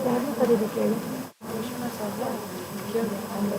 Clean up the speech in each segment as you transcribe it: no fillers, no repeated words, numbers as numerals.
ಯಾರನ್ನೂ ಕರೀರಿ ಕೇಳಿ ವಿಶ್ವನಾಥ್ ಸರ್ಗೆ ಕೇಳಿ ಅವ್ನು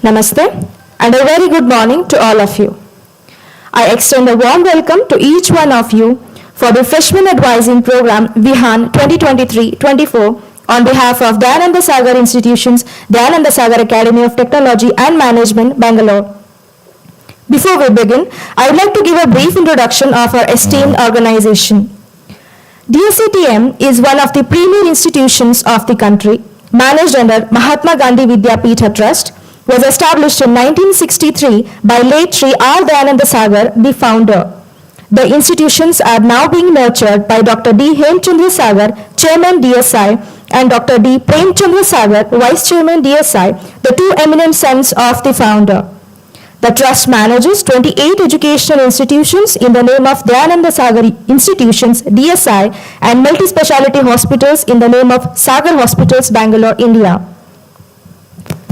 Namaste and a very good morning to all of you. I extend a warm welcome to each one of you for the Freshman Advising Program Vihan 2023-24 on behalf of Dayananda Sagar Institutions, Dayananda Sagar Academy of Technology and Management, Bangalore. Before we begin, I would like to give a brief introduction of our esteemed organization. DSATM is one of the premier institutions of the country, managed under Mahatma Gandhi Vidyapitha Trust, was established in 1963 by late Sri R. Dayananda Sagar, the founder. The institutions are now being nurtured by Dr. D. Hemchandra Sagar, Chairman DSI, and Dr. D. Premchandra Sagar, Vice Chairman DSI, the two eminent sons of the founder. The trust manages 28 educational institutions in the name of Dayananda Sagar Institutions, DSI, and multi-speciality hospitals in the name of Sagar Hospitals, Bangalore, India.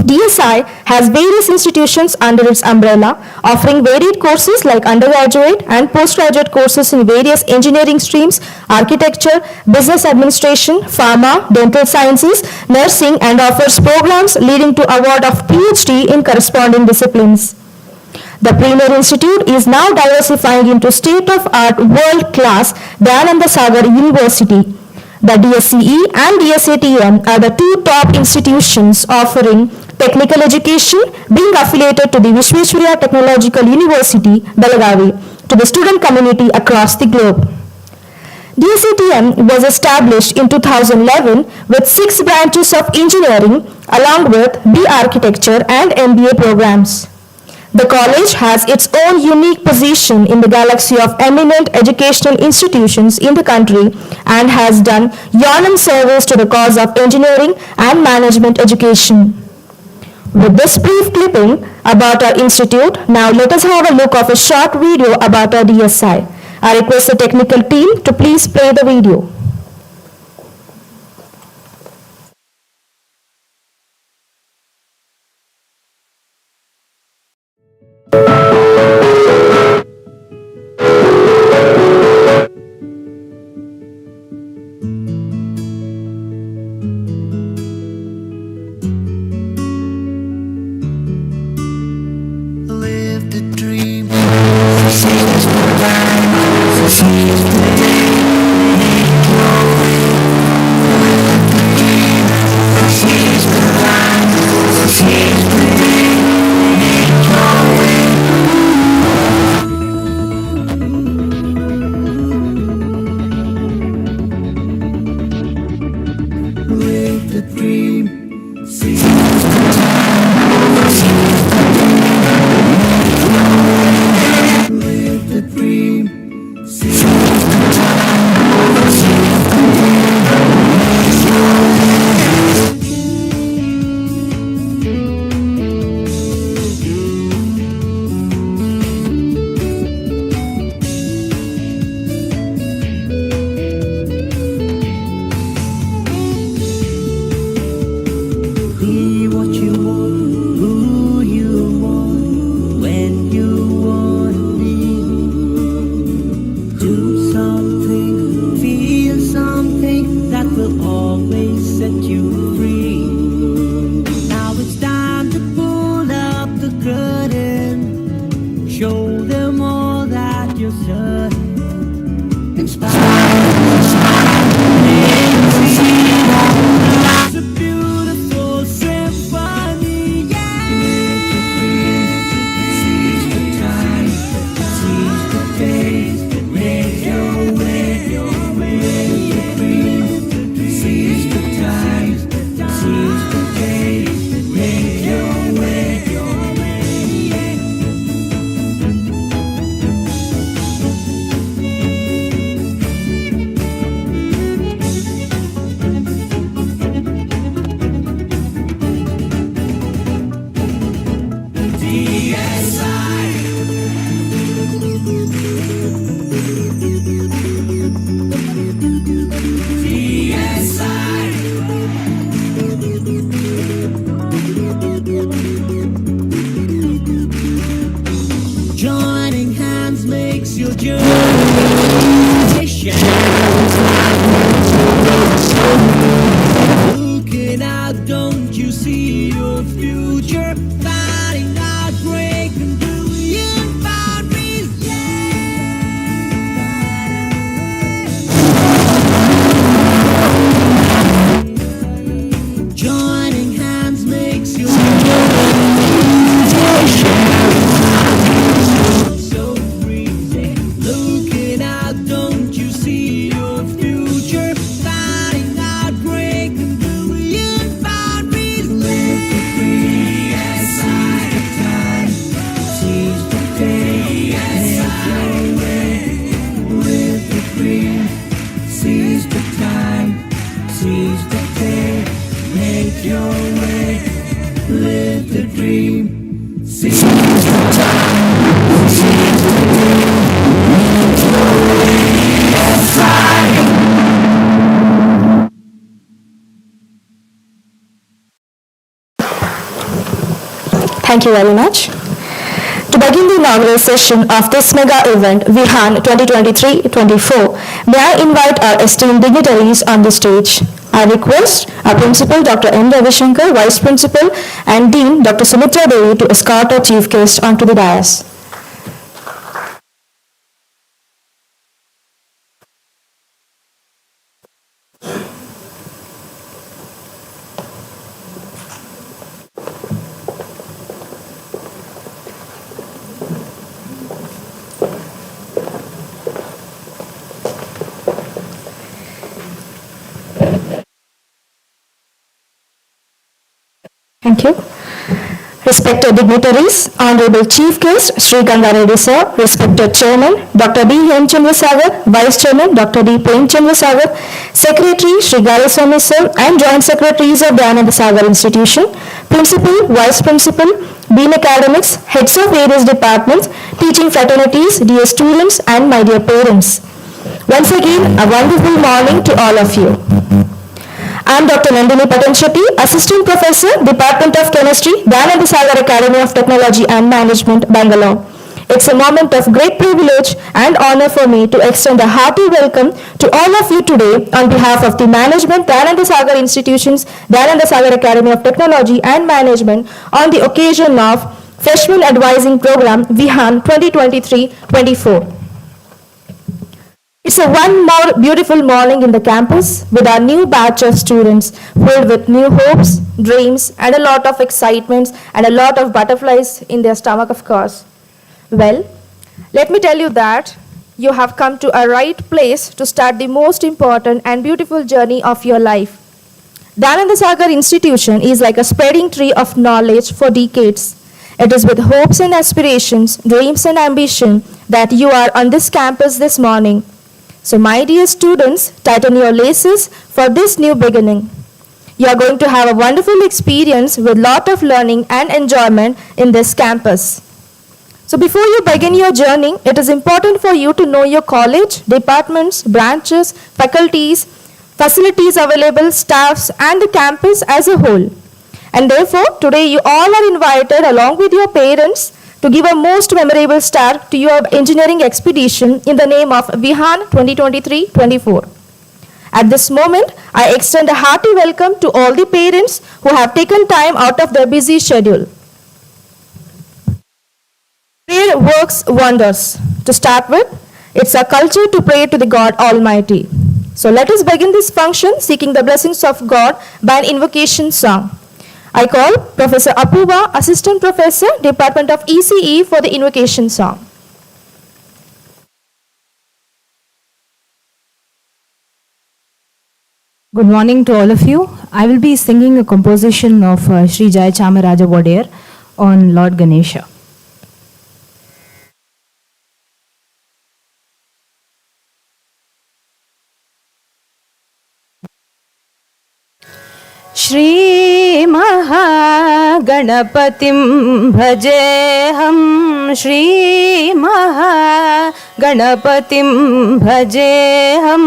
DSI has various institutions under its umbrella, offering varied courses like undergraduate and postgraduate courses in various engineering streams, architecture, business administration, pharma, dental sciences, nursing, and offers programs leading to award of PhD in corresponding disciplines. The Premier Institute is now diversifying into state-of-art, world-class Dayananda Sagar University. The DSCE and DSATM are the two top institutions offering technical education, being affiliated to the Vishveshwaraya Technological University, Belagavi, to the student community across the globe. DSATM was established in 2011 with 6 branches of engineering along with B Architecture and MBA programs. The college has its own unique position in the galaxy of eminent educational institutions in the country and has done yeoman service to the cause of engineering and management education. With this brief clipping about our institute, now let us have a look of a short video about our DSI. I request the technical team to please play the video. Lived a dream. Thank you very much. To begin the inaugural session of this mega event, Vihan 2023-24, may I invite our esteemed dignitaries on the stage. I request our Principal Dr. M. Ravishankar, Vice Principal, and Dean Dr. Sumitra Devi to escort our chief guest onto the dais. Thank you. Respected dignitaries, Honorable Chief Guest Sri Ganga Reddy Sir, respected Chairman Dr. D. Hemchandra Sagar, Vice Chairman Dr. D. Premchandra Sagar, Secretary Sri Galaswamy Sir, and Joint Secretaries of Dayananda Sagar Institution, Principal, Vice Principal, Dean Academics, Heads of various departments, teaching fraternities, dear students, and my dear parents. Once again, a wonderful morning to all of you. I am Dr. Nandini Patanshetty, Assistant Professor, Department of Chemistry, Dayananda Sagar Academy of Technology and Management, Bangalore. It's a moment of great privilege and honor for me to extend a hearty welcome to all of you today on behalf of the management, Dayananda Sagar Institutions, Dayananda Sagar Academy of Technology and Management on the occasion of Freshman Advising Program Vihan 2023-24. It's a one more beautiful morning in the campus with our new batch of students filled with new hopes, dreams, and a lot of excitements and a lot of butterflies in their stomach, of course. Well, let me tell you that you have come to a right place to start the most important and beautiful journey of your life. Dayananda Sagar Institution is like a spreading tree of knowledge for decades. It is with hopes and aspirations, dreams and ambition that you are on this campus this morning. So my dear students, tighten your laces for this new beginning. You are going to have a wonderful experience with lot of learning and enjoyment in this campus. So before you begin your journey, it is important for you to know your college, departments, branches, faculties, facilities available, staffs, and the campus as a whole. And therefore, today you all are invited along with your parents to give a most memorable start to your engineering expedition in the name of Vihan 2023-24. At this moment, I extend a hearty welcome to all the parents who have taken time out of their busy schedule. Prayer works wonders. To start with, it's a culture to pray to the God Almighty. So let us begin this function seeking the blessings of God by an invocation song. I call Professor Apuva, Assistant Professor, Department of ECE for the invocation song. Good morning to all of you. I will be singing a composition of Sri Jaya Chamaraja Wadiyar on Lord Ganesha. Shri महागणपतिं भजेऽहं Shri महागणपतिं भजेऽहं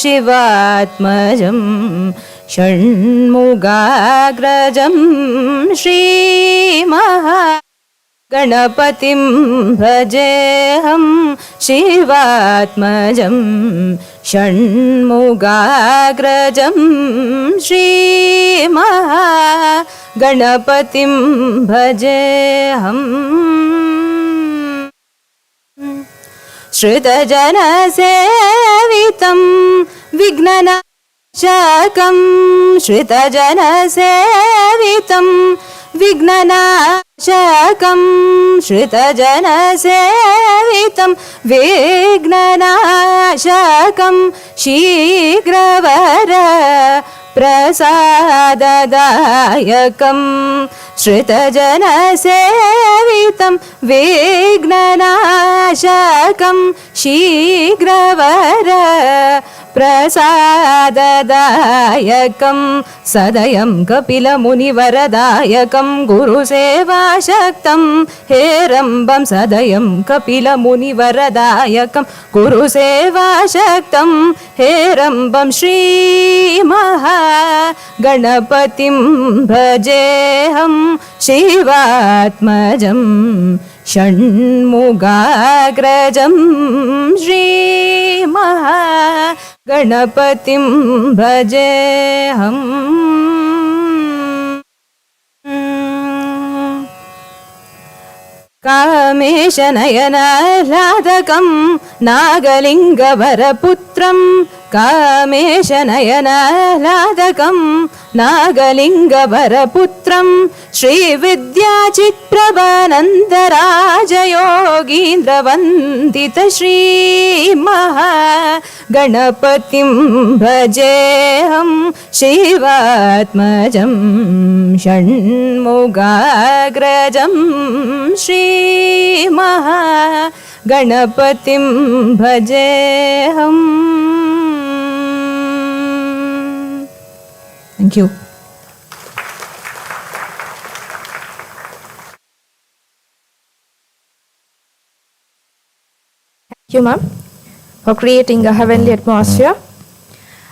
शिवात्मजं षण्मुगाग्रजं Shri महागणपतिं भजेऽहं शिवात्मजं षण्मुगाग्रजं श्रीमहागणपतिं भजेऽहं श्रुतजनसेवितं विघ्ननाशकं श्रुतजनसेवितं विघ्ननाशकं श्रुतजनसेवितं विघ्ननाशकं शीघ्रवर प्रसाददायकं श्रुतजनसेवितं विघ्ननाशकं शीघ्रवर प्रसाददायकं सदयं कपिलमुनिवरदायकं गुरुसेवाशक्तं हेरम्बं सदयं कपिलमुनिवरदायकं गुरुसेवाशक्तं हेरम्बं श्रीमहागणपतिं गणपतिं भजेऽहं शिवात्मजं षण्मुगाग्रजं श्रीमहागणपतिं भजेऽहम् कामेशनयनाह्लादकं नागलिङ्गवरपुत्रं कामेशनयनाह्लादकं नागलिङ्गवरपुत्रं श्रीविद्याचित्रबनन्दराजयोगीन्द्रवन्दितश्रीमहागणपतिं भजेऽहं शिवात्मजं षण्मुगाग्रजं श्रीमहागणपतिं भजेऽहम्. Thank you. Thank you, ma'am, for creating a heavenly atmosphere.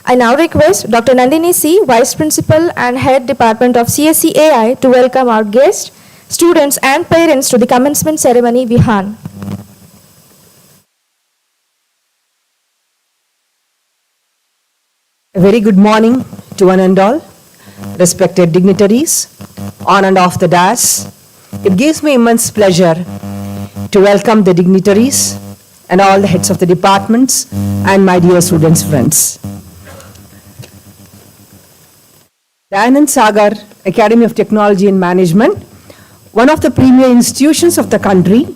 I now request Dr. Nandini C., Vice Principal and Head Department of CSE AI, to welcome our guests, students and parents to the commencement ceremony. Vihan. A very good morning to one and all, respected dignitaries, on and off the dais. It gives me immense pleasure to welcome the dignitaries and all the heads of the departments and my dear students, friends. Dayanand Sagar Academy of Technology and Management, one of the premier institutions of the country,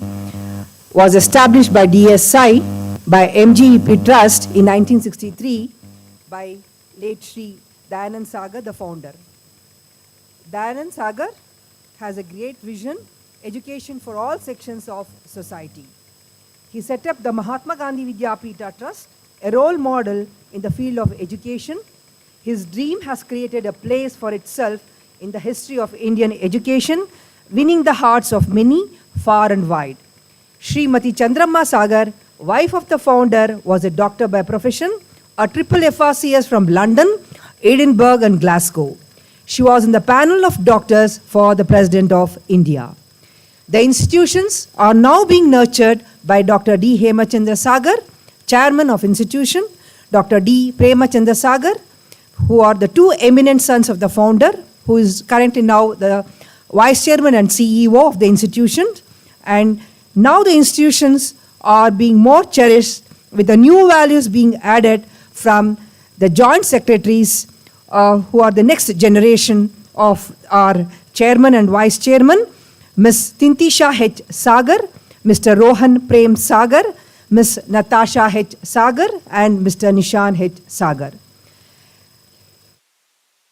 was established by DSI by MGEP Trust in 1963 by late Shri Dayanand Sagar, the founder. Dayanand Sagar has a great vision, education for all sections of society. He set up the Mahatma Gandhi Vidyapita Trust, a role model in the field of education. His dream has created a place for itself in the history of Indian education, winning the hearts of many far and wide. Srimati Chandramma Sagar, wife of the founder, was a doctor by profession, a triple FRCS from London, Edinburgh and Glasgow. She was in the panel of doctors for the President of India. The institutions are now being nurtured by Dr. D. Hemachandra Sagar, Chairman of institution, Dr. D. Premachandra Sagar, who are the two eminent sons of the founder, who is currently now the Vice Chairman and CEO of the institution. And now the institutions are being more cherished with the new values being added from the joint secretaries who are the next generation of our chairman and vice chairman, Ms. Tintisha H. Sagar, Mr. Rohan Prem Sagar, Ms. Natasha H. Sagar, and Mr. Nishan H. Sagar.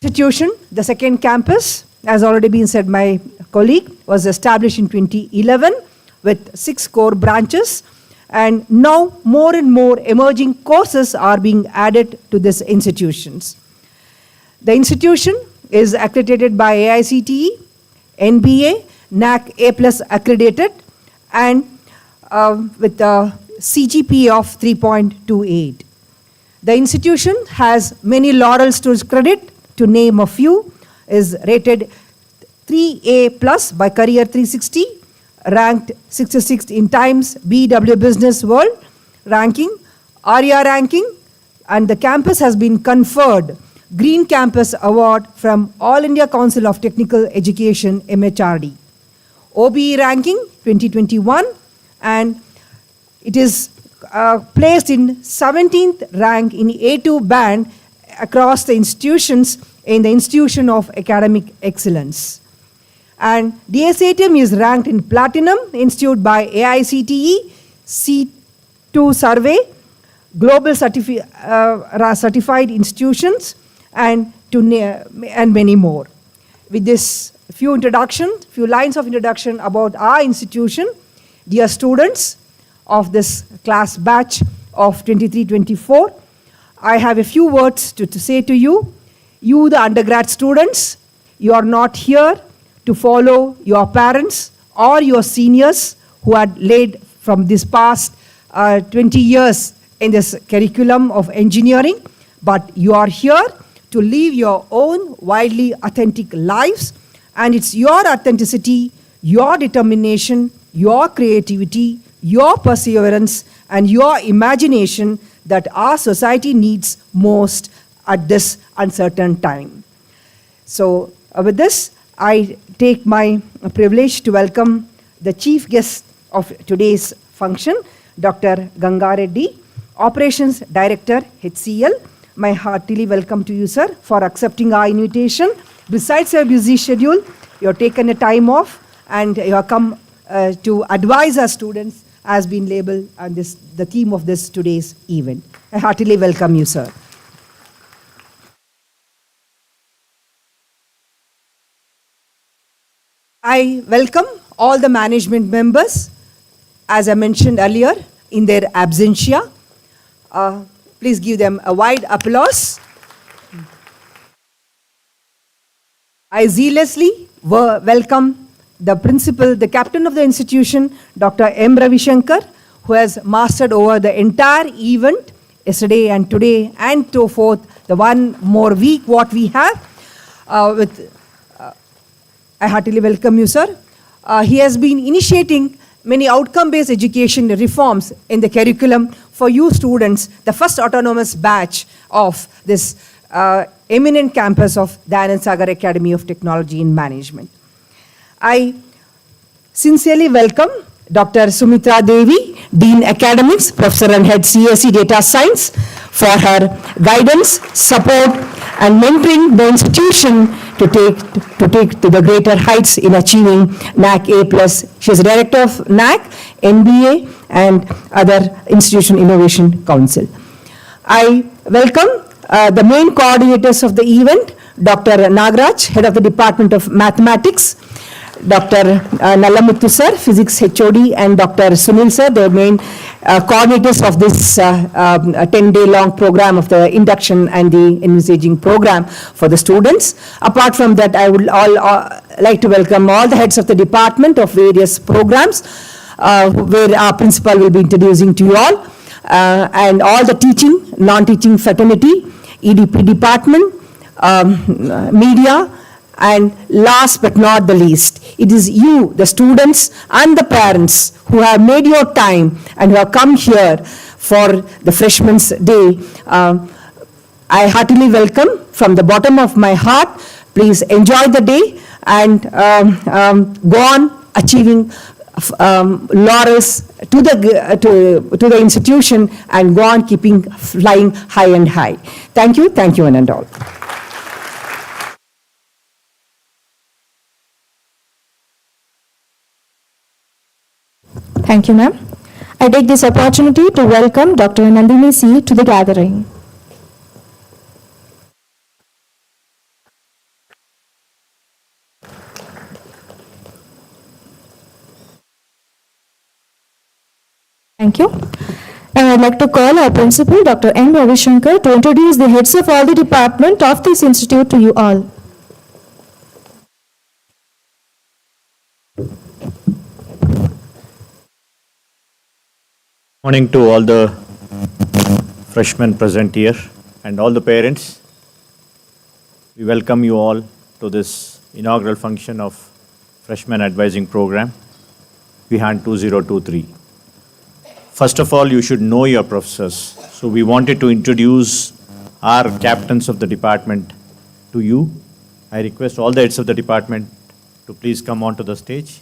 Institution, the second campus, as already been said by colleague, was established in 2011 with 6 core branches. And now more and more emerging courses are being added to these institutions. The institution is accredited by AICTE, NBA, NAC A+ accredited, and with a CGPA of 3.28. The institution has many laurels to its credit. To name a few, is rated 3A+ by Career 360, ranked 66th in Times BW Business World ranking, ARIA ranking, and the campus has been conferred Green Campus Award from All India Council of Technical Education, MHRD. OBE ranking 2021, and it is placed in 17th rank in A2 band across the institutions in the Institution of Academic Excellence. And DSATM is ranked in Platinum Institute by AICTE, C2 Survey, Global Certified Institutions, and many more. With this few lines of introduction about our institution, dear students of this class batch of 23-24, I have a few words to say to you. You, the undergrad students, you are not here to follow your parents or your seniors who had laid from this past 20 years in this curriculum of engineering, but you are here to live your own wildly authentic lives, and it's your authenticity, your determination, your creativity, your perseverance, and your imagination that our society needs most at this uncertain time. So, with this, I take my privilege to welcome the chief guest of today's function, Dr. Ganga Reddy, Operations Director, HCL. My heartily welcome to you, sir, for accepting our invitation. Besides your busy schedule, you have taken a time off and you have come to advise our students as been labeled on this, the theme of this today's event. I heartily welcome you, sir. I welcome all the management members, as I mentioned earlier, in their absentia. Please give them a wide applause. I zealously welcome the principal, the captain of the institution, Dr. M. Ravishankar, who has mastered over the entire event, yesterday and today, and so forth, the one more week what we have. I heartily welcome you, sir. He has been initiating many outcome-based education reforms in the curriculum for you students, the first autonomous batch of this eminent campus of Dayanand Sagar Academy of Technology and Management. I sincerely welcome Dr. Sumitra Devi, Dean Academics, Professor and Head CSE Data Science, for her guidance, support, and mentoring the institution to take to the greater heights in achieving NAC A+. She is Director of NAC, NBA, and other Institution Innovation Council. I welcome the main coordinators of the event, Dr. Nagaraj, Head of the Department of Mathematics, Dr. Nallamuthu sir, Physics HOD, and Dr. Sunil sir, the main coordinators of this 10-day long program of the induction and the envisaging program for the students. Apart from that, I would like to welcome all the heads of the department of various programs, where our principal will be introducing to you all, and all the teaching, non-teaching fraternity, EDP department, media, and last but not the least, it is you, the students and the parents, who have made your time and who have come here for the Freshman's Day. I heartily welcome from the bottom of my heart. Please enjoy the day and go on achieving laurels to the institution and go on keeping flying high and high. Thank you one and all. Thank you, ma'am. I take this opportunity to welcome Dr. Nandini C. to the gathering. Thank you. And I'd like to call our principal, Dr. M. Ravishankar, to introduce the heads of all the department of this institute to you all. Morning to all the freshmen present here and all the parents. We welcome you all to this inaugural function of Freshman Advising Program, Vihan 2023. First of all, you should know your professors. So we wanted to introduce our captains of the department to you. I request all the heads of the department to please come onto the stage.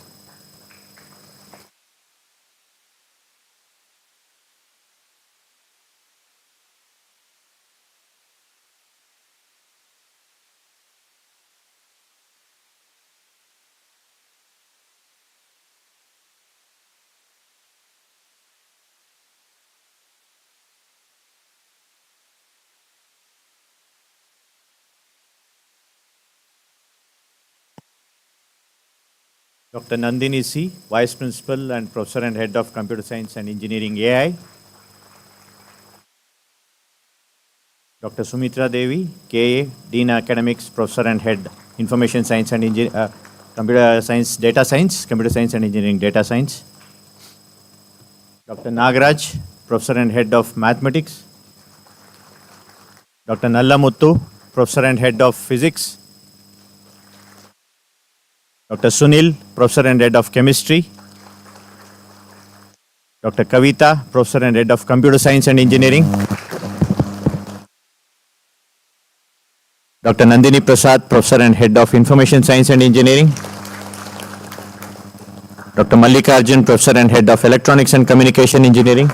Dr. Nandini C., Vice Principal and Professor and Head of Computer Science and Engineering AI. Dr. Sumitra Devi, KA, Dean Academics, Professor and Head, Information Science and Computer Science, Data Science, Computer Science and Engineering, Data Science. Dr. Nagaraj, Professor and Head of Mathematics. Dr. Nallamuthu, Professor and Head of Physics. Dr. Sunil, Professor and Head of Chemistry. Dr. Kavita, Professor and Head of Computer Science and Engineering. Dr. Nandini Prasad, Professor and Head of Information Science and Engineering. Dr. Mallikarjun, Professor and Head of Electronics and Communication Engineering.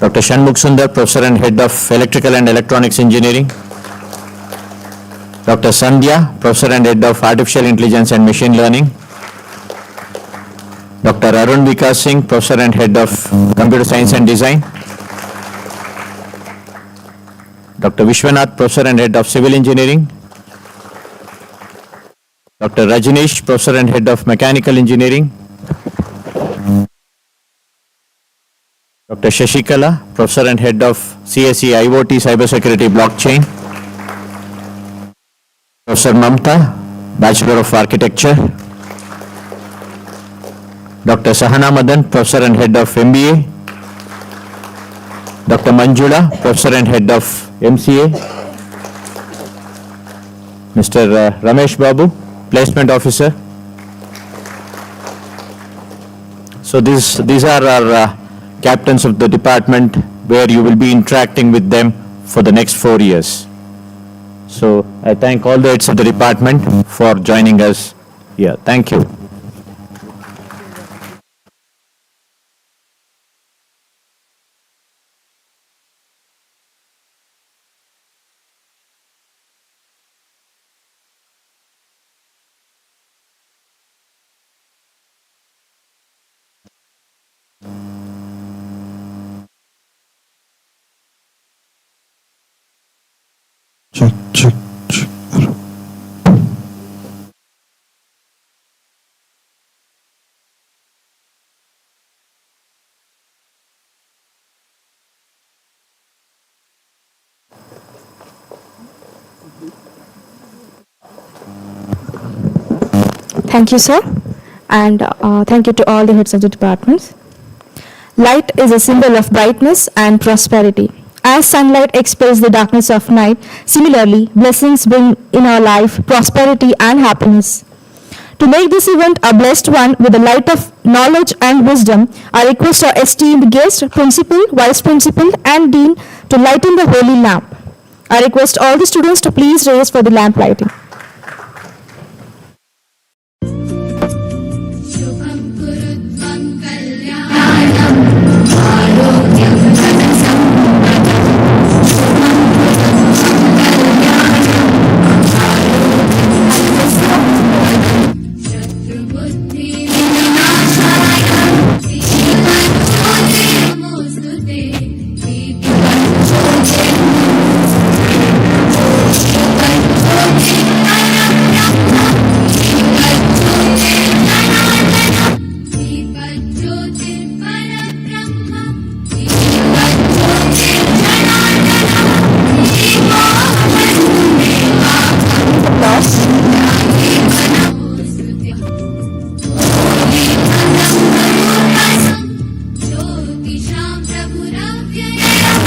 Dr. Shanmugh Sundar, Professor and Head of Electrical and Electronics Engineering. Dr. Sandhya, Professor and Head of Artificial Intelligence and Machine Learning. Dr. Arun Vikas Singh, Professor and Head of Computer Science and Design. Dr. Vishwanath, Professor and Head of Civil Engineering. Dr. Rajneesh, Professor and Head of Mechanical Engineering. Dr. Shashikala, Professor and Head of CSE IoT Cybersecurity Blockchain. Professor Mamta, Bachelor of Architecture. Dr. Sahana Madan, Professor and Head of MBA. Dr. Manjula, Professor and Head of MCA. Mr. Ramesh Babu, Placement Officer. So these are our captains of the department where you will be interacting with them for the next 4 years. So I thank all the heads of the department for joining us here. Thank you. Check, check, check. Thank you, sir. And thank you to all the heads of the departments. Light is a symbol of brightness and prosperity. As sunlight expels the darkness of night, similarly, blessings bring in our life prosperity and happiness. To make this event a blessed one with the light of knowledge and wisdom, I request our esteemed guest, Principal, Vice Principal, and Dean to lighten the holy lamp. I request all the students to please raise for the lamp lighting. शुभं कुरुत्वं कल्याणं आरोग्यं धनसम्पदं शुभं कुरुत्वं कल्याणं आरोग्यं शत्रुबुद्धिविनाशाय दीपज्योते नमोऽस्तुते दीपज्योते ज्योतिषां प्रभुरव्ययम्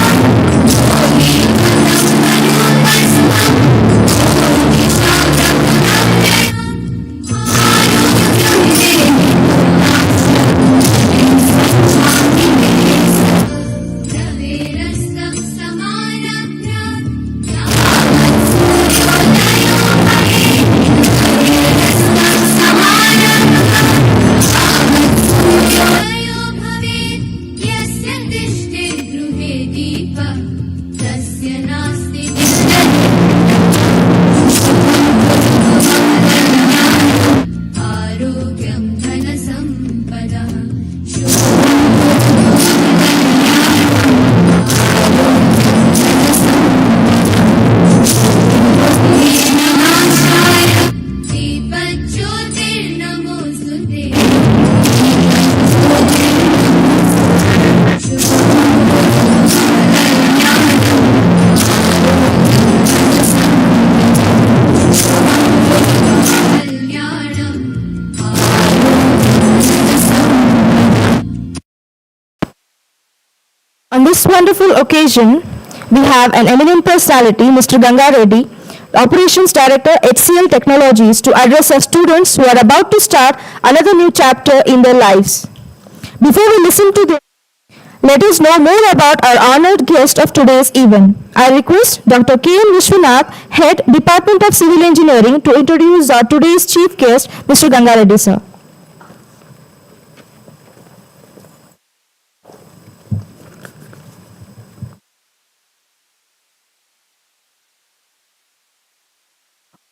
समारभ्य सूर्योदयो भवेत् यस्य तिष्ठे गृहे दीपः तस्य नास्ति आरोग्यं धनसम्पदः विनाशाय दीपज्योतिर्नमोऽस्तुते कल्याणम् On this wonderful occasion, we have an eminent personality, Mr. Ganga Reddy, Operations Director, HCL Technologies, to address our students who are about to start another new chapter in their lives. Before we listen to this, let us know more about our honored guest of today's event. I request Dr. K.N. Vishwanath, Head, Department of Civil Engineering, to introduce our today's chief guest, Mr. Ganga Reddy, sir.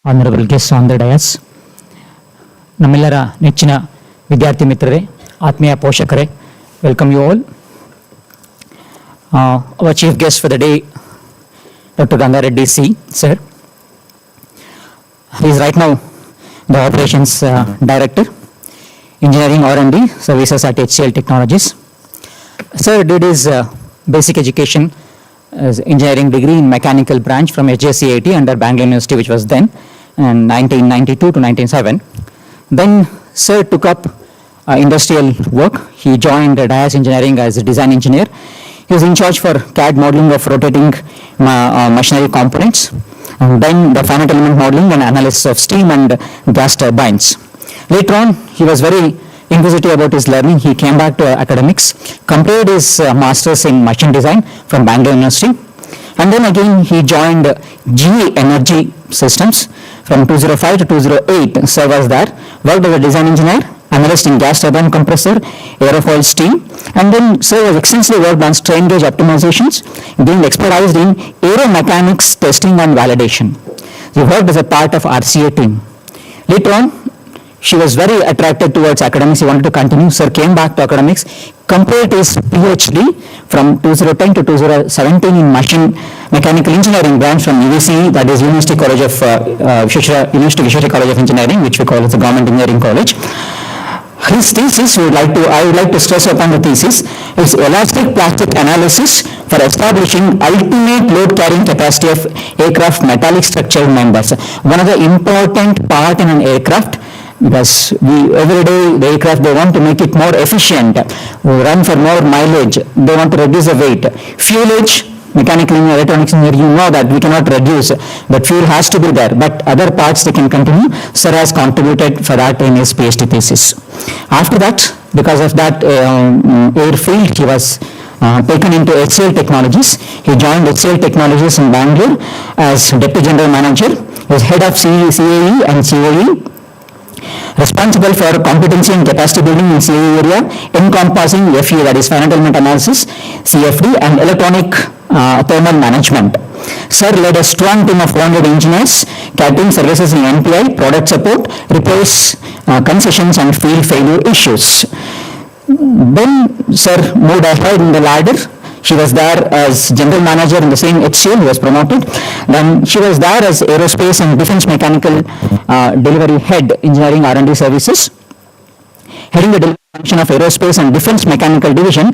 Honourable guest on the dais, ನಮ್ಮೆಲ್ಲರ ನೆಚ್ಚಿನ ವಿದ್ಯಾರ್ಥಿ ಮಿತ್ರರೇ, ಆತ್ಮೀಯ ಪೋಷಕರೇ, welcome you all. Our chief guest for the day, Dr. Ganga Reddy C, sir. He is right now the Operations Director, Engineering R&D Services at HCL Technologies. Sir did his basic education as engineering degree in mechanical branch from HJCIT under Bangalore University, which was then, in 1992 to 1997. Then sir took up industrial work. He joined Dias Engineering as a design engineer. He was in charge for CAD modeling of rotating machinery components, and then the finite element modeling and analysis of steam and gas turbines. Later on, he was very inquisitive about his learning. He came back to academics, completed his master's in machine design from Bangalore University, and then again he joined GE Energy Systems from 2005 to 2008. Sir was there, worked as a design engineer, analyst in gas turbine compressor, aerofoil steam, and then sir was extensively worked on strain gauge optimizations, being expertised in aeromechanics testing and validation. He worked as a part of RCA team. Later on, she was very attracted towards academics. He wanted to continue. Sir came back to academics, completed his PhD from 2010 to 2017 in machine mechanical engineering branch from UVCE, that is University College of University College of Engineering, which we call as the Government Engineering College. His thesis, I would like to stress upon the thesis, is elastic plastic analysis for establishing ultimate load carrying capacity of aircraft metallic structural members. One of the important part in an aircraft, because every day the aircraft, they want to make it more efficient, run for more mileage, they want to reduce the weight. Fuelage, mechanical engineering, electronics engineering, you know that we cannot reduce, but fuel has to be there, but other parts they can continue. Sir has contributed for that in his PhD thesis. After that, because of that airfield, he was taken into HCL Technologies. He joined HCL Technologies in Bangalore as Deputy General Manager. He was head of CAE and COE, responsible for competency and capacity building in CAE area, encompassing FE, that is finite element analysis, CFD, and electronic thermal management. Sir led a strong team of 400 engineers, catering services in NPI, product support, repairs, concessions, and field failure issues. Then sir moved ahead in the ladder. She was there as general manager in the same HCL, who was promoted. Then she was there as aerospace and defense mechanical delivery head, engineering R&D services, heading the delivery function of aerospace and defense mechanical division,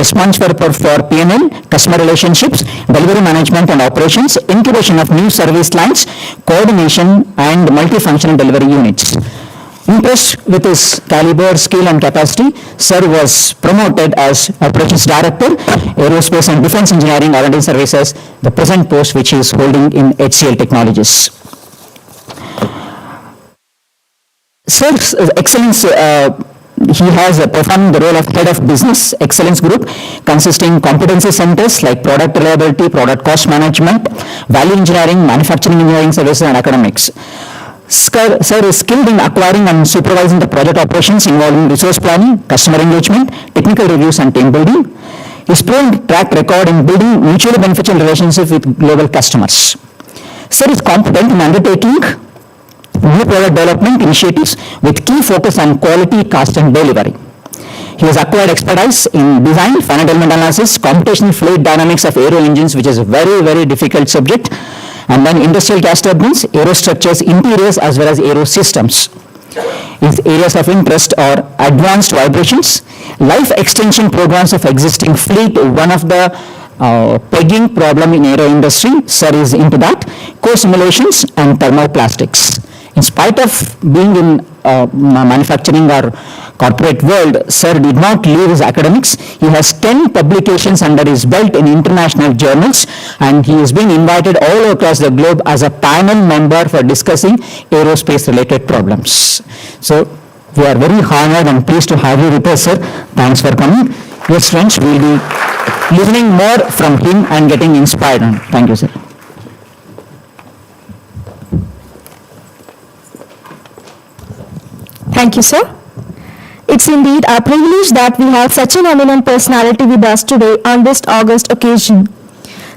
responsible for P&L, customer relationships, delivery management and operations, incubation of new service lines, coordination, and multifunctional delivery units. Impressed with his caliber, skill, and capacity, sir was promoted as Operations Director, Aerospace and Defense Engineering R&D Services, the present post which he is holding in HCL Technologies. Sir's excellence, he has performed the role of head of business excellence group, consisting competency centers like product reliability, product cost management, value engineering, manufacturing engineering services, and academics. Sir is skilled in acquiring and supervising the project operations involving resource planning, customer engagement, technical reviews, and team building. His proven track record in building mutually beneficial relationships with global customers. Sir is competent in undertaking new product development initiatives with key focus on quality, cost, and delivery. He has acquired expertise in design, finite element analysis, computational fluid dynamics of aero engines, which is a very, very difficult subject, and then industrial gas turbines, aerostructures, interiors, as well as aero systems. His areas of interest are advanced vibrations, life extension programs of existing fleet, one of the pegging problem in aero industry. Sir is into that, co-simulations, and thermoplastics. In spite of being in manufacturing or corporate world, sir did not leave his academics. He has 10 publications under his belt in international journals, and he has been invited all across the globe as a panel member for discussing aerospace related problems. So we are very honored and pleased to have you with us, sir. Thanks for coming. Yes, friends, we will be listening more from him and getting inspired. Thank you, sir. Thank you, sir. It's indeed our privilege that we have such an eminent personality with us today on this August occasion.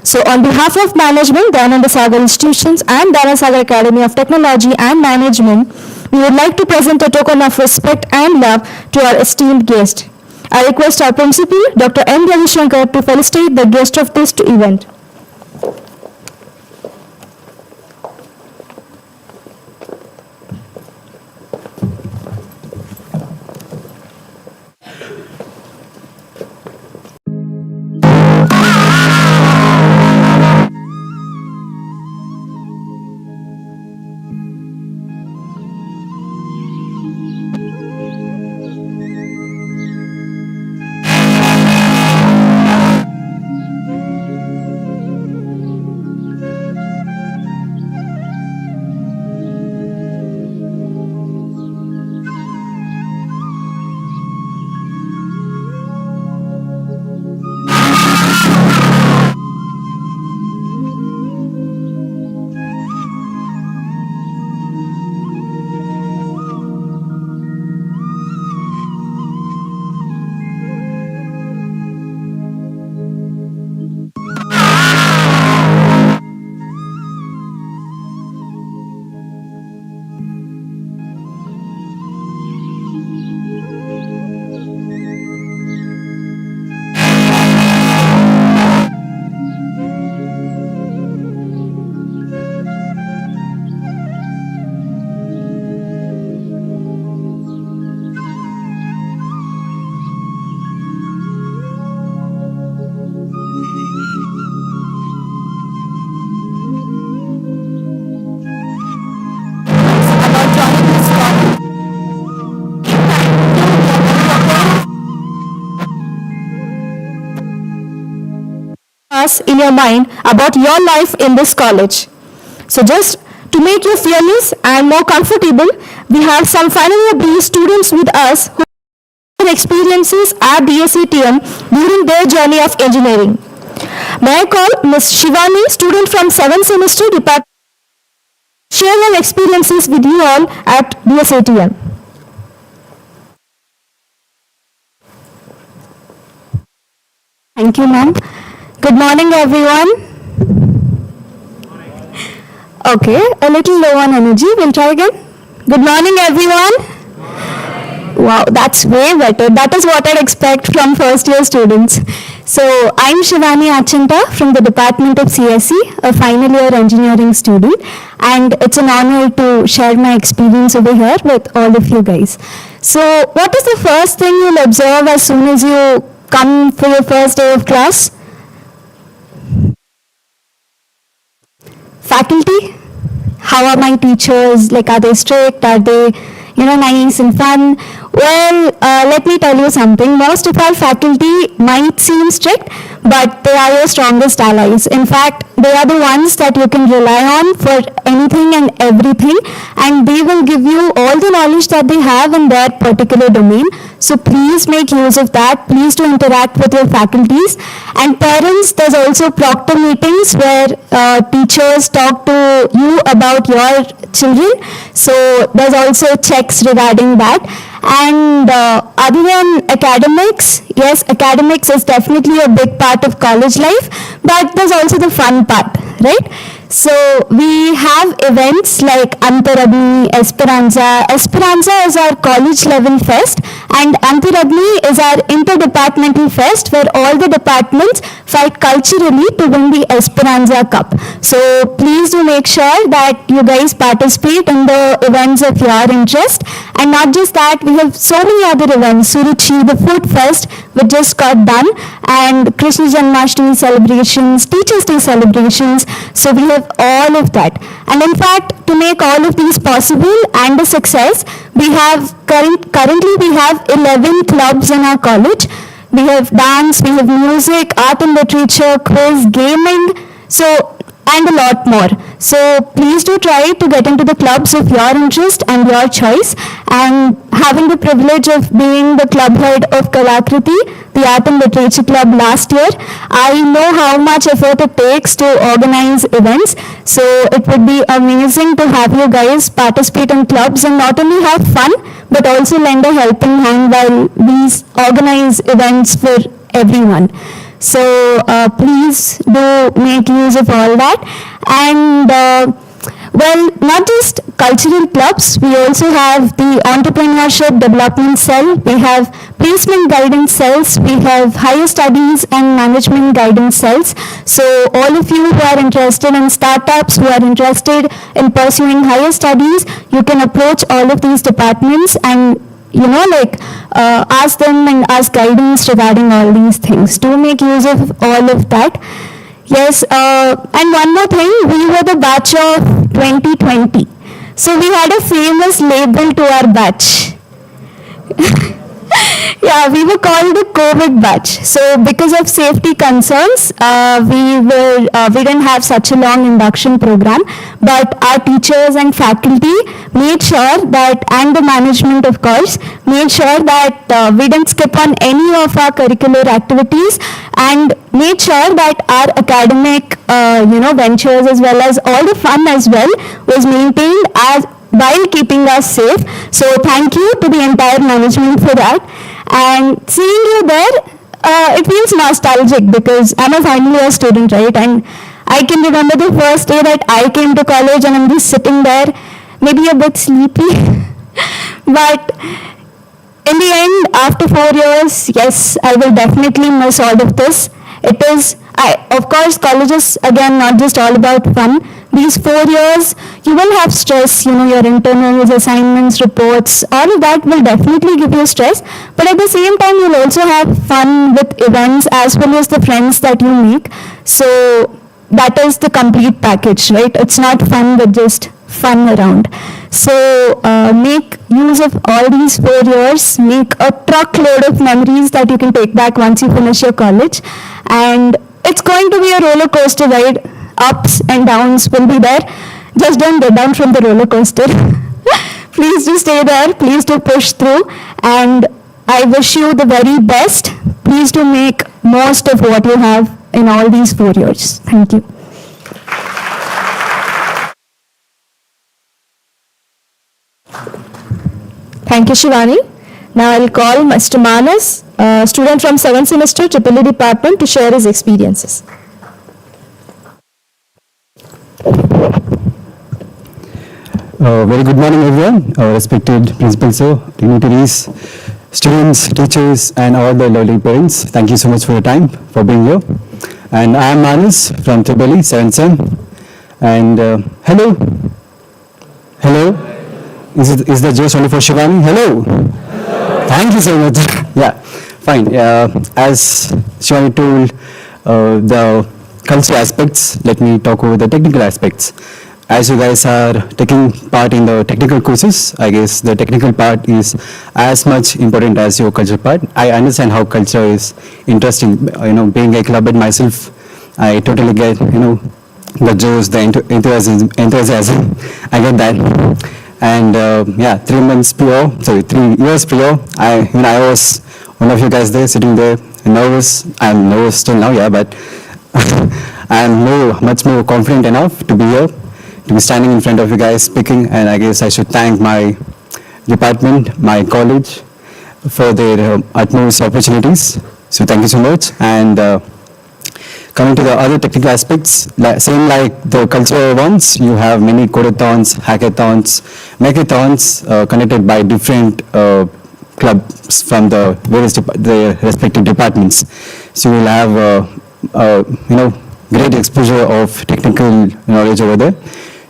So on behalf of management, Dayananda Sagar Institutions and Dayananda Sagar Academy of Technology and Management, we would like to present a token of respect and love to our esteemed guest. I request our principal, Dr. M. Ravi Shankar, to felicitate the guest of this event. Us in your mind about your life in this college. So just to make you fearless and more comfortable, we have some final year BE students with us who have experiences at DSATM during their journey of engineering. May I call Ms. Shivani, student from 7th semester department, share her experiences with you all at DSATM. Thank you, ma'am. Good morning, everyone. Okay, a little low on energy. We'll try again. Good morning, everyone. Wow, that's way better. That is what I'd expect from first year students. So, I'm Shivani Achinta from the Department of CSE, a final year engineering student, and it's an honor to share my experience over here with all of you guys. So, what is the first thing you'll observe as soon as you come for your first day of class? Faculty, how are my teachers? Like, are they strict? Are they, nice and fun? Well, let me tell you something. Most of our faculty might seem strict, but they are your strongest allies. In fact, they are the ones that you can rely on for anything and everything, and they will give you all the knowledge that they have in their particular domain. So please make use of that. Please do interact with your faculties. And parents, there's also proctor meetings where teachers talk to you about your children. So there's also checks regarding that. And other than academics, yes, academics is definitely a big part of college life, but there's also the fun part, right? So we have events like Antaragni, Esperanza. Esperanza is our college level fest, and Antaragni is our interdepartmental fest where all the departments fight culturally to win the Esperanza Cup. So please do make sure that you guys participate in the events of your interest. And not just that, we have so many other events. Suruchi, the food fest, which just got done, and Krishna Janmashtami celebrations, Teachers' Day celebrations. So we have all of that. And in fact, to make all of these possible and a success, we have currently we have 11 clubs in our college. We have dance, we have music, art and literature, quiz, gaming, so and a lot more. So please do try to get into the clubs of your interest and your choice. And having the privilege of being the club head of Kalakriti, the Art and Literature Club last year, I know how much effort it takes to organize events. So it would be amazing to have you guys participate in clubs and not only have fun, but also lend a helping hand while these organize events for everyone. So please do make use of all that. And well, not just cultural clubs, we also have the entrepreneurship development cell, we have placement guidance cells, we have higher studies and management guidance cells. So all of you who are interested in startups, who are interested in pursuing higher studies, you can approach all of these departments and ask them and ask guidance regarding all these things. Do make use of all of that. Yes, and one more thing, we were the batch of 2020. So we had a famous label to our batch. Yeah, we were called the COVID batch. So because of safety concerns, we didn't have such a long induction program, but our teachers and faculty made sure that, and the management of course, made sure that we didn't skip on any of our curricular activities and made sure that our academic ventures as well as all the fun as well was maintained as while keeping us safe. So thank you to the entire management for that. And seeing you there, it feels nostalgic because I'm a final year student, right? And I can remember the first day that I came to college and I'm just sitting there, maybe a bit sleepy. But in the end, after 4 years, yes, I will definitely miss all of this. It is, of course, college is again not just all about fun. These 4 years, you will have stress, your internals, assignments, reports, all of that will definitely give you stress. But at the same time, you'll also have fun with events as well as the friends that you make. So that is the complete package, right? It's not fun with just fun around. So make use of all these 4 years, make a truckload of memories that you can take back once you finish your college. And it's going to be a roller coaster ride. Ups and downs will be there. Just don't get down from the roller coaster. Please do stay there. Please do push through. And I wish you the very best. Please do make most of what you have in all these 4 years. Thank you. Thank you, Shivani. Now I'll call Mr. Manas, a student from 7th semester, EEE department, to share his experiences. Very good morning, everyone. Respected principal sir, dignitaries, students, teachers, and all the lovely parents. Thank you so much for your time, for being here. And I am Manas from EEE, 7th Sem. And hello. Hello. Is that just only for Shivani? Hello. Thank you so much. Yeah, fine. As Shivani told the cultural aspects, let me talk over the technical aspects. As you guys are taking part in the technical courses, I guess the technical part is as much important as your cultural part. I understand how culture is interesting. Being a club head myself, I totally get, the joys, the enthusiasm. I get that. And 3 years prior, I was one of you guys there, sitting there, nervous. I'm nervous still now, yeah, but I'm much more confident enough to be here, to be standing in front of you guys speaking. And I guess I should thank my department, my college, for their utmost opportunities. So thank you so much. And coming to the other technical aspects, same like the cultural ones, you have many codeathons, hackathons, makeathons conducted by different clubs from the various the respective departments. So you will have great exposure of technical knowledge over there.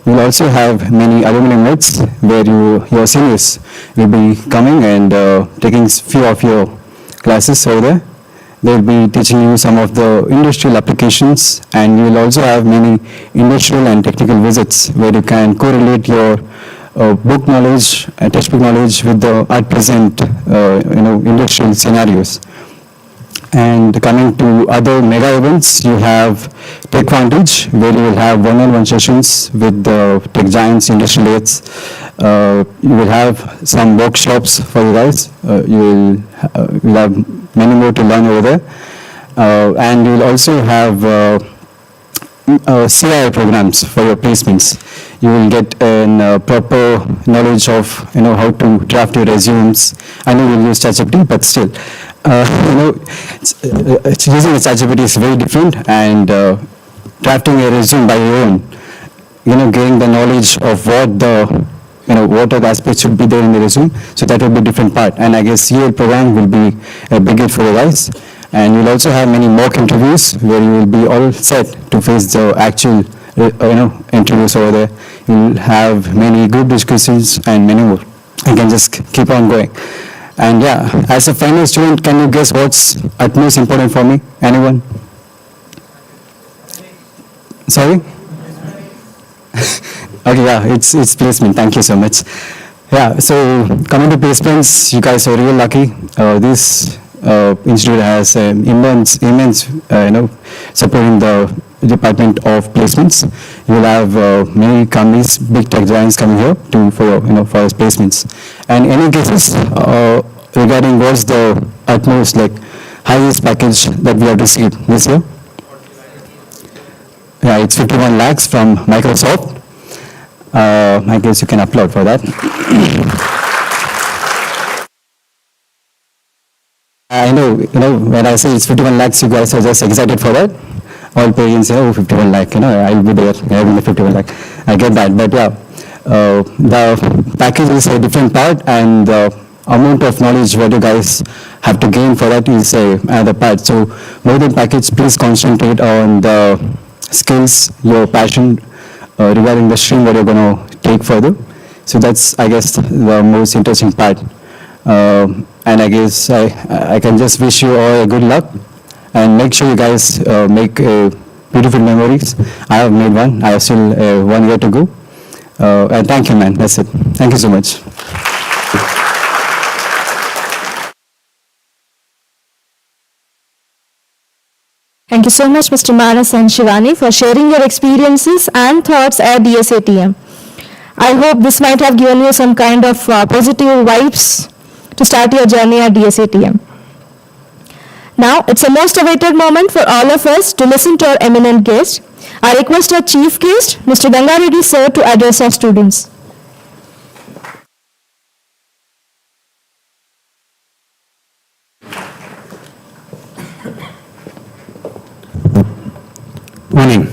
You will also have many alumni nights where your seniors will be coming and taking few of your classes over there. They will be teaching you some of the industrial applications, and you will also have many industrial and technical visits where you can correlate your book knowledge, textbook knowledge with the at present, industrial scenarios. And coming to other mega events, you have TechVantage, where you will have one-on-one sessions with the tech giants, industrial heads. You will have some workshops for you guys. You will have many more to learn over there. And you will also have CI programs for your placements. You will get a proper knowledge of how to draft your resumes. I know you'll use ChatGPT, but still, it's using a ChatGPT is very different, and drafting a resume by your own, getting the knowledge of what the what are the aspects should be there in the resume. So that will be a different part, and I guess CA program will be a big hit for you guys. And you'll also have many mock interviews where you will be all set to face the actual, interviews over there. You'll have many group discussions and many more. I can just keep on going. And yeah, as a final student, can you guess what's utmost important for me? Anyone? Sorry? Okay, yeah, it's placement. Thank you so much. Yeah, so coming to placements, you guys are really lucky. This institute has immense, support in the Department of Placements. You will have many companies, big tech giants coming here for us placements. And any guesses regarding what's the utmost, highest package that we have received this year? Yeah, it's 51 lakhs from Microsoft. I guess you can applaud for that. I know, when I say it's 51 lakhs, you guys are just excited for that. All parents say, 51 lakh, I'll be there having the 51 lakh. I get that, but yeah, the package is a different part, and the amount of knowledge what you guys have to gain for that is another part. So more than package, please concentrate on the skills, your passion regarding the stream what you're going to take further. So that's, I guess, the most interesting part. And I guess I can just wish you all a good luck, and make sure you guys make beautiful memories. I have made one. I have still 1 year to go. And thank you, man. That's it. Thank you so much. Thank you so much, Mr. Manas and Shivani, for sharing your experiences and thoughts at DSATM. I hope this might have given you some kind of positive vibes to start your journey at DSATM. Now, it's a most awaited moment for all of us to listen to our eminent guest. I request our chief guest, Mr. Gangareddy sir, to address our students. Morning.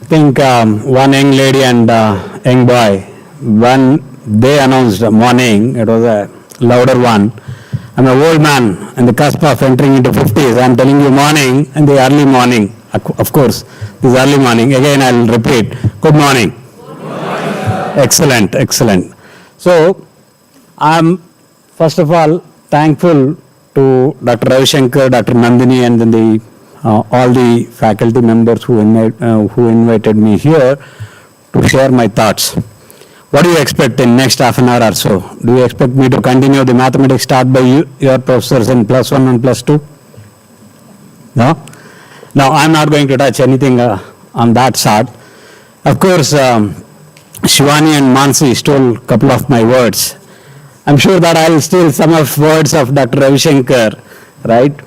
I think one young lady and young boy, when they announced morning, it was a louder one. I'm an old man in the cusp of entering into 50s. I'm telling you morning and the early morning. Of course, this early morning. Again, I'll repeat. Good morning. Good morning. Excellent, excellent. So, I'm first of all thankful to Dr. Ravi Shankar, Dr. Nandini, and then the all the faculty members who invited me here to share my thoughts. What do you expect in next half an hour or so? Do you expect me to continue the mathematics taught by your professors in +1 and +2? No? No, I'm not going to touch anything on that sort. Of course, Shivani and Mansi stole a couple of my words. I'm sure that I'll steal some of words of Dr. Ravi Shankar, right,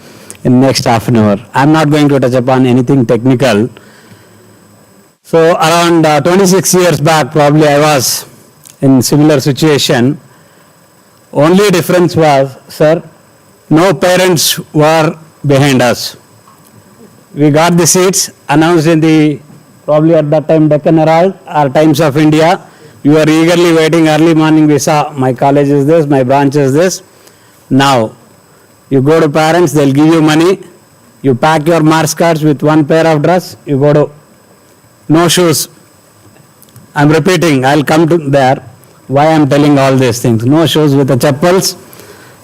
in next half an hour. I'm not going to touch upon anything technical. So around 26 years back, probably I was in similar situation. Only difference was, sir, no parents were behind us. We got the seats announced in the, probably at that time, Deccan Herald or Times of India. We were eagerly waiting. Early morning we saw, my college is this, my branch is this. Now, you go to parents, they'll give you money. You pack your marks cards with one pair of dress, you go to no shoes. I'm repeating, I'll come to there. Why I'm telling all these things. No shoes with the chappals,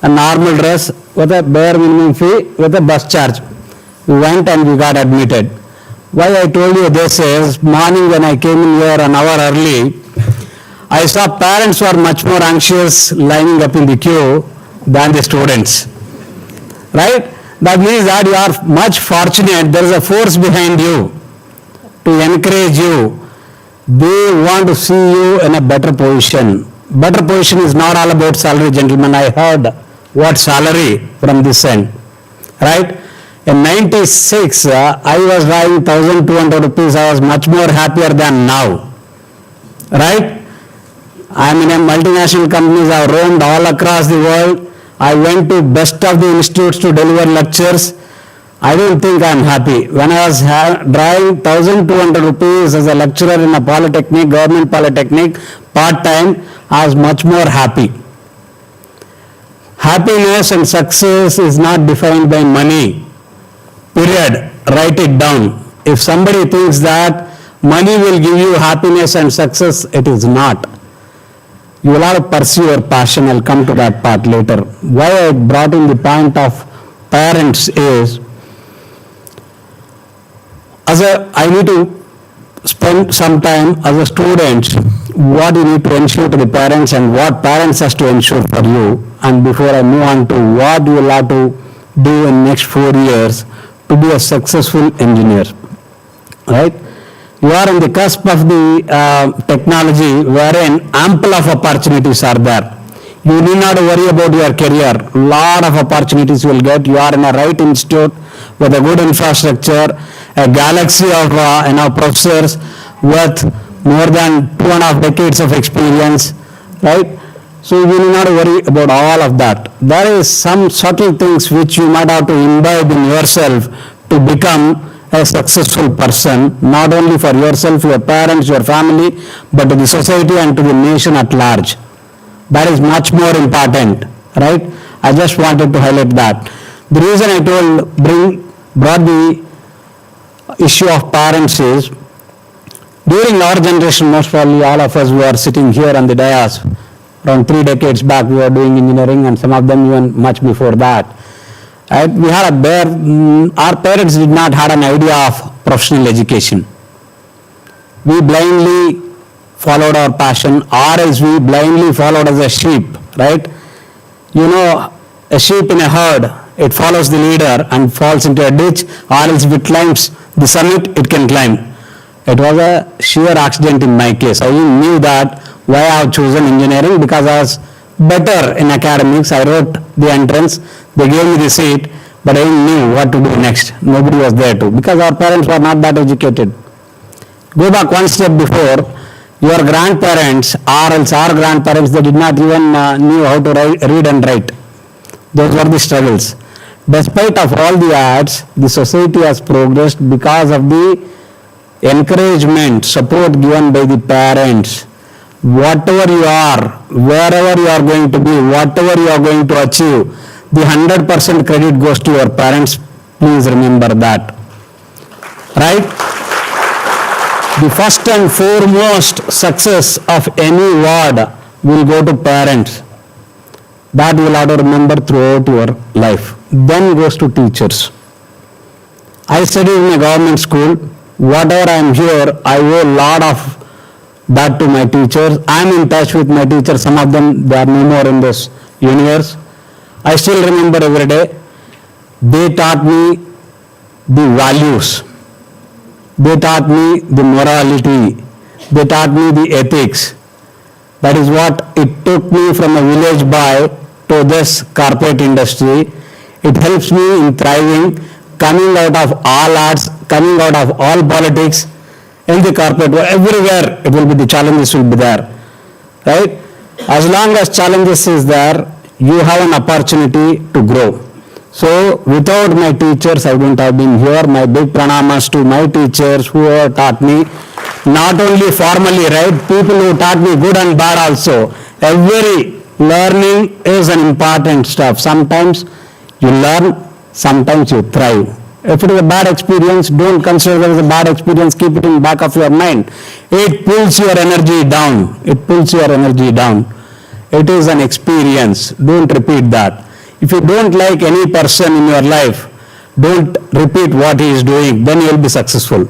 a normal dress with a bare minimum fee with a bus charge. We went and we got admitted. Why I told you this is, morning when I came in here an hour early, I saw parents were much more anxious lining up in the queue than the students. Right? That means that you are much fortunate. There is a force behind you to encourage you. They want to see you in a better position. Better position is not all about salary, gentlemen. I heard what salary from this end. Right? In 96, I was driving 1,200 rupees. I was much more happier than now. Right? I'm in a multinational companies. I've roamed all across the world. I went to best of the institutes to deliver lectures. I don't think I'm happy. When I was driving 1,200 rupees as a lecturer in a polytechnic, government polytechnic, part-time, I was much more happy. Happiness and success is not defined by money. Period. Write it down. If somebody thinks that money will give you happiness and success, it is not. You will have to pursue your passion. I'll come to that part later. Why I brought in the point of parents is, I need to spend some time as a student, what you need to ensure to the parents and what parents has to ensure for you. And before I move on to what you will have to do in next 4 years to be a successful engineer. Right? You are on the cusp of the technology wherein ample of opportunities are there. You need not worry about your career. Lot of opportunities you will get. You are in a right institute with a good infrastructure, a galaxy of professors with more than 2.5 decades of experience, right? So you need not worry about all of that. There is some subtle things which you might have to imbibe in yourself to become a successful person, not only for yourself, your parents, your family, but to the society and to the nation at large. That is much more important, right? I just wanted to highlight that. The reason I brought the issue of parents is, during our generation, most probably all of us who are sitting here on the dais, around 3 decades back, we were doing engineering, and some of them even much before that. Right? We had our parents did not have an idea of professional education. We blindly followed our passion, or else we blindly followed as a sheep, right? You know, a sheep in a herd, it follows the leader and falls into a ditch, or else if it climbs the summit, it can climb. It was a sheer accident in my case. I knew that why I have chosen engineering, because I was better in academics. I wrote the entrance, they gave me the seat, but I knew what to do next. Nobody was there to, because our parents were not that educated. Go back one step before, your grandparents, or else our grandparents, they did not even knew how to read and write. Those were the struggles. Despite of all the odds, the society has progressed because of the encouragement, support given by the parents. Whatever you are, wherever you are going to be, whatever you are going to achieve, the 100% credit goes to your parents. Please remember that. Right? The first and foremost success of any ward will go to parents. That you will have to remember throughout your life. Then goes to teachers. I studied in a government school. Whatever I am here, I owe a lot of that to my teachers. I am in touch with my teachers. Some of them, they are no more in this universe. I still remember every day. They taught me the values. They taught me the morality. They taught me the ethics. That is what it took me from a village boy to this corporate industry. It helps me in thriving, coming out of all arts, coming out of all politics, in the corporate world, everywhere it will be, the challenges will be there. Right? As long as challenges is there, you have an opportunity to grow. So without my teachers, I wouldn't have been here. My big pranamas to my teachers who have taught me, not only formally, right? People who taught me good and bad also. Every learning is an important stuff. Sometimes you learn, sometimes you thrive. If it is a bad experience, don't consider it as a bad experience, keep it in the back of your mind. It pulls your energy down. It pulls your energy down. It is an experience. Don't repeat that. If you don't like any person in your life, don't repeat what he is doing, then you will be successful.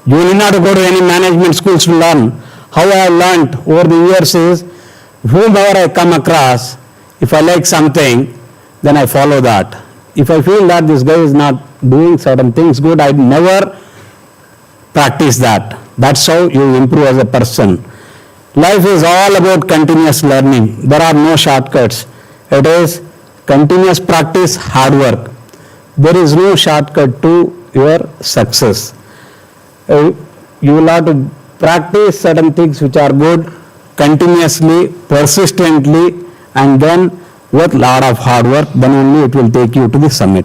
You need not go to any management schools to learn. How I have learned over the years is, whomever I come across, if I like something, then I follow that. If I feel that this guy is not doing certain things good, I never practice that. That's how you improve as a person. Life is all about continuous learning. There are no shortcuts. It is continuous practice, hard work. There is no shortcut to your success. You will have to practice certain things which are good continuously, persistently, and then with lot of hard work, then only it will take you to the summit.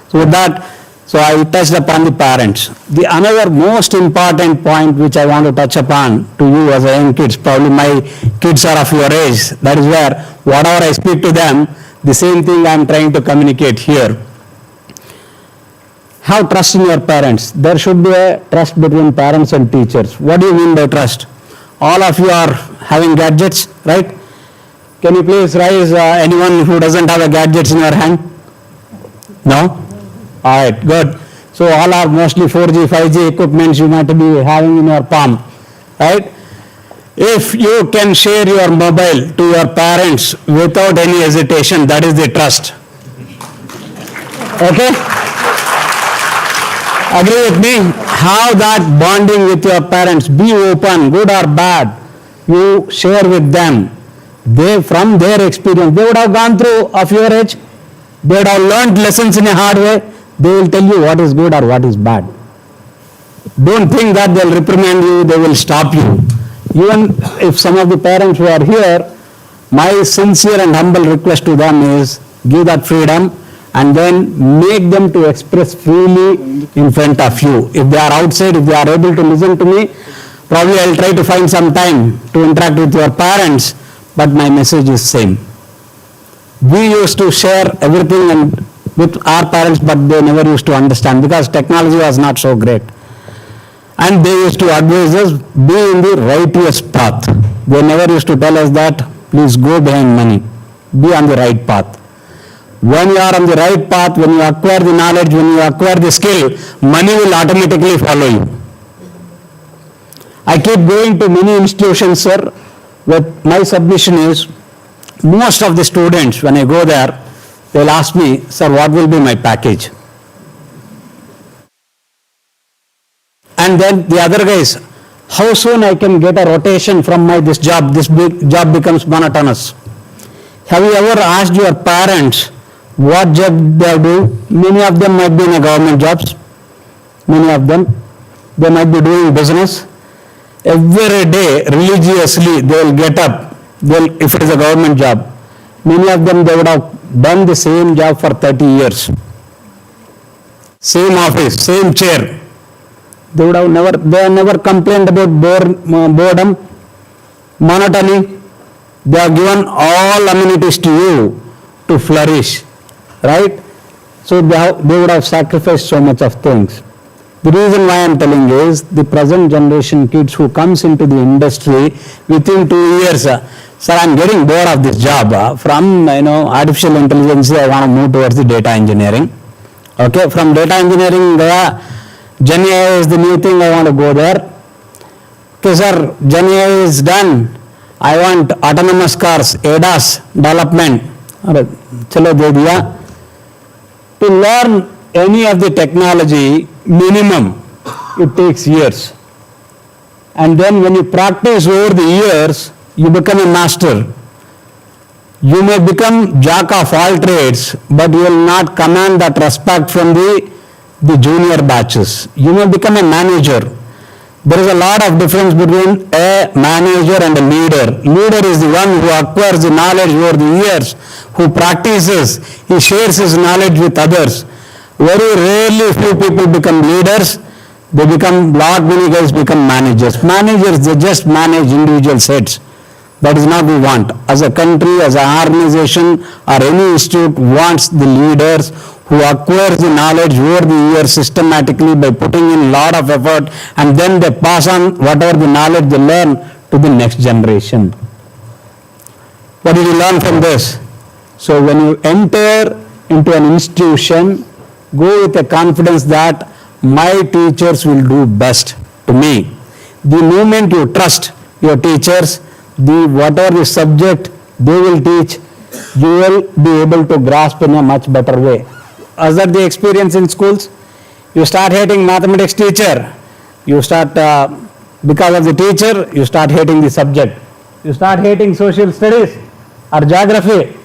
So with that, so I touched upon the parents. The another most important point which I want to touch upon to you as a young kids, probably my kids are of your age, that is where whatever I speak to them, the same thing I am trying to communicate here. Have trust in your parents. There should be a trust between parents and teachers. What do you mean by trust? All of you are having gadgets, right? Can you please raise anyone who doesn't have a gadgets in your hand? No? All right, good. So all are mostly 4G, 5G equipments you might be having in your palm, right? If you can share your mobile to your parents without any hesitation, that is the trust. Okay? Agree with me? Have that bonding with your parents. Be open, good or bad. You share with them. They, from their experience, they would have gone through of your age. They would have learned lessons in a hard way. They will tell you what is good or what is bad. Don't think that they'll reprimand you, they will stop you. Even if some of the parents who are here, my sincere and humble request to them is give that freedom and then make them to express freely in front of you. If they are outside, if they are able to listen to me, probably I'll try to find some time to interact with your parents, but my message is same. We used to share everything and with our parents, but they never used to understand because technology was not so great. And they used to advise us, be in the righteous path. They never used to tell us that, please go behind money. Be on the right path. When you are on the right path, when you acquire the knowledge, when you acquire the skill, money will automatically follow you. I keep going to many institutions, sir. But my submission is, most of the students, when I go there, they'll ask me, sir, what will be my package? And then the other guys, how soon I can get a rotation from this job job becomes monotonous. Have you ever asked your parents what job they do? Many of them might be in a government jobs. Many of them, they might be doing business. Every day, religiously, they will get up. If it is a government job, many of them, they would have done the same job for 30 years. Same office, same chair. They have never complained about boredom, monotony. They have given all amenities to you to flourish, right? So they would have sacrificed so much of things. The reason why I am telling you is the present generation kids who comes into the industry within 2 years, sir, I am getting bored of this job. From artificial intelligence, I want to move towards the data engineering. Okay, from data engineering, Gen AI is the new thing, I want to go there. Okay, sir, Gen AI is done. I want autonomous cars, ADAS development. Chalo de diya. To learn any of the technology, minimum, it takes years. And then when you practice over the years, you become a master. You may become jack of all trades, but you will not command that respect from the junior batches. You may become a manager. There is a lot of difference between a manager and a leader. Leader is the one who acquires the knowledge over the years, who practices, he shares his knowledge with others. Very rarely few people become leaders. They become, many guys become managers. Managers, they just manage individual sets. That is not what we want. As a country, as an organization, or any institute wants the leaders who acquires the knowledge over the years systematically by putting in a lot of effort, and then they pass on whatever the knowledge they learn to the next generation. What did you learn from this? So when you enter into an institution, go with a confidence that my teachers will do best. to me. The moment you trust your teachers, whatever the subject they will teach, you will be able to grasp in a much better way. Is that the experience in schools? You start hating mathematics teacher, you start, because of the teacher, you start hating the subject. You start hating social studies or geography,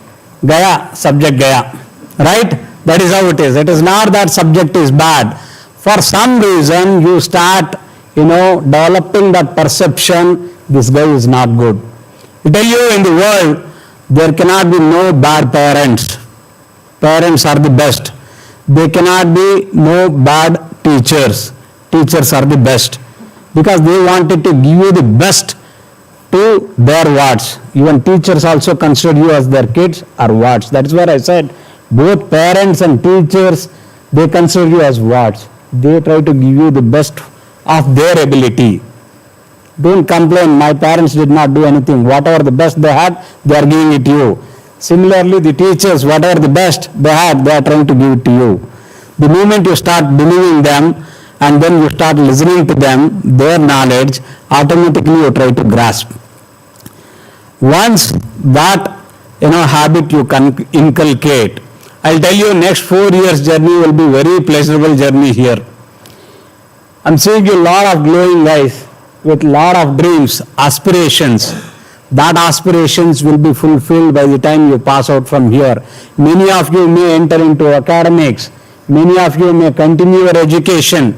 gaya, subject gaya, right? That is how it is. It is not that subject is bad. For some reason, you start, developing that perception, this guy is not good. I tell you, in the world, there cannot be no bad parents. Parents are the best. There cannot be no bad teachers. Teachers are the best. Because they wanted to give you the best to their wards. Even teachers also consider you as their kids or wards. That is where I said, both parents and teachers, they consider you as wards. They try to give you the best of their ability. Don't complain, my parents did not do anything. Whatever the best they had, they are giving it to you. Similarly, the teachers, whatever the best they had, they are trying to give it to you. The moment you start believing them and then you start listening to them, their knowledge, automatically you try to grasp. Once that habit you can inculcate, I'll tell you, next 4 years journey will be very pleasurable journey here. I'm seeing a lot of glowing eyes with lot of dreams, aspirations. That aspirations will be fulfilled by the time you pass out from here. Many of you may enter into academics. Many of you may continue your education,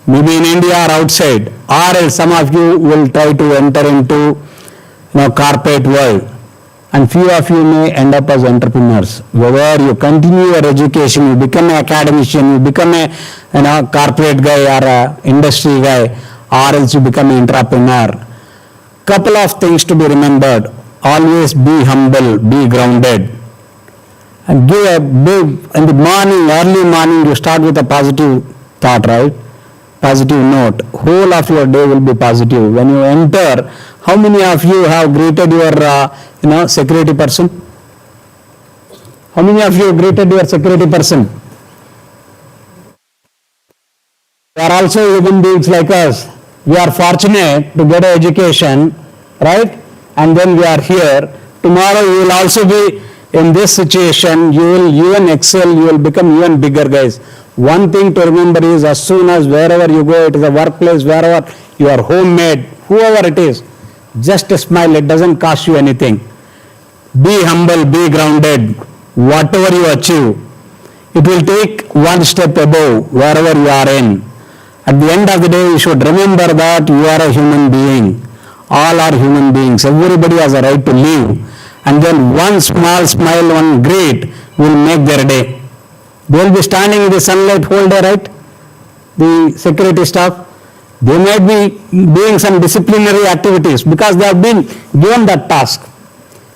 maybe in India or outside, or else some of you will try to enter into corporate world. And few of you may end up as entrepreneurs. Whether you continue your education, you become an academician, you become a corporate guy or a industry guy, or else you become an entrepreneur. Couple of things to be remembered. Always be humble, be grounded. And give a big, in the morning, early morning, you start with a positive thought, right? Positive note. Whole of your day will be positive. When you enter, how many of you have greeted your, security person? How many of you greeted your security person? They are also human beings like us. We are fortunate to get an education, right? And then we are here. Tomorrow you will also be in this situation. You will even excel. You will become even bigger, guys. One thing to remember is, as soon as wherever you go, it is a workplace, wherever you are homemade, whoever it is, just a smile. It doesn't cost you anything. Be humble, be grounded. Whatever you achieve, it will take one step above wherever you are in. At the end of the day, you should remember that you are a human being. All are human beings. Everybody has a right to live. And then one small smile, one greet will make their day. They will be standing in the sunlight whole day, right? The security staff. They might be doing some disciplinary activities because they have been given that task.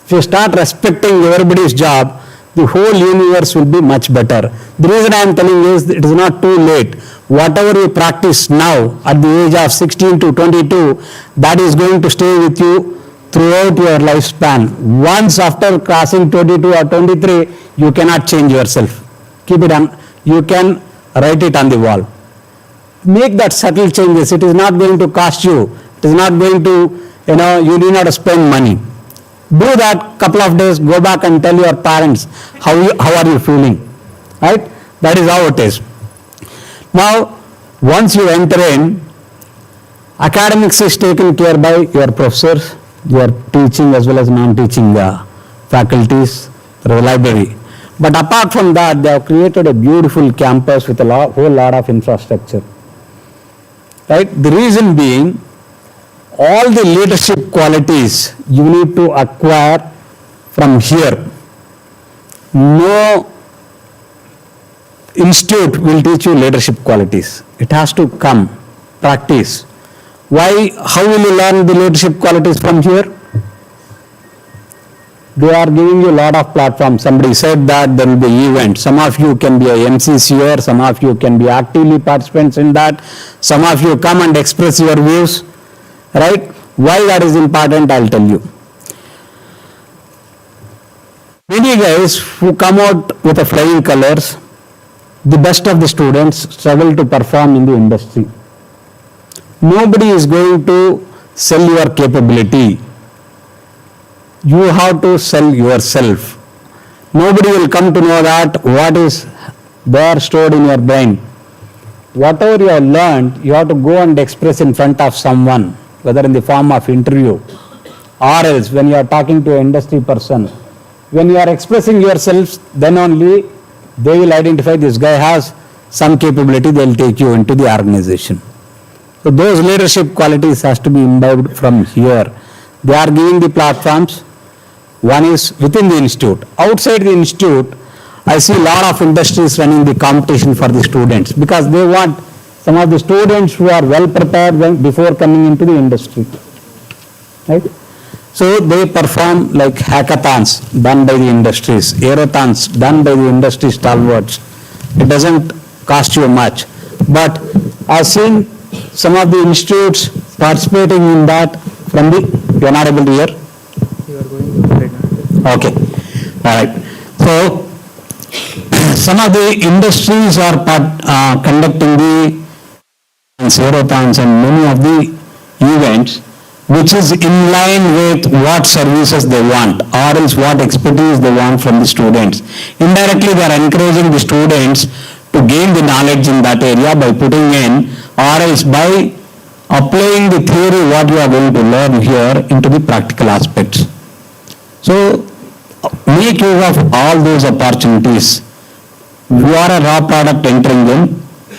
If you start respecting everybody's job, the whole universe will be much better. The reason I am telling you is it is not too late. Whatever you practice now at the age of 16 to 22, that is going to stay with you throughout your lifespan. Once after crossing 22 or 23, you cannot change yourself. Keep it on. You can write it on the wall. Make that subtle changes. It is not going to cost you. It is not going to, you need not spend money. Do that couple of days, go back and tell your parents how are you feeling, right? That is how it is. Now, once you enter in, academics is taken care by your professors, your teaching as well as non-teaching faculties, the library. But apart from that, they have created a beautiful campus with a whole lot of infrastructure. Right? The reason being, all the leadership qualities you need to acquire from here. No institute will teach you leadership qualities. It has to come, practice. Why? How will you learn the leadership qualities from here? They are giving you a lot of platforms. Somebody said that there will be events. Some of you can be a MCCer, some of you can be actively participants in that. Some of you come and express your views. Right? Why that is important, I'll tell you. Many guys who come out with a flying colors, the best of the students struggle to perform in the industry. nobody is going to sell your capability. You have to sell yourself. Nobody will come to know that what is there stored in your brain. Whatever you have learned, you have to go and express in front of someone, whether in the form of interview or else when you are talking to an industry person. When you are expressing yourselves, then only they will identify this guy has some capability, they will take you into the organization. So those leadership qualities has to be imbibed from here. They are giving the platforms. One is within the institute. Outside the institute, I see a lot of industries running the competition for the students because they want some of the students who are well prepared before coming into the industry. Right? So they perform like hackathons done by the industries, aerothons done by the industry stalwarts. It doesn't cost you much. But I've seen some of the institutes participating in that from the, you are not able to hear? You are going to right now. Okay. All right. So some of the industries are conducting the aerothons and many of the events which is in line with what services they want or else what expertise they want from the students. Indirectly, they are encouraging the students to gain the knowledge in that area by putting in or else by applying the theory what you are going to learn here into the practical aspects. So, make use of all those opportunities. You are a raw product entering in.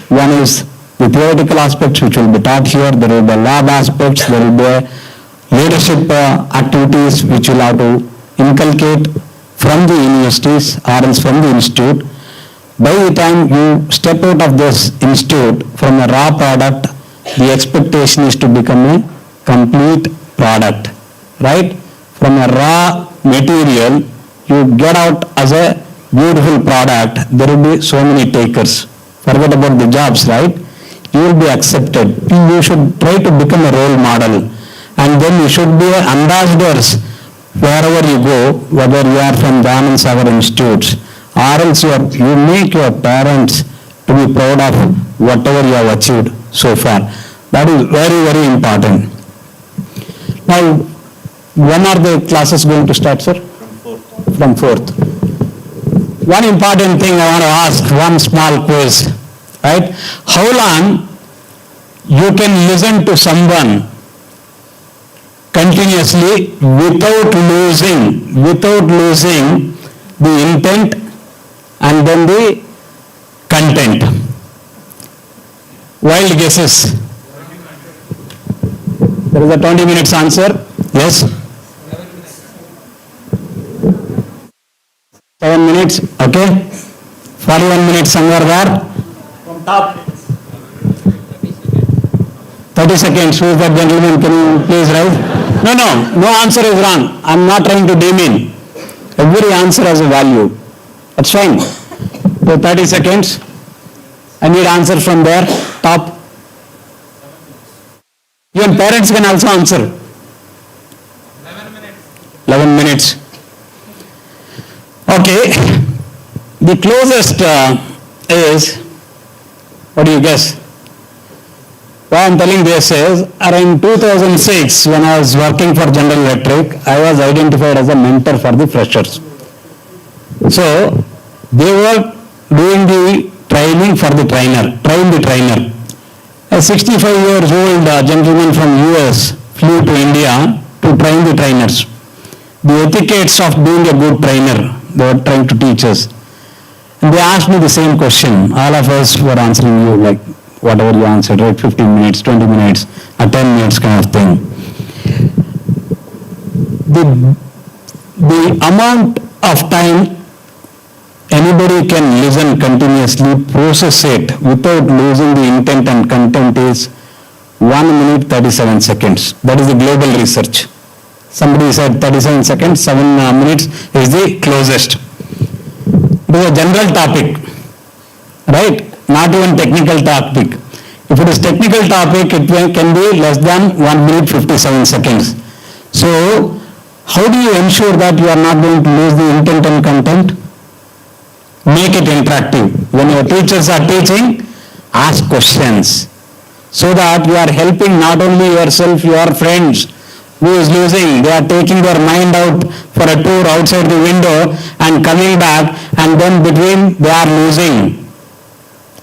One is the theoretical aspects which will be taught here, there will be lab aspects, there will be leadership activities which will have to inculcate from the universities or else from the institute. By the time you step out of this institute from a raw product, the expectation is to become a complete product, right? From a raw material, you get out as a beautiful product, there will be so many takers. Forget about the jobs, right? You will be accepted. You should try to become a role model. And then you should be ambassadors wherever you go, whether you are from the Anand Sagar Institutes, or else you make your parents to be proud of whatever you have achieved so far. That is very, very important. Now, when are the classes going to start, sir? From 4th. One important thing I want to ask, one small quiz, right? How long you can listen to someone continuously without losing the intent and then the content? Wild guesses. There is a 20 minutes answer. Yes? 7 minutes. Okay. 41 minutes somewhere there. From top. 30 seconds. Who is that gentleman? Can you please rise? No answer is wrong. I'm not trying to demean. Every answer has a value. That's fine. So 30 seconds. I need answer from there. Top. Even parents can also answer. 11 minutes. Okay. The closest is, what do you guess? Why I'm telling this is, around 2006, when I was working for General Electric, I was identified as a mentor for the freshers. So, they were doing the training for the trainer, train the trainer. A 65 years old gentleman from US flew to India to train the trainers. The etiquettes of being a good trainer, they were trying to teach us. And they asked me the same question. All of us were answering you like whatever you answered, right? 15 minutes, 20 minutes, a 10 minutes kind of thing. The amount of time anybody can listen continuously, process it without losing the intent and content is 1 minute 37 seconds. That is the global research. Somebody said 37 seconds, 7 minutes is the closest. It is a general topic, right? Not even technical topic. If it is technical topic, it can be less than 1 minute 57 seconds. So, how do you ensure that you are not going to lose the intent and content? Make it interactive. When your teachers are teaching, ask questions. so that you are helping not only yourself, your friends who is losing, they are taking their mind out for a tour outside the window and coming back, and then between they are losing,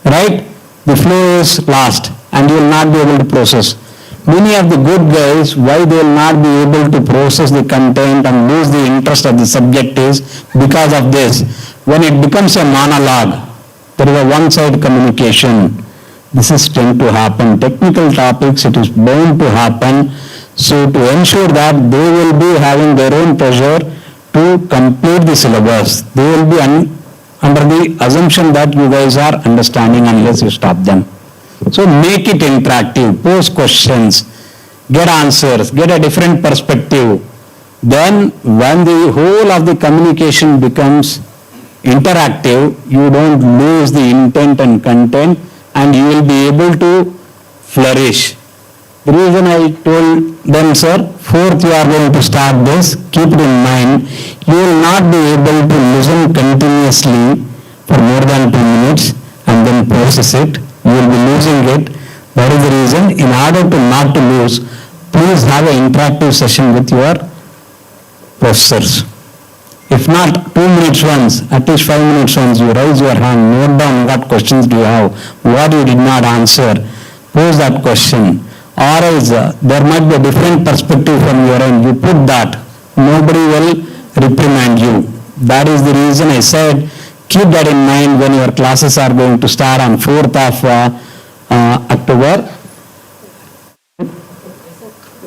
right? The flow is lost and you will not be able to process. Many of the good guys, why they will not be able to process the content and lose the interest of the subject is because of this. When it becomes a monologue, there is a one-side communication. This is tend to happen. Technical topics, it is bound to happen. So to ensure that they will be having their own pressure to complete the syllabus, they will be under the assumption that you guys are understanding unless you stop them. So make it interactive, pose questions, get answers, get a different perspective. Then when the whole of the communication becomes interactive, you don't lose the intent and content and you will be able to flourish. The reason I told them, sir, 4th you are going to start this, keep it in mind, you will not be able to listen continuously for more than 2 minutes and then process it. You will be losing it. That is the reason, in order to not to lose, please have an interactive session with your professors. If not 2 minutes once, at least 5 minutes once, you raise your hand, note down what questions do you have, what you did not answer, pose that question. Or else there might be a different perspective from your end, you put that, nobody will reprimand you. That is the reason I said, keep that in mind when your classes are going to start on 4th of October.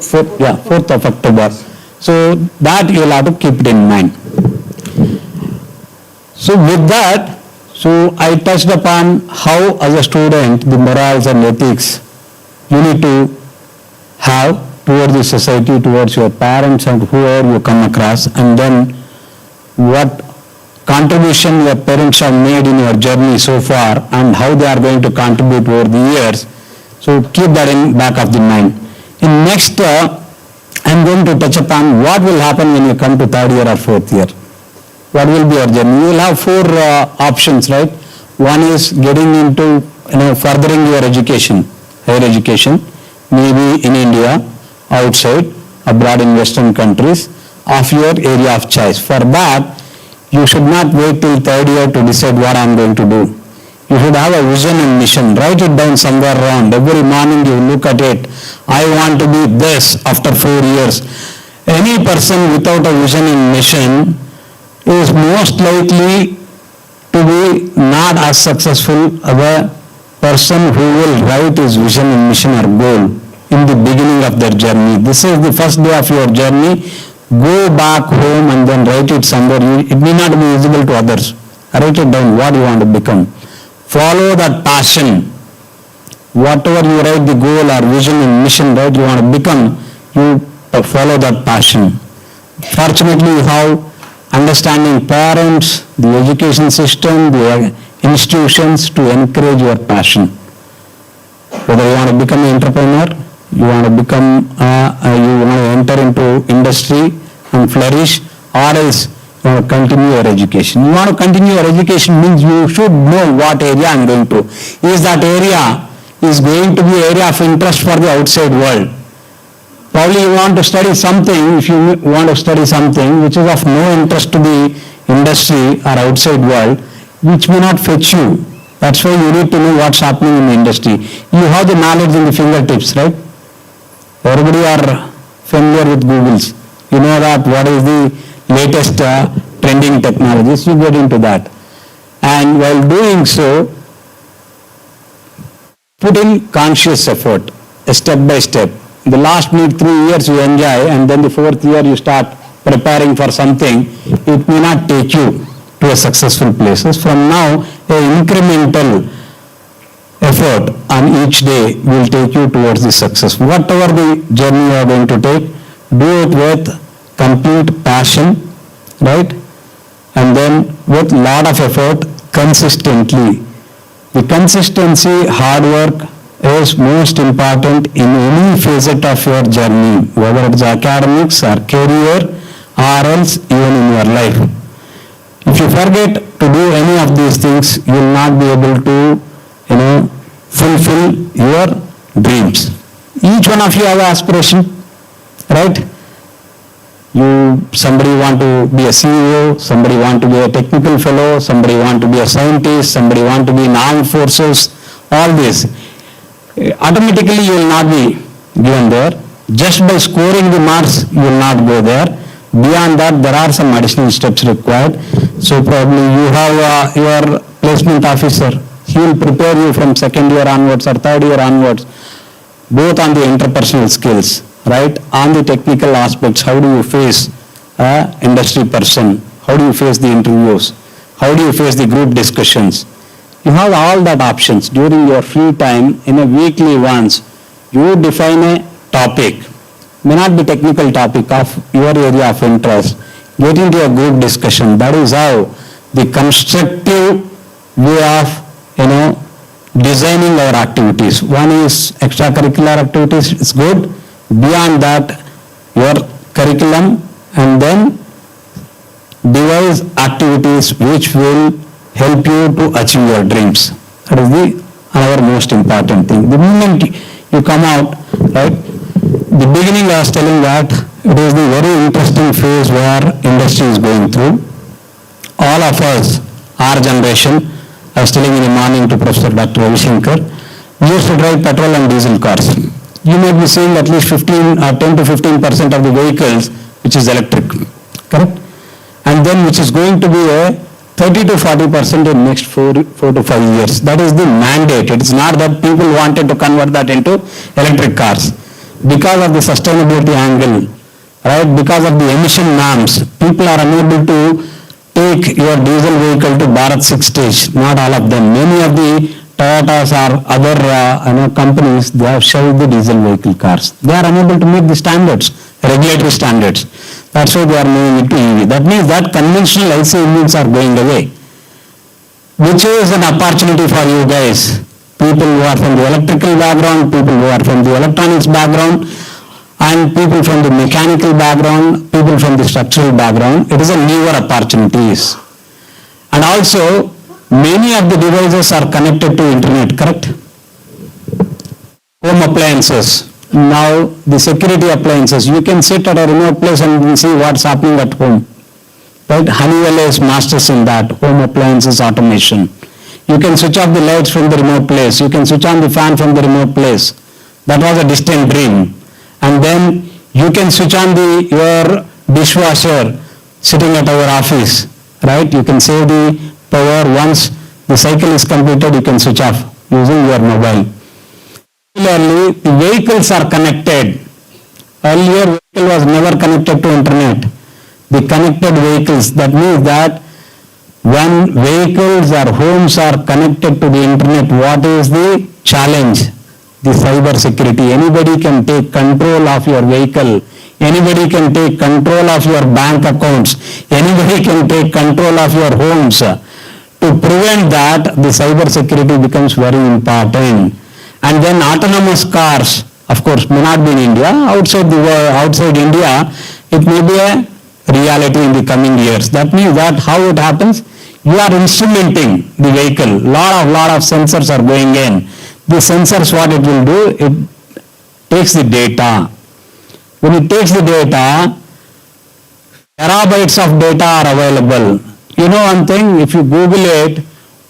4th of October. So that you will have to keep it in mind. So with that, so I touched upon how as a student the morals and ethics you need to have towards the society, towards your parents and whoever you come across, and then what contribution your parents have made in your journey so far and how they are going to contribute over the years. So keep that in back of the mind. In next, I am going to touch upon what will happen when you come to 3rd year or 4th year. What will be your journey? You will have 4 options, right? One is getting into, furthering your education, higher education, maybe in India, outside, abroad in Western countries, of your area of choice. For that, you should not wait till 3rd year to decide what I am going to do. You should have a vision and mission. Write it down somewhere around. Every morning you look at it. I want to be this after 4 years. Any person without a vision and mission is most likely to be not as successful as a person who will write his vision and mission or goal in the beginning of their journey. This is the first day of your journey. Go back home and then write it somewhere. It may not be visible to others. Write it down what you want to become. Follow that passion. Whatever you write the goal or vision and mission that you want to become, you follow that passion. Fortunately, you have understanding parents, the education system, the institutions to encourage your passion. Whether you want to become an entrepreneur, you want to become, you want to enter into industry and flourish, or else you want to continue your education. You want to continue your education means you should know what area I am going to. Is that area is going to be area of interest for the outside world? Probably you want to study something, if you want to study something which is of no interest to the industry or outside world, which may not fetch you. That's why you need to know what's happening in the industry. You have the knowledge in the fingertips, right? Everybody are familiar with Googles. You know that what is the latest trending technologies, you get into that. And while doing so, put in conscious effort, step by step. The last 3 years you enjoy, and then the 4th year you start preparing for something, it may not take you to a successful places. From now, an incremental effort on each day will take you towards the success. Whatever the journey you are going to take, do it with complete passion, right? And then with lot of effort, consistently. The consistency, hard work is most important in any facet of your journey, whether it's academics or career or else even in your life. If you forget to do any of these things, you will not be able to, fulfill your dreams. Each one of you have an aspiration, right? Somebody want to be a CEO, somebody want to be a technical fellow, somebody want to be a scientist, somebody want to be in armed forces, all this. Automatically you will not be given there. Just by scoring the marks, you will not go there. Beyond that, there are some additional steps required. So probably you have your placement officer. He will prepare you from second year onwards or third year onwards, both on the interpersonal skills, right? On the technical aspects, how do you face an industry person? How do you face the interviews? How do you face the group discussions? You have all that options during your free time. In a weekly once, you define a topic, may not be technical topic of your area of interest. Get into a group discussion. That is how the constructive way of, designing our activities. One is extracurricular activities, it's good. Beyond that, your curriculum, and then devise activities which will help you to achieve your dreams. That is another most important thing. The moment you come out, right, the beginning I was telling that it is the very interesting phase where industry is going through. All of us, our generation, I was telling in the morning to Professor Dr. Ravi Shankar, we used to drive petrol and diesel cars. You may be seeing at least 10 to 15% of the vehicles which is electric, correct? And then which is going to be a 30 to 40% in next 4 to 5 years. That is the mandate. It is not that people wanted to convert that into electric cars. Because of the sustainability angle, right? Because of the emission norms, people are unable to take your diesel vehicle to Bharat 6 stage. Not all of them. Many of the Toyotas or other companies, they have shelved the diesel vehicle cars. They are unable to meet the standards, regulatory standards. That's why they are moving into EV. That means that conventional IC engines are going away, which is an opportunity for you guys. People who are from the electrical background, people who are from the electronics background, and people from the mechanical background, people from the structural background. It is a newer opportunities. And also, many of the devices are connected to internet, correct? Home appliances. Now, the security appliances. You can sit at a remote place and see what's happening at home. Right? Honeywell is masters in that. Home appliances automation. You can switch off the lights from the remote place. You can switch on the fan from the remote place. That was a distant dream. And then you can switch on your dishwasher sitting at our office. Right? You can save the power. Once the cycle is completed, you can switch off using your mobile. Similarly, the vehicles are connected. Earlier, vehicle was never connected to internet. The connected vehicles, that means that when vehicles or homes are connected to the internet, what is the challenge? The cyber security. Anybody can take control of your vehicle. Anybody can take control of your bank accounts. Anybody can take control of your homes. To prevent that, the cyber security becomes very important. And then autonomous cars, of course, may not be in India. Outside the world, outside India, it may be a reality in the coming years. That means that how it happens, you are instrumenting the vehicle. Lot of sensors are going in. The sensors, what it will do, it takes the data. When it takes the data, terabytes of data are available. You know one thing, if you Google it,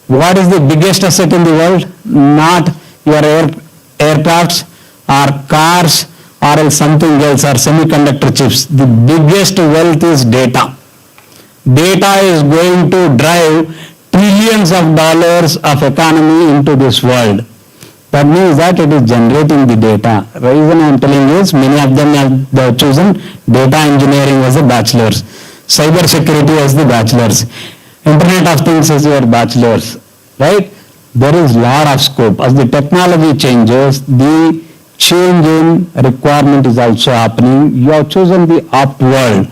what is the biggest asset in the world? Not your aircrafts or cars or else something else or semiconductor chips. The biggest wealth is data. Data is going to drive trillions of dollars of economy into this world. That means that it is generating the data. The reason I am telling you is many of them have chosen data engineering as a bachelor's, cyber security as the bachelor's, Internet of Things as your bachelor's, right? There is lot of scope. As the technology changes, the change in requirement is also happening. You have chosen the opt world,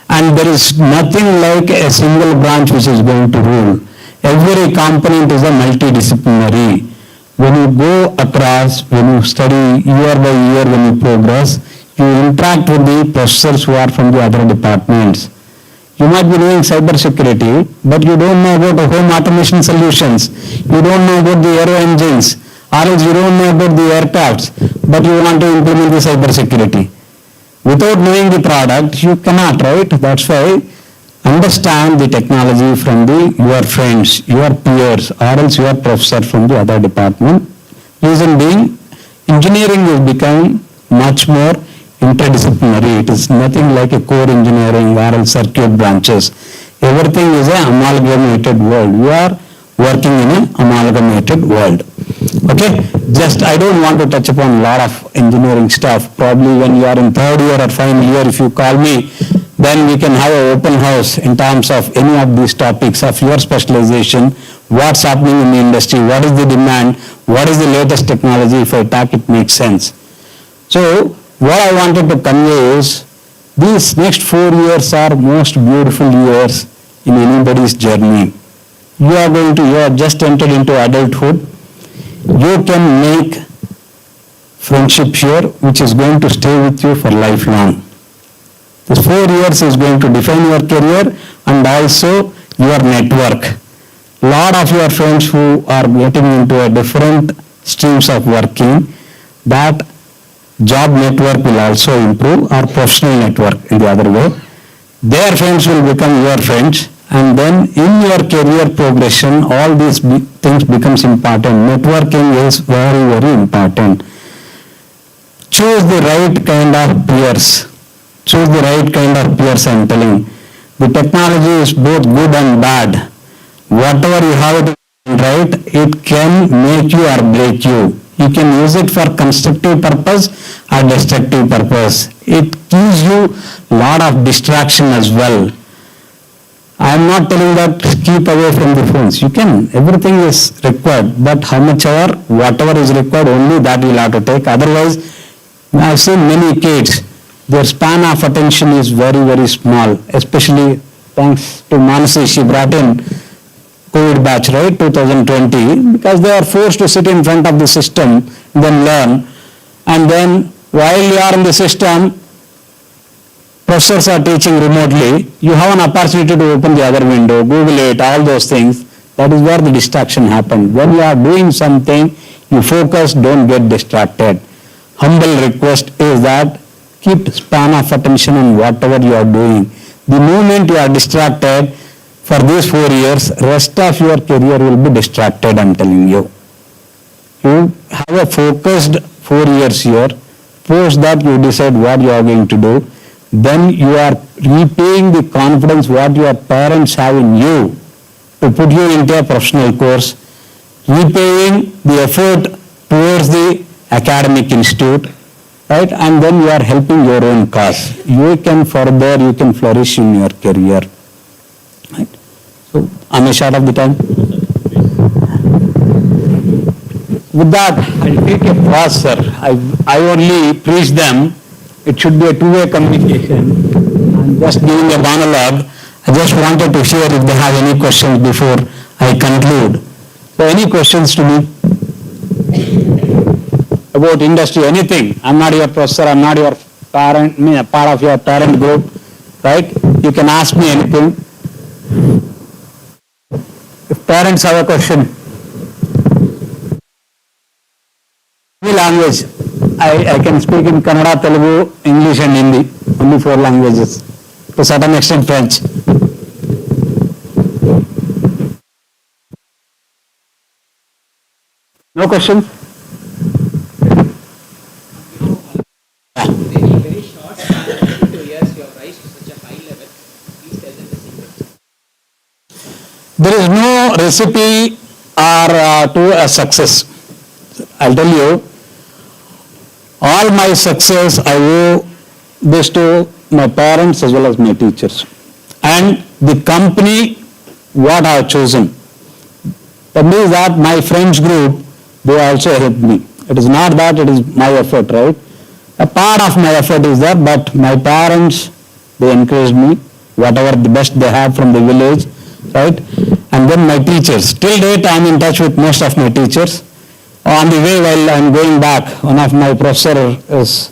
and there is nothing like a single branch which is going to rule. Every component is a multidisciplinary. When you go across, when you study year by year, when you progress, you interact with the professors who are from the other departments. You might be doing cyber security, but you don't know about the home automation solutions. You don't know about the aero engines or else you don't know about the aircrafts, but you want to implement the cyber security. Without knowing the product, you cannot, right? That's why understand the technology from your friends, your peers, or else your professor from the other department. Reason being, engineering is becoming much more interdisciplinary. It is nothing like a core engineering or else circuit branches. Everything is an amalgamated world. We are working in an amalgamated world. Okay, just I don't want to touch upon a lot of engineering stuff. Probably when you are in third year or final year, if you call me, then we can have an open house in terms of any of these topics of your specialization, what's happening in the industry, what is the demand, what is the latest technology. If I talk, it makes sense. So what I wanted to convey is these next 4 years are most beautiful years in anybody's journey. You have just entered into adulthood. You can make friendship here which is going to stay with you for lifelong. This 4 years is going to define your career and also your network. Lot of your friends who are getting into a different streams of working, that job network will also improve, or professional network in the other way. Their friends will become your friends, and then in your career progression, all these things becomes important. Networking is very, very important. Choose the right kind of peers. Choose the right kind of peers, I'm telling. The technology is both good and bad. Whatever you have it right, it can make you or break you. You can use it for constructive purpose or destructive purpose. It gives you a lot of distraction as well. I am not telling that keep away from the phones. You can, everything is required, but how much hour, whatever is required, only that you will have to take. Otherwise, I have seen many kids, their span of attention is very, very small, especially thanks to Manasi, she brought in COVID batch, right, 2020, because they are forced to sit in front of the system, then learn, and then while you are in the system, professors are teaching remotely, you have an opportunity to open the other window, Google it, all those things. That is where the distraction happens. When you are doing something, you focus, don't get distracted. Humble request is that keep span of attention on whatever you are doing. The moment you are distracted, for these 4 years, rest of your career will be distracted, I'm telling you. You have a focused 4 years here, post that you decide what you are going to do, then you are repaying the confidence what your parents have in you to put you into a professional course, repaying the effort towards the academic institute, right? And then you are helping your own cause. You can further, you can flourish in your career. Right? So, am I short of the time? With that, I'll take a pause, sir. I only preach them. It should be a two-way communication. I'm just giving a monologue. I just wanted to hear if they have any questions before I conclude. So, any questions to me about industry, anything? I'm not your professor, I'm not your parent, part of your parent group, right? You can ask me anything. If parents have a question. Language. I can speak in Kannada, Telugu, English and Hindi. Only 4 languages. To a certain extent French. No question? There is no recipe or to a success. I'll tell you, all my success I owe this to my parents as well as my teachers. And the company what I have chosen. That means that my friends group, they also helped me. It is not that it is my effort, right? A part of my effort is there, but my parents, they encouraged me, whatever the best they have from the village, right? And then my teachers. Till date, I am in touch with most of my teachers. On the way, while I am going back, one of my professor is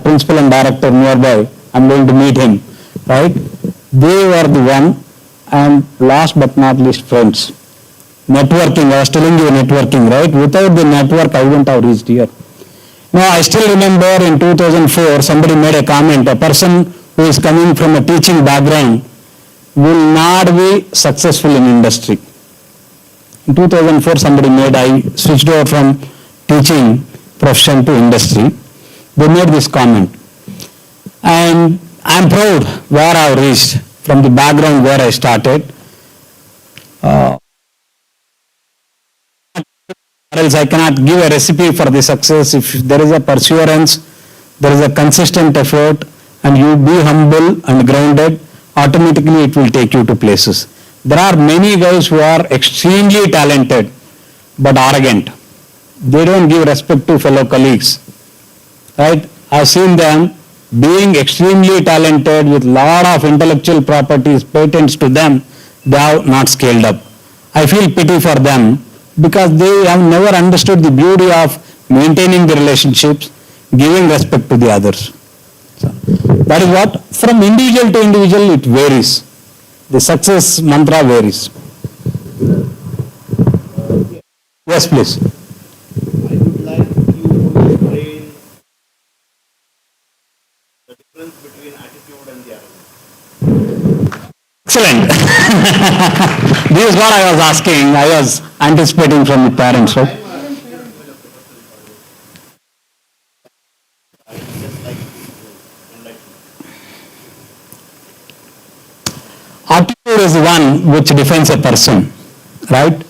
principal and director nearby. I am going to meet him, right? They were the one, and last but not least, friends. networking, I was telling you networking, right? Without the network, I wouldn't have reached here. Now, I still remember in 2004, somebody made a comment, a person who is coming from a teaching background will not be successful in industry. In 2004, somebody made, I switched over from teaching profession to industry. They made this comment. And I'm proud where I've reached from the background where I started. Or else I cannot give a recipe for the success. If there is a perseverance, there is a consistent effort, and you be humble and grounded, automatically it will take you to places. There are many guys who are extremely talented but arrogant. They don't give respect to fellow colleagues. Right? I've seen them being extremely talented with lot of intellectual properties, patents to them, they have not scaled up. I feel pity for them because they have never understood the beauty of maintaining the relationships, giving respect to the others. So, that is what, from individual to individual, it varies. The success mantra varies. Yes, please. I would like you to explain the difference between attitude and the arrogance. Excellent. This is what I was asking. I was anticipating from the parents, right? Attitude is one which defines a person, right?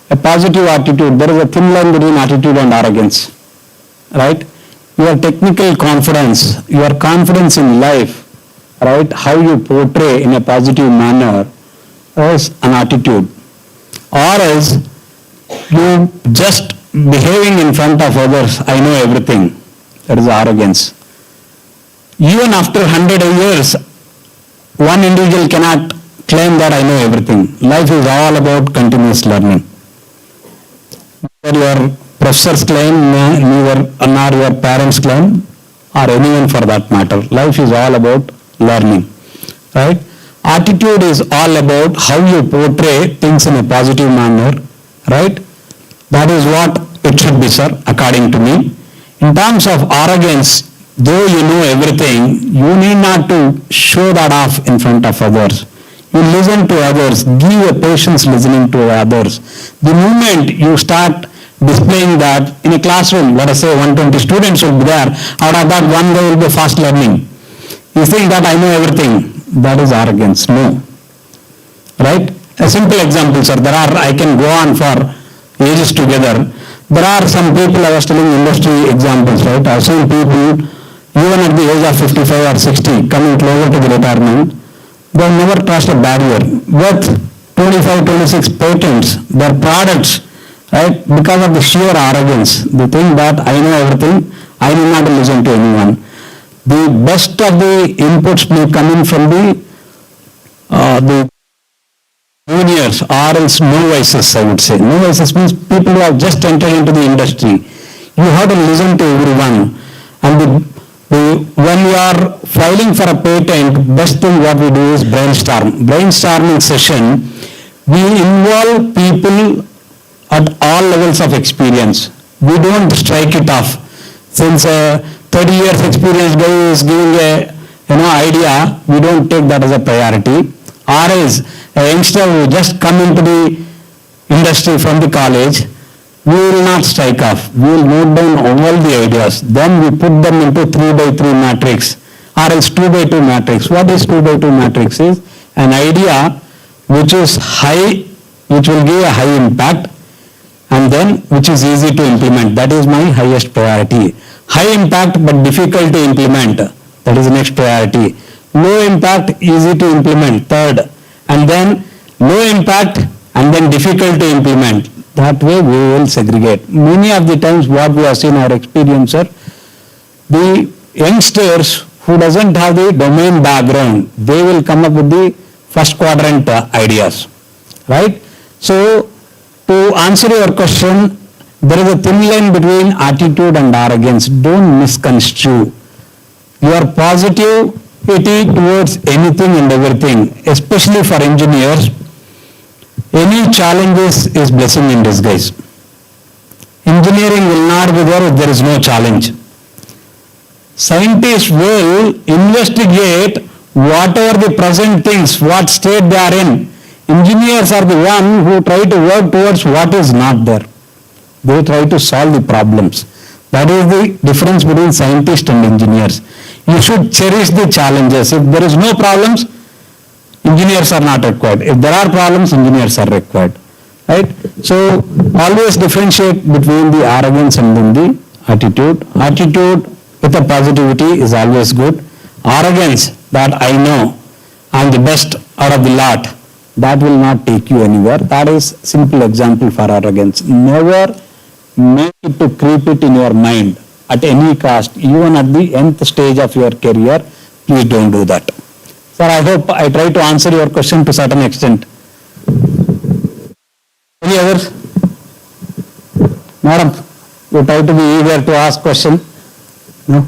A positive attitude, there is a thin line between attitude and arrogance, right? Your technical confidence, your confidence in life, right? How you portray in a positive manner is an attitude. Or else you just behaving in front of others, I know everything. That is arrogance. Even after 100 years, one individual cannot claim that I know everything. Life is all about continuous learning. Whether your professors claim, nor your parents claim, or anyone for that matter. Life is all about learning, right? Attitude is all about how you portray things in a positive manner, right? That is what it should be, sir, according to me. In terms of arrogance, though you know everything, you need not to show that off in front of others. You listen to others, give a patience listening to others. The moment you start displaying that in a classroom, let us say 120 students will be there, out of that one guy will be fast learning. You think that I know everything. That is arrogance. No. Right? A simple example, sir. I can go on for ages together. There are some people, I was telling industry examples, right? I've seen people, even at the age of 55 or 60, coming closer to the retirement, they have never crossed a barrier. With 25, 26 patents, their products, right? Because of the sheer arrogance. They think that I know everything, I need not listen to anyone. The best of the inputs may come in from the juniors or else novices, I would say. Novices means people who have just entered into the industry. You have to listen to everyone. And when you are filing for a patent, best thing what we do is brainstorm. Brainstorming session, we involve people at all levels of experience. We don't strike it off. Since 30 years experience guy is giving a idea, we don't take that as a priority. Or else a youngster who just come into the industry from the college, we will not strike off. We will note down all the ideas. Then we put them into 3x3 matrix or else 2x2 matrix. What is 2x2 matrix? Is an idea which is high, which will give a high impact, and then which is easy to implement. That is my highest priority. High impact but difficult to implement. That is the next priority. Low impact, easy to implement. Third. And then low impact and then difficult to implement. That way we will segregate. Many of the times what we have seen our experience, sir, the youngsters who doesn't have the domain background, they will come up with the first quadrant ideas, right? So to answer your question, there is a thin line between attitude and arrogance. Don't misconstrue. Your positivity towards anything and everything, especially for engineers, Any challenges is blessing in disguise. Engineering will not be there if there is no challenge. Scientists will investigate whatever the present things, what state they are in. Engineers are the one who try to work towards what is not there. They try to solve the problems. That is the difference between scientists and engineers. You should cherish the challenges. If there is no problems, engineers are not required. If there are problems, engineers are required. Right? So always differentiate between the arrogance and then the attitude. Attitude with a positivity is always good. Arrogance that I know I'm the best out of the lot, that will not take you anywhere. That is simple example for arrogance. Never make it to creep it in your mind at any cost, even at the nth stage of your career. Please don't do that. Sir, I hope I try to answer your question to a certain extent. Any others? Madam, you try to be eager to ask question. No?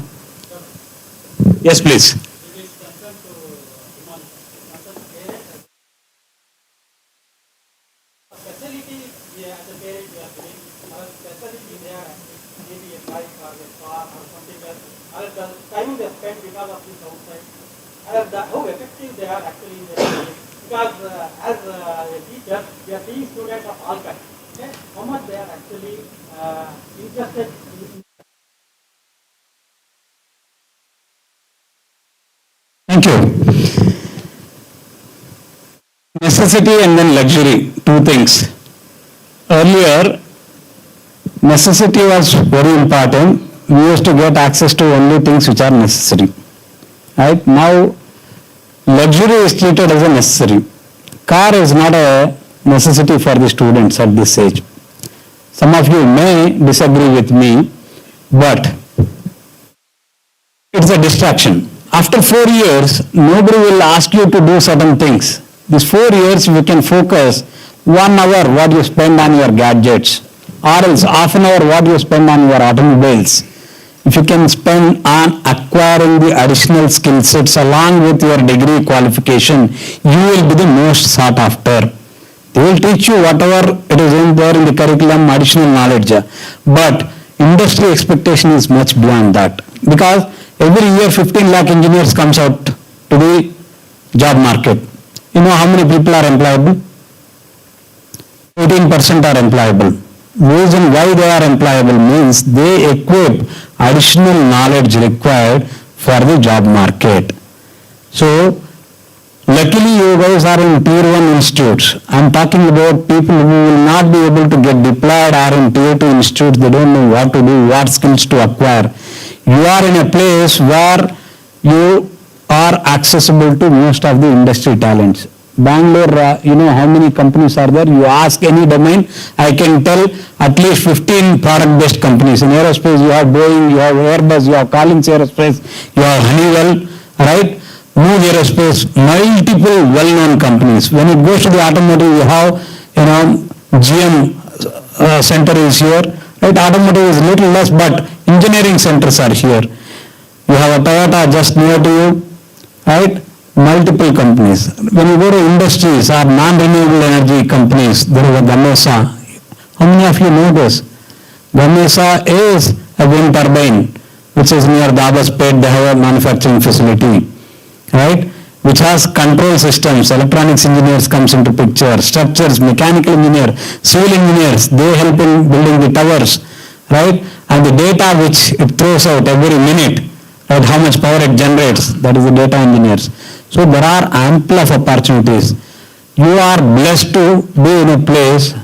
Yes, please. How effective they are actually in their studies. Because as a teacher, we are seeing students of all kinds. Okay? How much they are actually interested in. Thank you. Necessity and then luxury, two things. Earlier, necessity was very important. We used to get access to only things which are necessary. Right? Now, luxury is treated as a necessary. Car is not a necessity for the students at this age. Some of you may disagree with me, but it's a distraction. After 4 years, nobody will ask you to do certain things. These 4 years, you can focus 1 hour what you spend on your gadgets, or else half an hour what you spend on your automobiles. If you can spend on acquiring the additional skill sets along with your degree qualification, you will be the most sought after. They will teach you whatever it is in there in the curriculum, additional knowledge. But industry expectation is much beyond that. Because every year 15 lakh engineers comes out to the job market. You know how many people are employable? 18% are employable. Reason why they are employable means they equip additional knowledge required for the job market. So, luckily you guys are in tier 1 institutes. I am talking about people who will not be able to get deployed or in tier 2 institutes. They don't know what to do, what skills to acquire. You are in a place where you are accessible to most of the industry talents. Bangalore, you know how many companies are there? You ask any domain, I can tell at least 15 product-based companies. In aerospace, you have Boeing, you have Airbus, you have Collins Aerospace, you have Honeywell, right? Moog Aerospace, multiple well-known companies. When it goes to the automotive, you have, GM center is here, right? Automotive is little less, but engineering centers are here. You have a Toyota just near to you, right? Multiple companies. When you go to industries or non-renewable energy companies, there is a Gamesa. How many of you know this? Gamesa is a wind turbine, which is near Dabaspet. They have a manufacturing facility, right? Which has control systems. Electronics engineers comes into picture. Structures, mechanical engineer, civil engineers, they help in building the towers, right? And the data which it throws out every minute, right? How much power it generates, that is the data engineers. So there are ample of opportunities. You are blessed to be in a place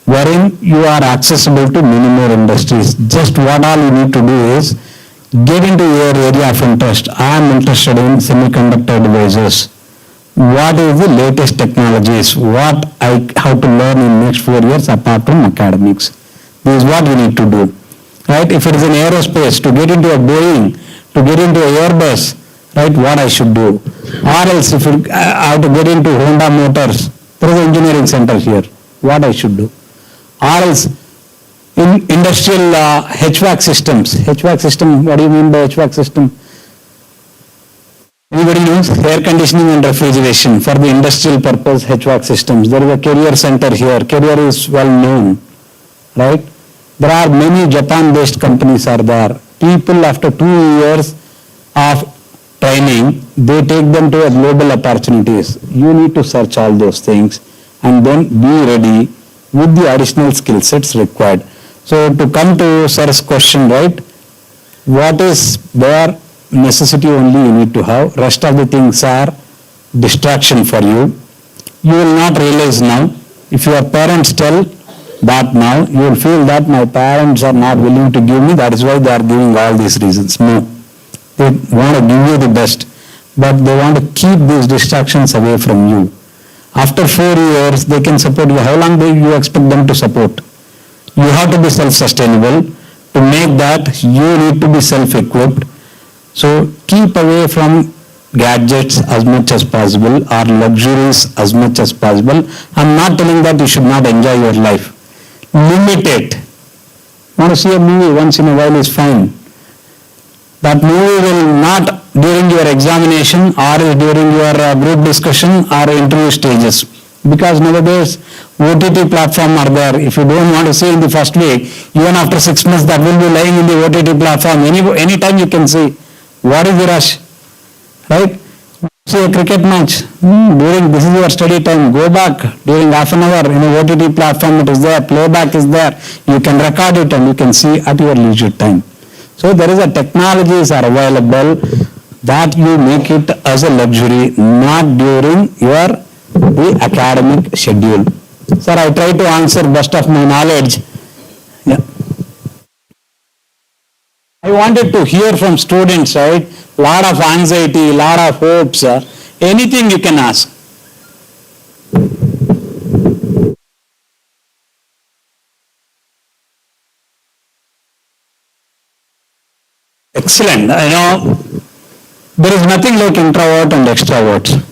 wherein you are accessible to many more industries. Just what all you need to do is get into your area of interest. I am interested in semiconductor devices. What is the latest technologies? What I have to learn in next 4 years apart from academics? This is what you need to do. Right? If it is in aerospace, to get into a Boeing, to get into a Airbus, right, what I should do. Or else if I have to get into Honda Motors, there is an engineering center here, what I should do. Or else in industrial HVAC systems. HVAC system, what do you mean by HVAC system? Everybody knows air conditioning and refrigeration for the industrial purpose HVAC systems. There is a Carrier center here. Carrier is well known, right? There are many Japan-based companies are there. People after 2 years of training, they take them to a global opportunities. You need to search all those things and then be ready with the additional skill sets required. So to come to sir's question, right? What is their necessity only you need to have. Rest of the things are distraction for you. You will not realize now. If your parents tell that now, you will feel that my parents are not willing to give me, that is why they are giving all these reasons. No. They want to give you the best, but they want to keep these distractions away from you. After 4 years, they can support you. How long do you expect them to support? You have to be self-sustainable. To make that, you need to be self-equipped. So keep away from gadgets as much as possible or luxuries as much as possible. I'm not telling that you should not enjoy your life. Limit it. Want to see a movie once in a while is fine. That movie will not during your examination or during your group discussion or interview stages. Because nowadays OTT platform are there. If you don't want to see in the first week, even after 6 months that will be lying in the OTT platform. Any time you can see. What is the rush? Right? See a cricket match. This is your study time. Go back during half an hour in a OTT platform. It is there. Playback is there. You can record it and you can see at your leisure time. So there is a technologies are available that you make it as a luxury, not during your the academic schedule. Sir, I try to answer best of my knowledge. Yeah. I wanted to hear from students, right? Lot of anxiety, lot of hopes. Anything you can ask. Excellent. There is nothing like introvert and extrovert.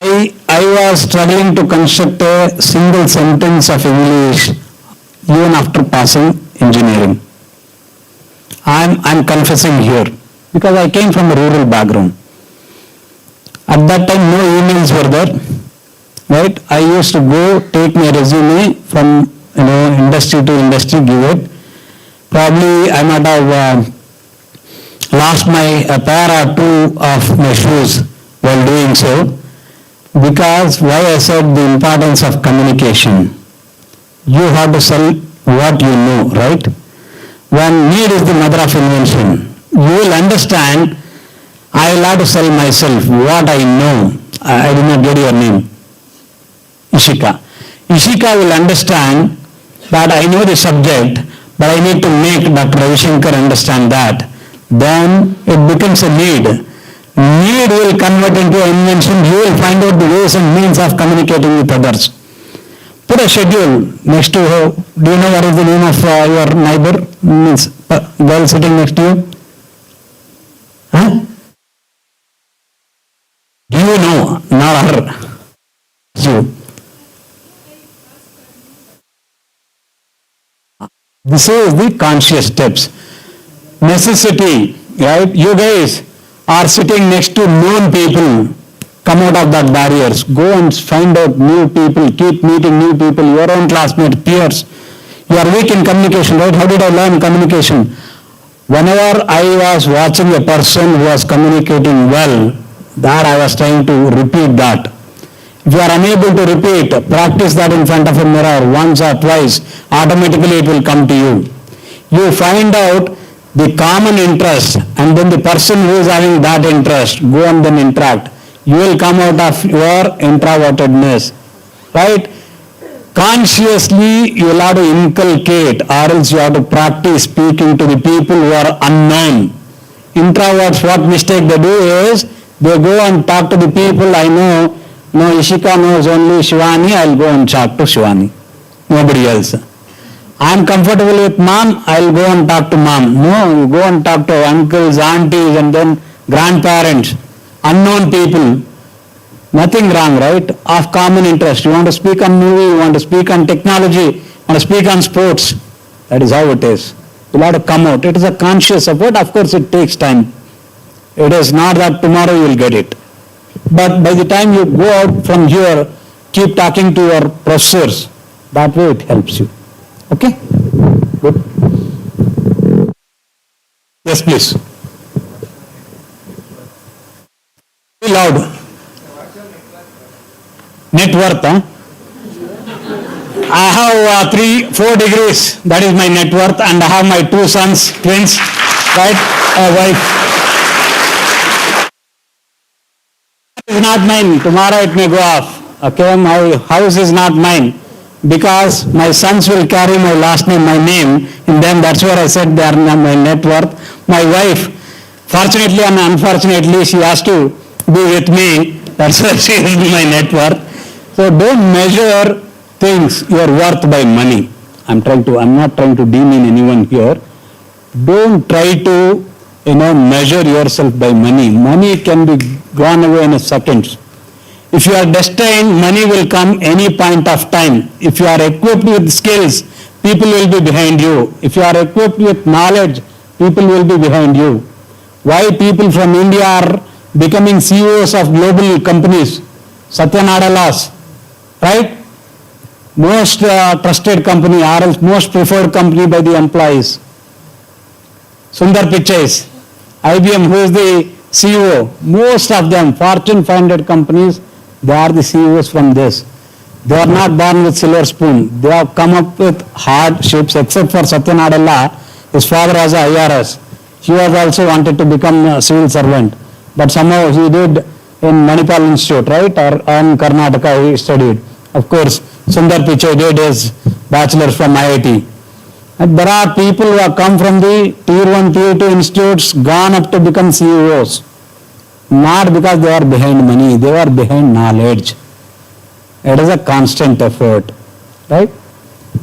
I was struggling to construct a single sentence of English even after passing engineering. I'm confessing here because I came from a rural background. At that time, no emails were there, right? I used to go take my resume from industry to industry, give it. Probably I might have lost my pair or two of my shoes while doing so. Because why I said the importance of communication. You have to sell what you know, right? When need is the mother of invention, you will understand, I will have to sell myself, what I know. I did not get your name. Ishika. Ishika will understand that I know the subject, but I need to make Dr. Ravi Shankar understand that. Then it becomes a need. Need will convert into invention. You will find out the ways and means of communicating with others. Put a schedule next to her. Do you know what is the name of your neighbor? Means girl sitting next to you? Huh? Do you know? Not her. You. This is the conscious steps. Necessity, right? You guys are sitting next to known people. Come out of that barriers. Go and find out new people. Keep meeting new people. Your own classmates, peers. You are weak in communication, right? How did I learn communication? Whenever I was watching a person who was communicating well, that I was trying to repeat that. If you are unable to repeat, practice that in front of a mirror once or twice. Automatically it will come to you. You find out the common interest and then the person who is having that interest, go and then interact. You will come out of your introvertedness, right? Consciously you will have to inculcate or else you have to practice speaking to the people who are unknown. Introverts, what mistake they do is, they go and talk to the people I know. No, Ishika knows only Shivani, I'll go and talk to Shivani. Nobody else. I'm comfortable with mom, I'll go and talk to mom. No, you go and talk to uncles, aunties, and then grandparents, unknown people. Nothing wrong, right? Of common interest. You want to speak on movie, you want to speak on technology, you want to speak on sports. That is how it is. You'll have to come out. It is a conscious effort. Of course, it takes time. It is not that tomorrow you will get it. But by the time you go out from here, keep talking to your professors. That way it helps you. Okay? Good. Yes, please. Be loud. Net worth, huh? I have 3-4 degrees. That is my net worth, and I have my 2 sons, twins, right? A wife. It is not mine. Tomorrow it may go off. Okay, my house is not mine because my sons will carry my last name, my name, and then that's where I said they are my net worth. My wife, fortunately and unfortunately, she has to be with me. That's why she is my net worth. So don't measure things, your worth by money. I'm not trying to demean anyone here. Don't try to, measure yourself by money. Money can be gone away in a second. If you are destined, money will come any point of time. If you are equipped with skills, people will be behind you. If you are equipped with knowledge, people will be behind you. Why people from India are becoming CEOs of global companies? Satya Nadella's, right? Most trusted company, or else most preferred company by the employees. Sundar Pichai's, IBM, who is the CEO, most of them, Fortune 500 companies, they are the CEOs from this. They are not born with silver spoon. They have come up with hardships, except for Satya Nadella. His father was a IRS. He was also wanted to become a civil servant. But somehow he did in Manipal Institute, right? Or in Karnataka he studied. Of course, Sundar Pichai did his bachelor's from IIT. And there are people who have come from the tier 1, tier 2 institutes, gone up to become CEOs. Not because they are behind money, they are behind knowledge. It is a constant effort, right?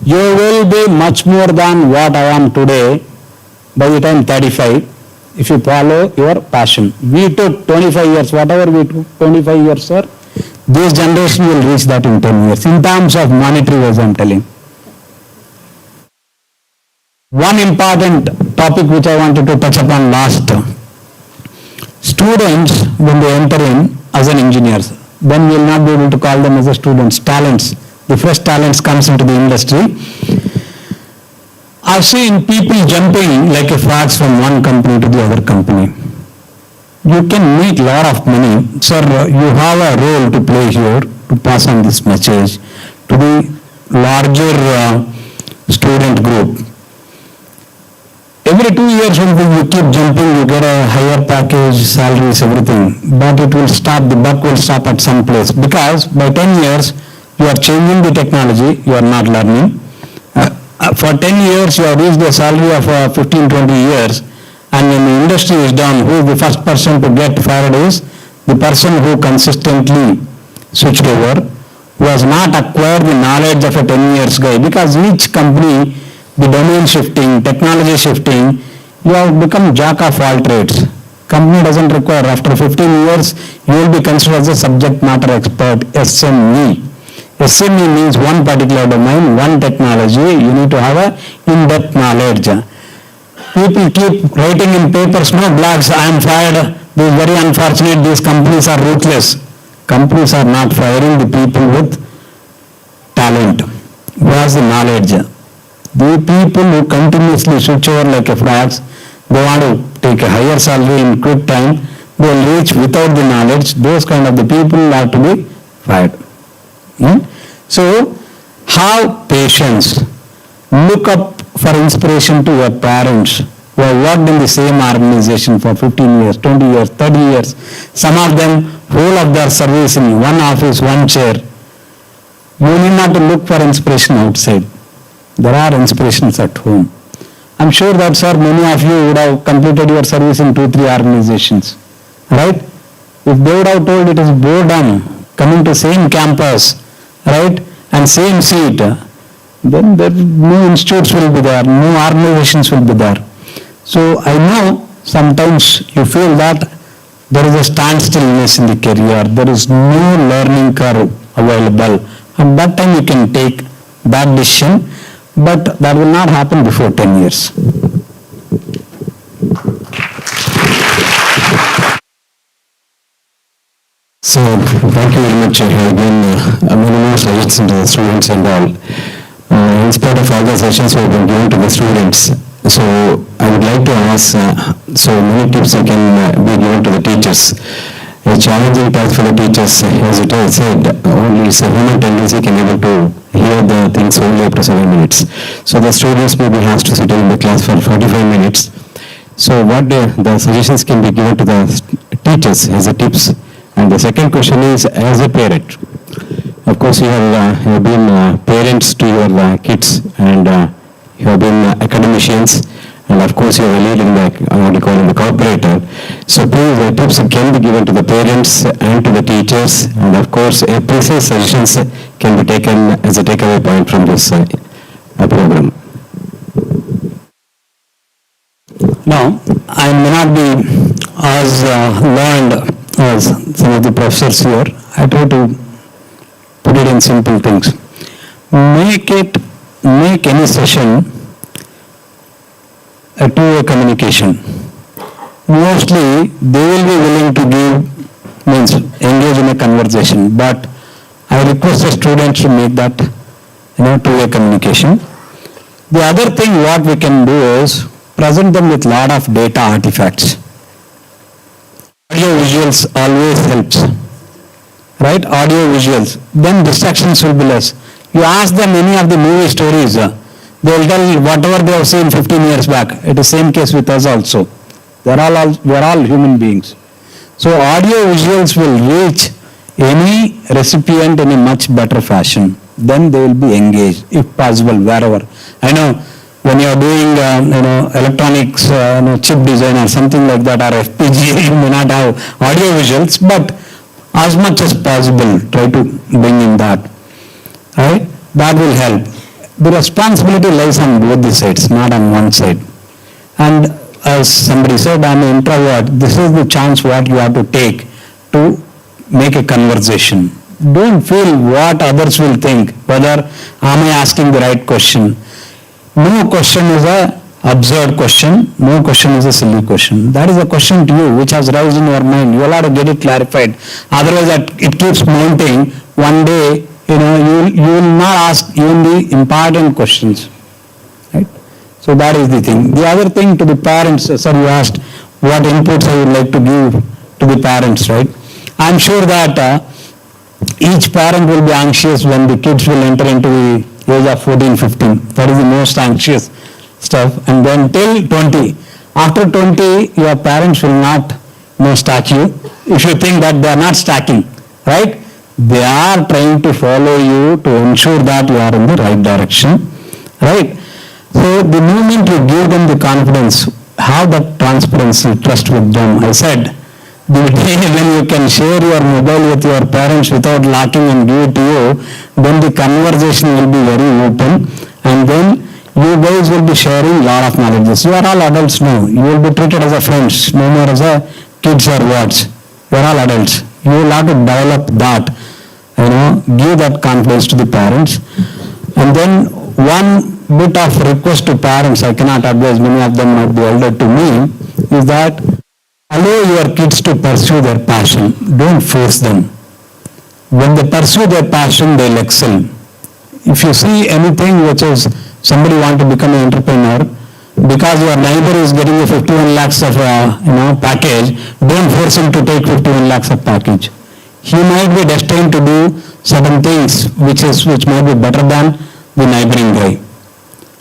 You will be much more than what I am today by the time 35 if you follow your passion. We took 25 years, whatever we took 25 years, sir. This generation will reach that in 10 years. In terms of monetary ways, I am telling. One important topic which I wanted to touch upon last. Students, when they enter in as an engineers, then we will not be able to call them as a students, talents. The fresh talents comes into the industry. I've seen people jumping like a frogs from one company to the other company. You can make a lot of money. Sir, you have a role to play here to pass on this message to the larger student group. Every 2 years when you keep jumping, you get a higher package, salaries, everything. But it will stop, the buck will stop at some place. Because by 10 years, you are changing the technology, you are not learning. For 10 years, you have reached the salary of 15, 20 years. And when the industry is done, who is the first person to get fired is the person who consistently switched over, who has not acquired the knowledge of a 10 years guy. Because each company, the domain shifting, technology shifting, you have become jack of all trades. Company doesn't require, after 15 years, you will be considered as a subject matter expert, SME. SME means one particular domain, one technology, you need to have a in-depth knowledge. People keep writing in papers, no blogs, I am fired, this is very unfortunate, these companies are ruthless. Companies are not firing the people with talent, who has the knowledge. The people who continuously switch over like a frogs, they want to take a higher salary in quick time, they will reach without the knowledge, those kind of the people have to be fired. So, have patience. Look up for inspiration to your parents who have worked in the same organization for 15 years, 20 years, 30 years. Some of them, whole of their service in one office, one chair. You need not to look for inspiration outside. There are inspirations at home. I'm sure that, sir, many of you would have completed your service in 2-3 organizations, right? If they would have told it is boredom, coming to same campus, right, and same seat, then no institutes will be there, no organizations will be there. So I know sometimes you feel that there is a standstillness in the career, there is no learning curve available. At that time you can take that decision, but that will not happen before 10 years. So, thank you very much. Again, many more suggestions to the students and all. In spite of all the sessions we have been given to the students, so I would like to ask, so many tips that can be given to the teachers. A challenging task for the teachers, as it was said, only it's a human tendency can able to hear the things only up to 7 minutes. So the students may be asked to sit in the class for 45 minutes. So what the suggestions can be given to the teachers as a tips. And the second question is, as a parent, of course you have been parents to your kids, and you have been academicians, and of course you are a lead in the, what you call in the corporator. So please, tips can be given to the parents and to the teachers, and of course a precise suggestions can be taken as a takeaway point from this program. Now, I may not be as learned as some of the professors here. I try to put it in simple things. Make any session a two-way communication. Mostly, they will be willing to engage in a conversation, but I request the students to make that, two-way communication. The other thing what we can do is present them with lot of data artifacts. Audio visuals always helps, right? Audio visuals, then distractions will be less. You ask them any of the movie stories, they will tell you whatever they have seen 15 years back. It is same case with us also. We are all human beings. So audio visuals will reach any recipient in a much better fashion. Then they will be engaged, if possible, wherever. I know when you are doing, electronics, chip design or something like that, or FPGA, you may not have audio visuals, but as much as possible, try to bring in that. Right? That will help. The responsibility lies on both the sides, not on one side. And as somebody said, I'm an introvert. This is the chance what you have to take to make a conversation. Don't feel what others will think, whether am I asking the right question. No question is a absurd question. No question is a silly question. That is a question to you which has raised in your mind. You will have to get it clarified. Otherwise, it keeps mounting. One day, you will not ask even the important questions. Right? So that is the thing. The other thing to the parents, sir, you asked what inputs I would like to give to the parents, right? I am sure that each parent will be anxious when the kids will enter into the age of 14, 15. That is the most anxious stuff. And then till 20. After 20, your parents will not stack you. If you think that they are not stacking, right? They are trying to follow you to ensure that you are in the right direction, right? So the moment you give them the confidence, have that transparency, trust with them. I said, the day when you can share your mobile with your parents without locking and give it to you, then the conversation will be very open, and then you guys will be sharing a lot of knowledge. You are all adults now. You will be treated as a friends, no more as a kids or what. You are all adults. You will have to develop that, give that confidence to the parents. And then one bit of request to parents, I cannot advise, many of them might be older to me, is that allow your kids to pursue their passion. Don't force them. When they pursue their passion, they'll excel. If you see anything which is somebody want to become an entrepreneur, because your neighbor is getting a 51 lakhs of package, don't force him to take 51 lakhs of package. He might be destined to do certain things which might be better than the neighboring guy.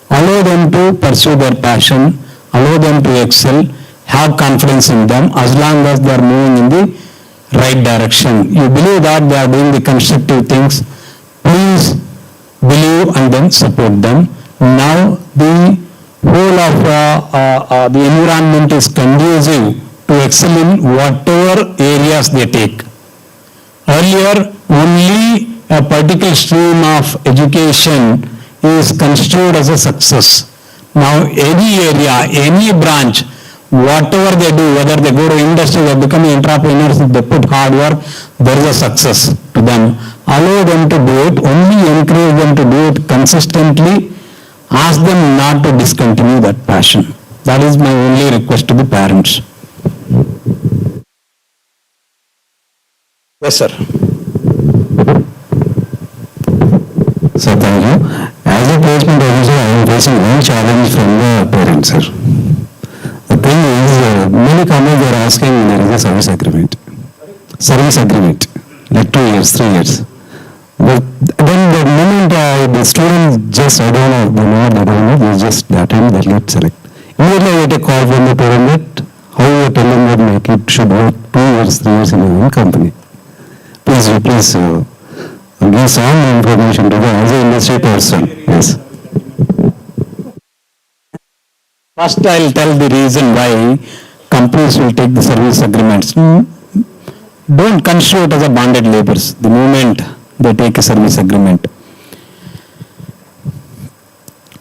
Allow them to pursue their passion, allow them to excel, have confidence in them as long as they are moving in the right direction. You believe that they are doing the constructive things, please believe and then support them. Now the whole of the environment is conducive to excel in whatever areas they take. Earlier, only a particular stream of education is construed as a success. Now, any area, any branch, whatever they do, whether they go to industry, they become entrepreneurs, if they put hard work, there is a success to them. Allow them to do it, only encourage them to do it consistently, ask them not to discontinue that passion. That is my only request to the parents. Yes, sir. Sir, thank you. As a placement officer, I am facing one challenge from the parents, sir. The thing is, many companies are asking there is a service agreement. Service agreement, like 2 years, 3 years. But then the moment the student just, I don't know, they don't know, they just that time they get select. Immediately I get a call from the parent that how you are telling that my kid should work 2 years, 3 years in one company. Please give some information to the as an industry person. Yes. First, I'll tell the reason why companies will take the service agreements. Don't consider it as a bonded laborers the moment they take a service agreement.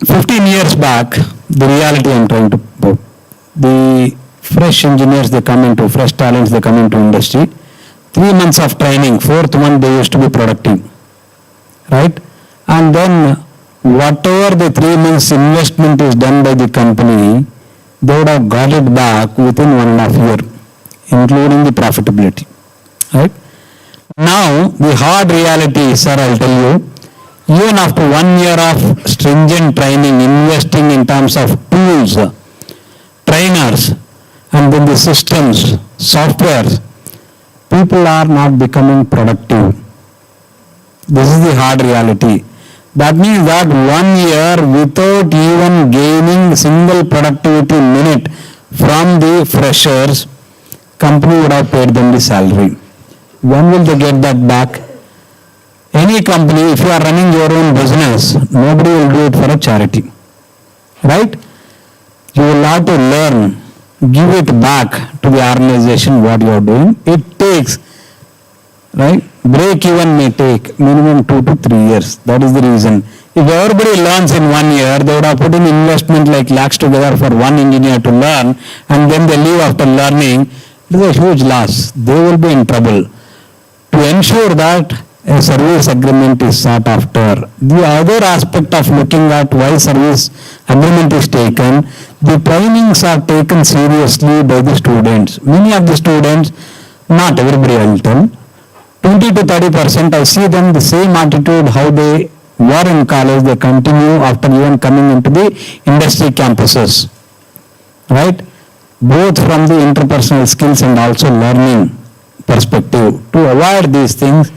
15 years back, the reality I'm trying to put, the fresh engineers, they come into, fresh talents, they come into industry. 3 months of training, 4th month they used to be productive, right? And then whatever the 3 months investment is done by the company, they would have got it back within 1.5 years, including the profitability, right? Now, the hard reality, sir, I'll tell you, even after 1 year of stringent training, investing in terms of tools, trainers, and then the systems, softwares, people are not becoming productive. This is the hard reality. That means that 1 year without even gaining single productivity minute from the freshers, company would have paid them the salary. When will they get that back? Any company, if you are running your own business, nobody will do it for a charity, right? You will have to learn, give it back to the organization what you are doing. It takes, right? Break even may take minimum 2 to 3 years. That is the reason. If everybody learns in 1 year, they would have put in investment like lakhs together for one engineer to learn, and then they leave after learning. It is a huge loss. They will be in trouble. To ensure that a service agreement is sought after. The other aspect of looking at why service agreement is taken, the trainings are taken seriously by the students. Many of the students, not everybody I will tell, 20 to 30%, I see them the same attitude how they were in college, they continue after even coming into the industry campuses, right? Both from the interpersonal skills and also learning perspective. To avoid these things,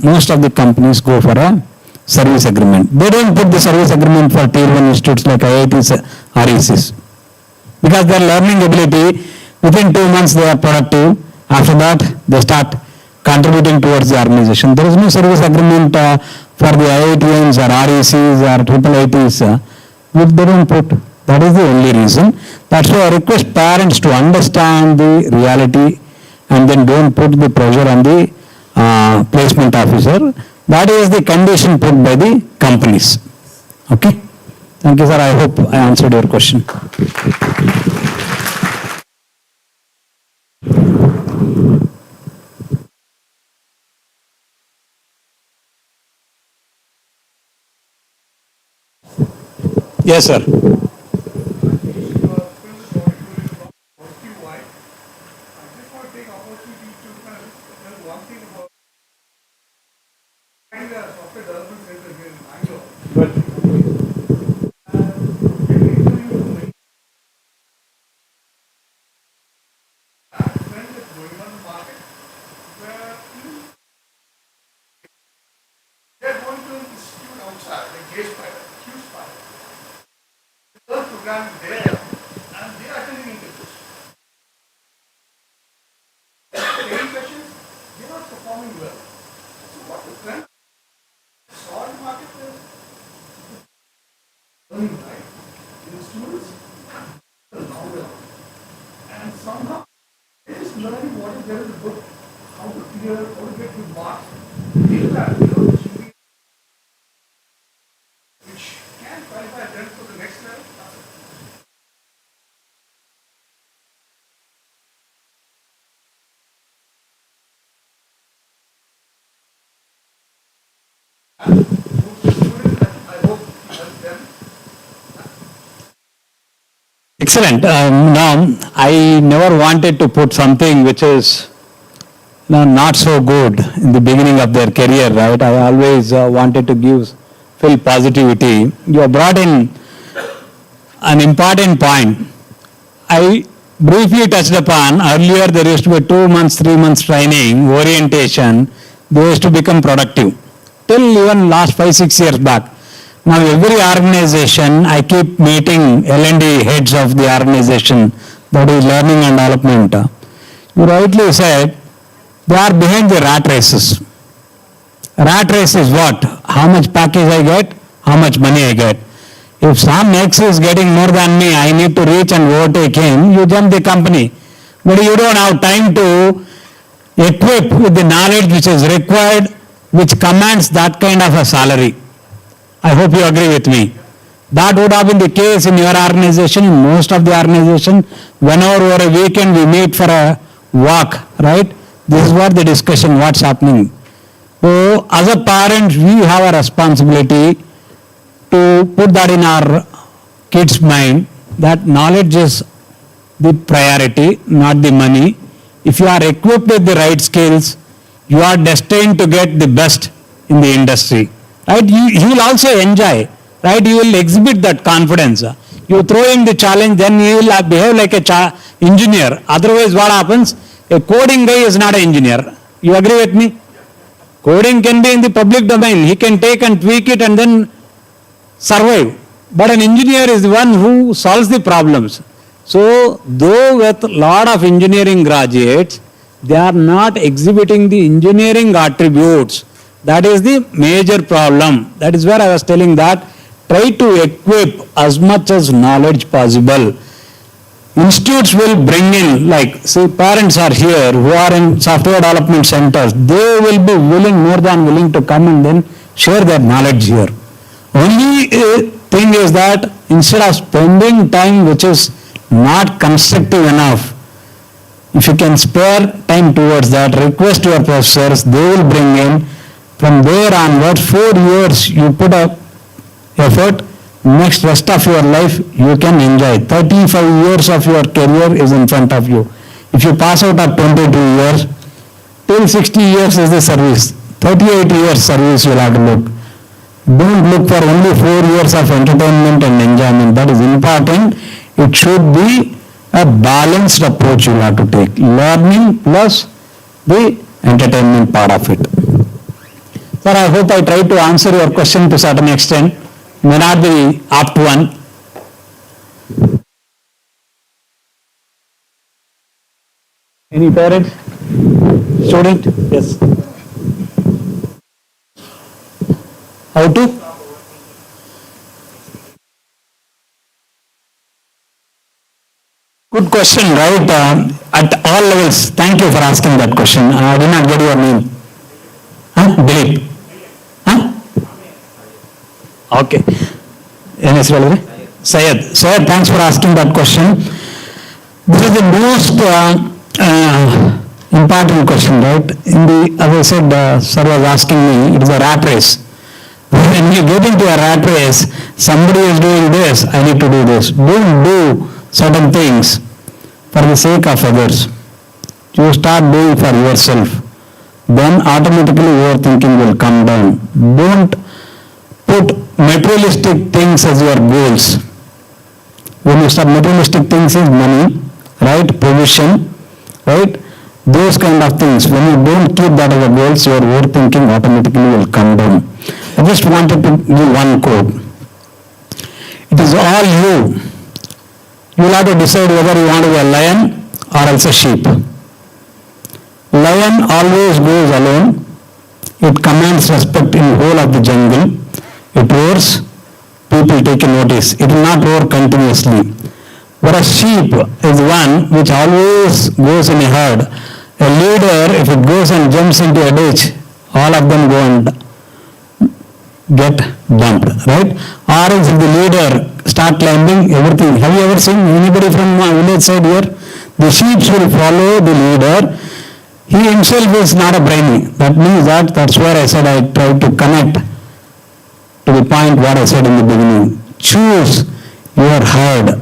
most of the companies go for a service agreement. They don't put the service agreement for tier 1 institutes like IITs, RECs. Because their learning ability, within 2 months they are productive. After that, they start contributing towards the organization. There is no service agreement for the IITs or RECs or IIITs. If they don't put, that is the only reason. That's why I request parents to understand the reality and then don't put the pressure on the placement officer. That is the condition put by the companies. Okay? Thank you, sir. I hope I answered your question. Yes, sir. They're going to an institute outside, like J Spider, Q Spider. They're programming there and they are attending interviews. Any questions? They're not performing well. So what the trend? Saw the market is learning, right? In the students, and somehow they just learning what is there in the book, how to clear, how to get good marks. These are, which can qualify them for the next level. Excellent. Now, I never wanted to put something which is not so good in the beginning of their career, right? I always wanted to fill positivity. You have brought in an important point. I briefly touched upon earlier there used to be 2 months, 3 months training, orientation, they used to become productive. Till even last 5-6 years back. Now every organization, I keep meeting L&D heads of the organization, that is learning and development. You rightly said, they are behind the rat races. Rat race is what? How much package I get, how much money I get. If some X is getting more than me, I need to reach and overtake him, you jump the company. But you don't have time to equip with the knowledge which is required, which commands that kind of a salary. I hope you agree with me. That would have been the case in your organization, in most of the organization. Whenever over a weekend we meet for a walk, right? This is what the discussion, what's happening. So as a parent, we have a responsibility to put that in our kids' mind, that knowledge is the priority, not the money. If you are equipped with the right skills, you are destined to get the best in the industry. Right? He will also enjoy. Right? You will exhibit that confidence. You throw him the challenge, then he will behave like a engineer. Otherwise, what happens? A coding guy is not an engineer. You agree with me? Coding can be in the public domain. He can take and tweak it and then survive. But an engineer is the one who solves the problems. So, though with a lot of engineering graduates, they are not exhibiting the engineering attributes. That is the major problem. That is where I was telling that try to equip as much as knowledge possible. Institutes will bring in, like, say parents are here who are in software development centers, they will be more than willing to come and then share their knowledge here. Only thing is that instead of spending time which is not constructive enough, if you can spare time towards that, request your professors, they will bring in. From there onwards, 4 years you put up effort, next rest of your life you can enjoy. 35 years of your career is in front of you. If you pass out at 22 years, till 60 years is the service. 38 years service you will have to look. Don't look for only 4 years of entertainment and enjoyment. That is important. It should be a balanced approach you will have to take. Learning plus the entertainment part of it. Sir, I hope I tried to answer your question to a certain extent. May not be apt one. Any parent? Student? Yes. How to? Good question, right? At all levels. Thank you for asking that question. I did not get your name. Dilip. Okay. Syed. Syed, thanks for asking that question. This is the most important question, right? As I said, sir was asking me, it is a rat race. When you get into a rat race, somebody is doing this, I need to do this. Don't do certain things for the sake of others. You start doing for yourself. Then automatically your thinking will come down. Don't put materialistic things as your goals. When you start materialistic things is money, right? Position, right? Those kind of things. When you don't keep that as a goals, your overthinking automatically will come down. I just wanted to give one quote. It is all you. You will have to decide whether you want to be a lion or else a sheep. Lion always goes alone. It commands respect in whole of the jungle. It roars, people take notice. It will not roar continuously. Whereas sheep is one which always goes in a herd. A leader, if it goes and jumps into a ditch, all of them go and get dumped, right? Or else if the leader start climbing, everything. Have you ever seen anybody from a village side here? The sheep will follow the leader. He himself is not a brainy. That means that's where I said I tried to connect to the point what I said in the beginning. Choose your herd.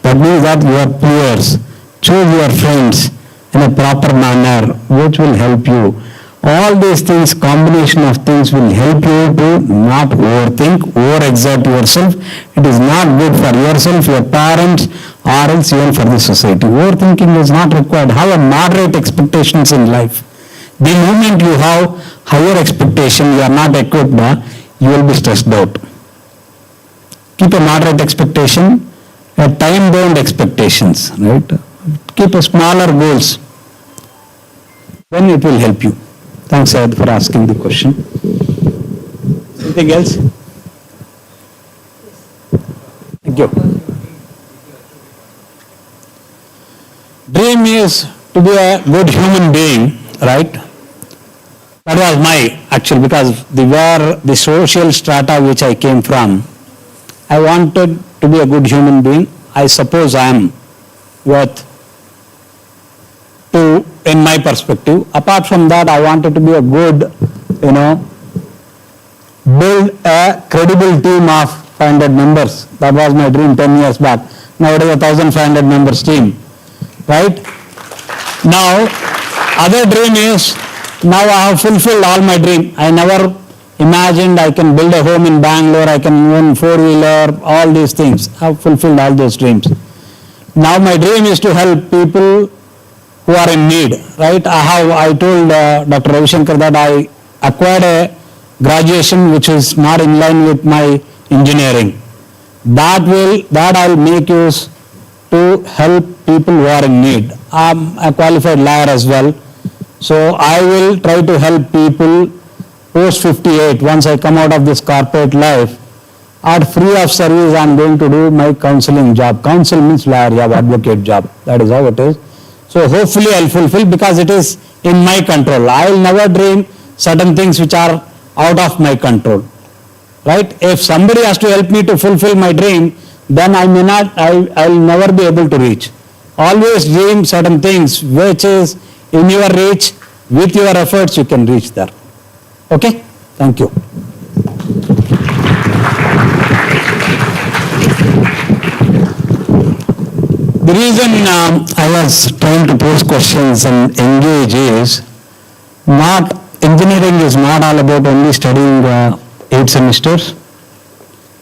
That means that your peers. Choose your friends. in a proper manner, which will help you. All these things, combination of things will help you to not overthink, overexert yourself. It is not good for yourself, your parents, or else even for the society. Overthinking is not required. Have a moderate expectations in life. The moment you have higher expectation, you are not equipped, you will be stressed out. Keep a moderate expectation, a time-bound expectations, right? Keep a smaller goals. Then it will help you. Thanks, Ed, for asking the question. Anything else? Thank you. Dream is to be a good human being, right? That was my actual, because where the social strata which I came from, I wanted to be a good human being. I suppose I am worth to, in my perspective. Apart from that, I wanted to be a good, build a credible team of 500 members. That was my dream 10 years back. Now it is a 1,500 members team, right? Now, other dream is, now I have fulfilled all my dream. I never imagined I can build a home in Bangalore, I can own four-wheeler, all these things. I have fulfilled all those dreams. Now my dream is to help people who are in need, right? I told Dr. Ravi Shankar that I acquired a graduation which is not in line with my engineering. That I'll make use to help people who are in need. I'm a qualified lawyer as well. So I will try to help people post 58, once I come out of this corporate life, at free of service I'm going to do my counseling job. Counsel means lawyer job, advocate job. That is how it is. So hopefully I'll fulfill, because it is in my control. I will never dream certain things which are out of my control. Right? If somebody has to help me to fulfill my dream, then I will never be able to reach. Always dream certain things which is in your reach. With your efforts you can reach there. Okay? Thank you. The reason I was trying to pose questions and engage is, engineering is not all about only studying 8 semesters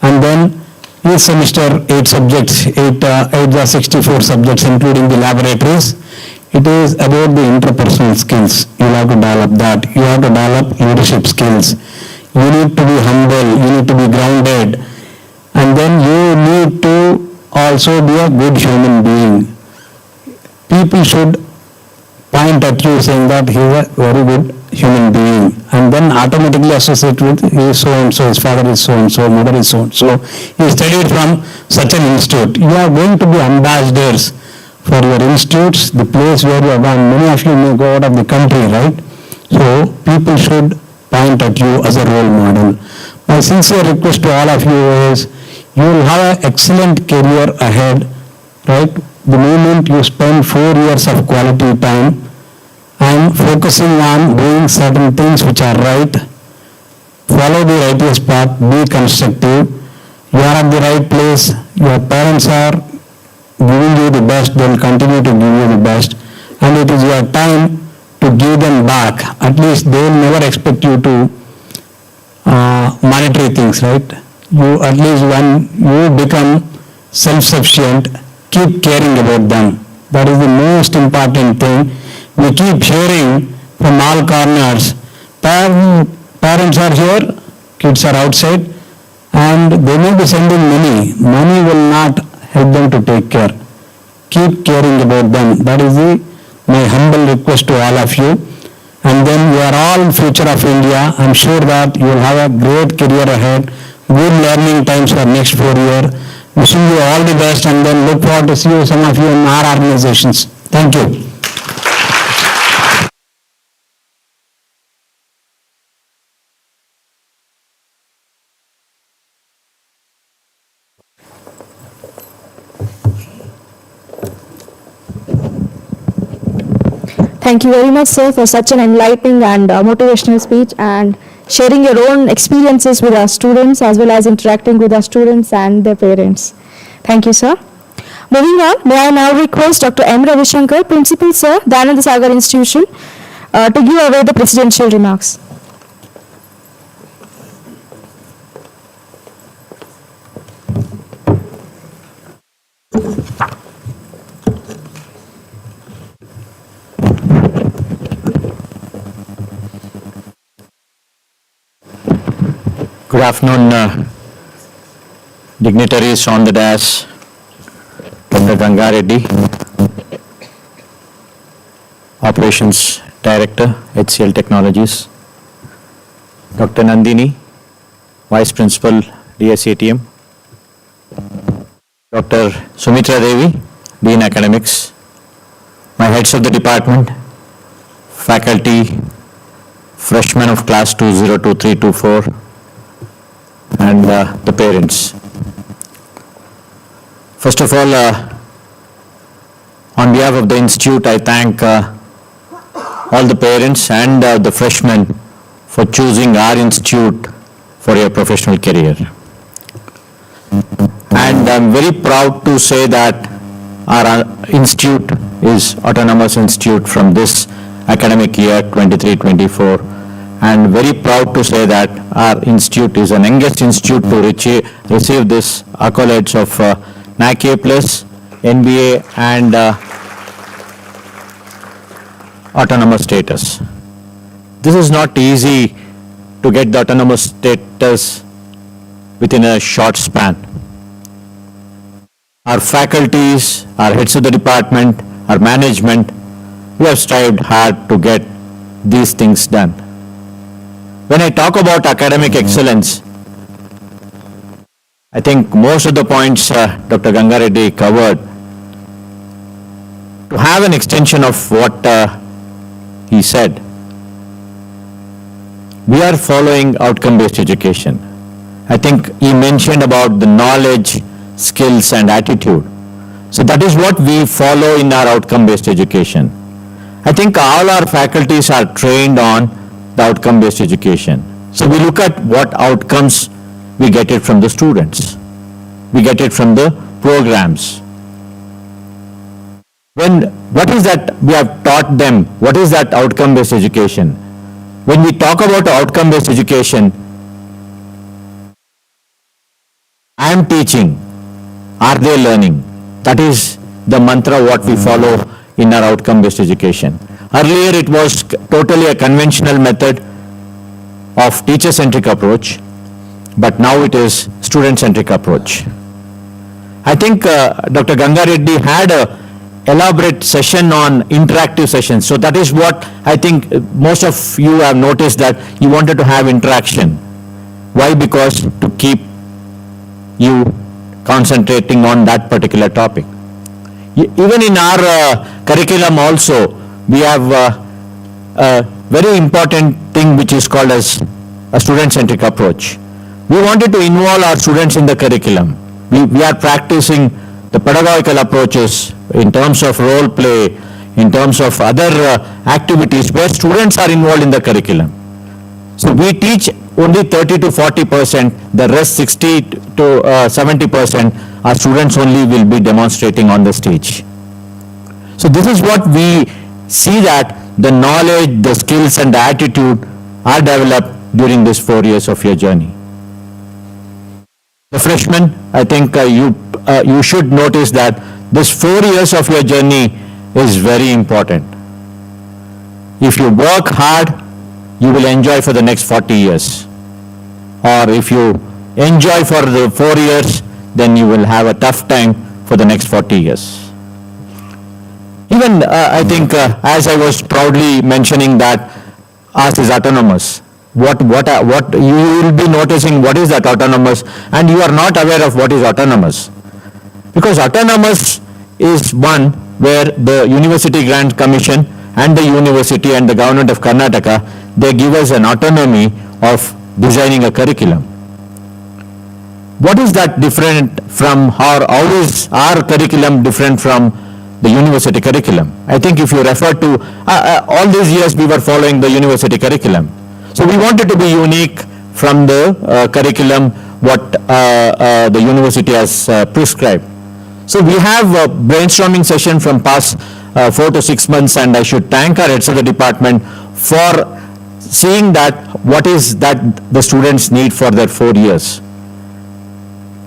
and then each semester 8 subjects, 8 are 64 subjects including the laboratories. It is about the interpersonal skills. You have to develop that. You have to develop leadership skills. You need to be humble. You need to be grounded. And then you need to also be a good human being. People should point at you saying that he is a very good human being, and then automatically associate with he is so and so, his father is so and so, mother is so and so, he studied from such an institute. You are going to be ambassadors for your institutes, the place where you are gone. Many of you may go out of the country, right? So people should point at you as a role model. My sincere request to all of you is, you will have an excellent career ahead, right? The moment you spend 4 years of quality time and focusing on doing certain things which are right, follow the righteous path, be constructive, you are at the right place, your parents are giving you the best, they will continue to give you the best, and it is your time to give them back. At least they will never expect you to monetary things, right? You, at least when you become self-sufficient, keep caring about them. That is the most important thing. We keep hearing from all corners, parents are here, kids are outside, and they may be sending money. Money will not help them to take care. Keep caring about them. That is my humble request to all of you. And then you are all future of India. I am sure that you will have a great career ahead, good learning times for next 4 years. Wishing you all the best, and then look forward to see you, some of you, in our organizations. Thank you. Thank you very much, sir, for such an enlightening and motivational speech, and sharing your own experiences with our students as well as interacting with our students and their parents. Thank you, sir. Moving on, may I now request Dr. M. Ravishankar, Principal Sir, Dayananda Sagar Institution, to give away the presidential remarks. Good afternoon, dignitaries on the dais, Dr. Ganga Reddy, Operations Director, HCL Technologies, Dr. Nandini, Vice Principal, DSATM, Dr. Sumitra Devi, Dean Academics, my heads of the department, faculty, freshmen of class 2023-24, and the parents. First of all, on behalf of the institute, I thank all the parents and the freshmen for choosing our institute for your professional career. And I'm very proud to say that our institute is Autonomous Institute from this academic year 23-24, and very proud to say that our institute is an youngest institute to receive this accolades of NAC A+, NBA, and autonomous status. This is not easy to get the autonomous status within a short span. Our faculties, our heads of the department, our management, we have strived hard to get these things done. When I talk about academic excellence, I think most of the points Dr. Ganga Reddy covered. To have an extension of what he said, we are following outcome-based education. I think he mentioned about the knowledge, skills, and attitude. So that is what we follow in our outcome-based education. I think all our faculties are trained on the outcome-based education. So we look at what outcomes we get it from the students. We get it from the programs. What is that we have taught them? What is that outcome-based education? When we talk about outcome-based education, I am teaching. Are they learning? That is the mantra what we follow in our outcome-based education. Earlier it was totally a conventional method of teacher-centric approach, but now it is student-centric approach. I think Dr. Ganga Reddy had a elaborate session on interactive sessions. So that is what I think most of you have noticed, that you wanted to have interaction. Why? Because to keep you concentrating on that particular topic. Even in our curriculum also, we have a very important thing which is called as a student-centric approach. We wanted to involve our students in the curriculum. We are practicing the pedagogical approaches in terms of role play, in terms of other activities where students are involved in the curriculum. So we teach only 30 to 40%, the rest 60 to 70%, our students only will be demonstrating on the stage. So this is what we see, that the knowledge, the skills, and the attitude are developed during this 4 years of your journey. The freshmen, I think you should notice that this 4 years of your journey is very important. If you work hard, you will enjoy for the next 40 years. Or if you enjoy for the 4 years, then you will have a tough time for the next 40 years. Even I think as I was proudly mentioning that ours is autonomous. What you will be noticing what is that autonomous, and you are not aware of what is autonomous. Because autonomous is one where the University Grant Commission and the university and the government of Karnataka, they give us an autonomy of designing a curriculum. What is that different from, how is our curriculum different from the university curriculum? I think if you refer to, all these years we were following the university curriculum. So we wanted to be unique from the curriculum what the university has prescribed. So we have a brainstorming session from past 4 to 6 months, and I should thank our heads of the department for seeing that what is that the students need for their 4 years.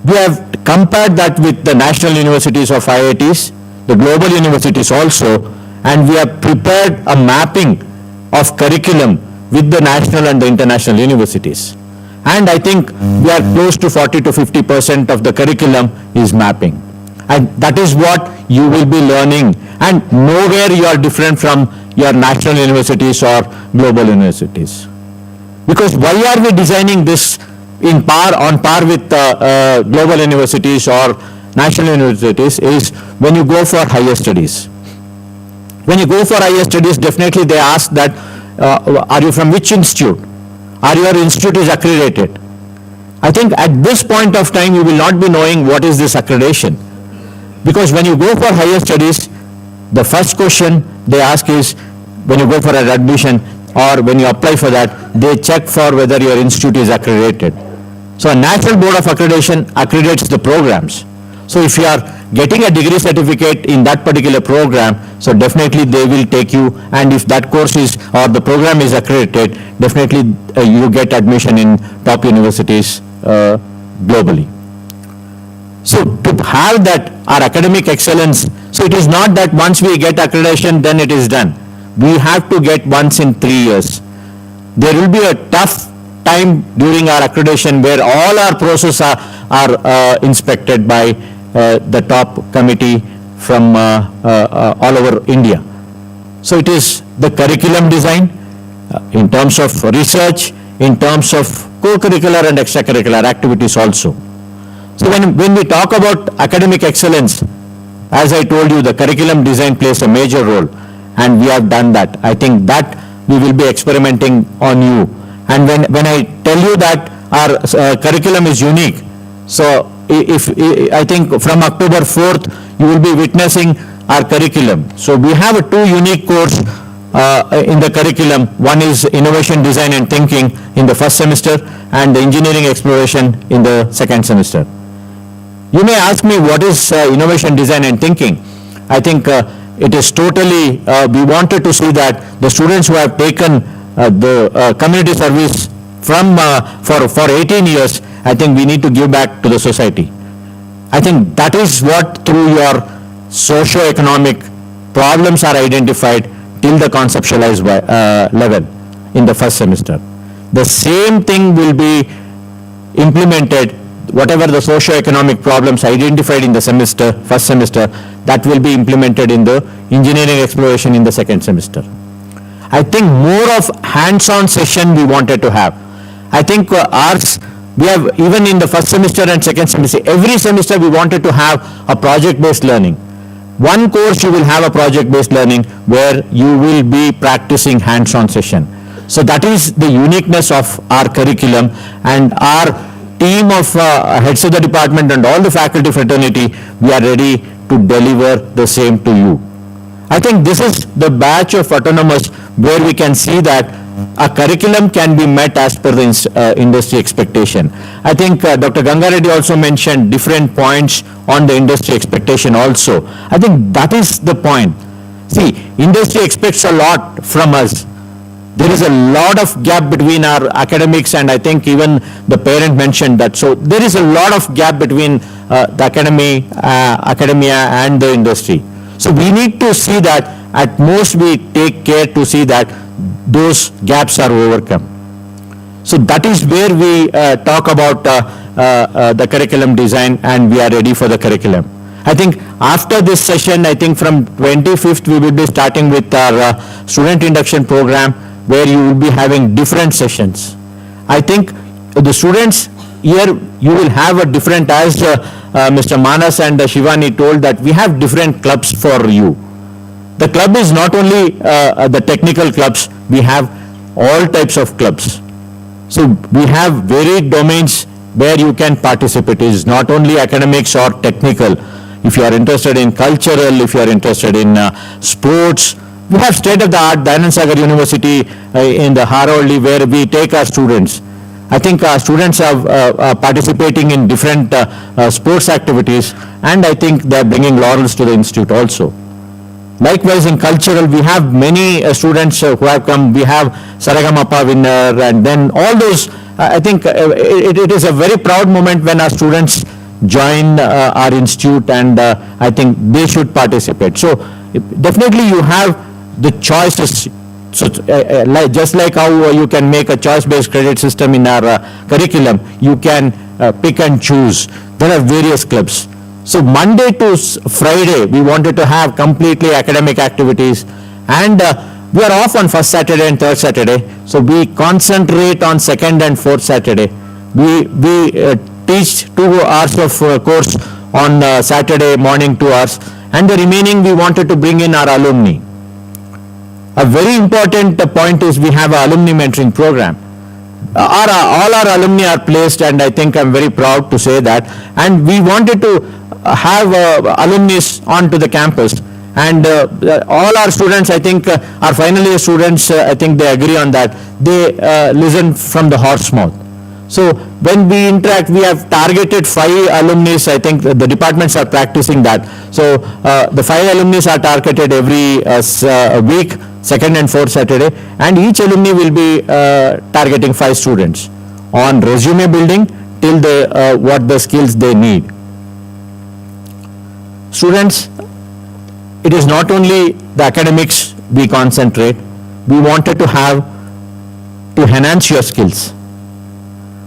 We have compared that with the national universities of IITs, the global universities also, and we have prepared a mapping of curriculum with the national and the international universities. And I think we are close to 40 to 50% of the curriculum is mapping. And that is what you will be learning. And nowhere you are different from your national universities or global universities. Because why are we designing this on par with global universities or national universities is when you go for higher studies. When you go for higher studies, definitely they ask that, are you from which institute? Are your institute is accredited? I think at this point of time, you will not be knowing what is this accreditation. Because when you go for higher studies, the first question they ask is, when you go for an admission or when you apply for that, they check for whether your institute is accredited. So a National Board of Accreditation accreditates the programs. So if you are getting a degree certificate in that particular program, so definitely they will take you, and if that course is or the program is accredited, definitely you get admission in top universities globally. So to have that, our academic excellence, so it is not that once we get accreditation, then it is done. We have to get once in 3 years. There will be a tough time during our accreditation where all our processes are inspected by the top committee from all over India. So it is the curriculum design in terms of research, in terms of co-curricular and extracurricular activities also. So when we talk about academic excellence, as I told you, the curriculum design plays a major role, and we have done that. I think that we will be experimenting on you. And when I tell you that our curriculum is unique, so if I think from October 4th, you will be witnessing our curriculum. So we have a 2 unique course in the curriculum. One is Innovation, Design and Thinking in the first semester, and the Engineering Exploration in the second semester. You may ask me, what is Innovation, Design and Thinking? I think it is totally, we wanted to see that the students who have taken the community service from for 18 years, I think we need to give back to the society. I think that is what, through your socio-economic problems are identified till the conceptualized level in the first semester. The same thing will be implemented, whatever the socio-economic problems identified in the first semester, that will be implemented in the engineering exploration in the second semester. I think more of hands-on session we wanted to have. I think ours, we have even in the first semester and second semester, every semester we wanted to have a project-based learning. One course you will have a project-based learning where you will be practicing hands-on session. So that is the uniqueness of our curriculum, and our team of heads of the department and all the faculty fraternity, we are ready to deliver the same to you. I think this is the batch of autonomous where we can see that a curriculum can be met as per the industry expectation. I think Dr. Gangareddy also mentioned different points on the industry expectation also. I think that is the point. See, industry expects a lot from us. There is a lot of gap between our academics, and I think even the parent mentioned that. So there is a lot of gap between the academia and the industry. So we need to see that at most we take care to see that those gaps are overcome. So that is where we talk about the curriculum design, and we are ready for the curriculum. I think after this session, I think from 25th we will be starting with our student induction program, where you will be having different sessions. I think the students here, you will have a different, as Mr. Manas and Shivani told, that we have different clubs for you. The club is not only the technical clubs, we have all types of clubs. So we have varied domains where you can participate. It is not only academics or technical. If you are interested in cultural, if you are interested in sports, we have state-of-the-art Dayanand Sagar University in the Haroldly, where we take our students. I think students are participating in different sports activities, and I think they're bringing laurels to the institute also. Likewise, in cultural, we have many students who have come. We have Saragamapa winner, and then all those. I think it is a very proud moment when our students join our institute, and I think they should participate. So definitely you have the choices. So just like how you can make a choice-based credit system in our curriculum, you can pick and choose. There are various clubs. So Monday to Friday, we wanted to have completely academic activities, and we are off on first Saturday and third Saturday. So we concentrate on second and fourth Saturday. We teach 2 hours of course on Saturday morning, 2 hours, and the remaining we wanted to bring in our alumni. A very important point is we have an alumni mentoring program. All our alumni are placed, and I think I'm very proud to say that. And we wanted to have alumni onto the campus. And all our students, I think, our final year students, I think they agree on that. They listen from the horse mouth. So when we interact, we have targeted 5 alumni. I think the departments are practicing that. So the 5 alumni are targeted every week, second and fourth Saturday, and each alumni will be targeting 5 students on resume building till what the skills they need. Students, it is not only the academics we concentrate. We wanted to enhance your skills.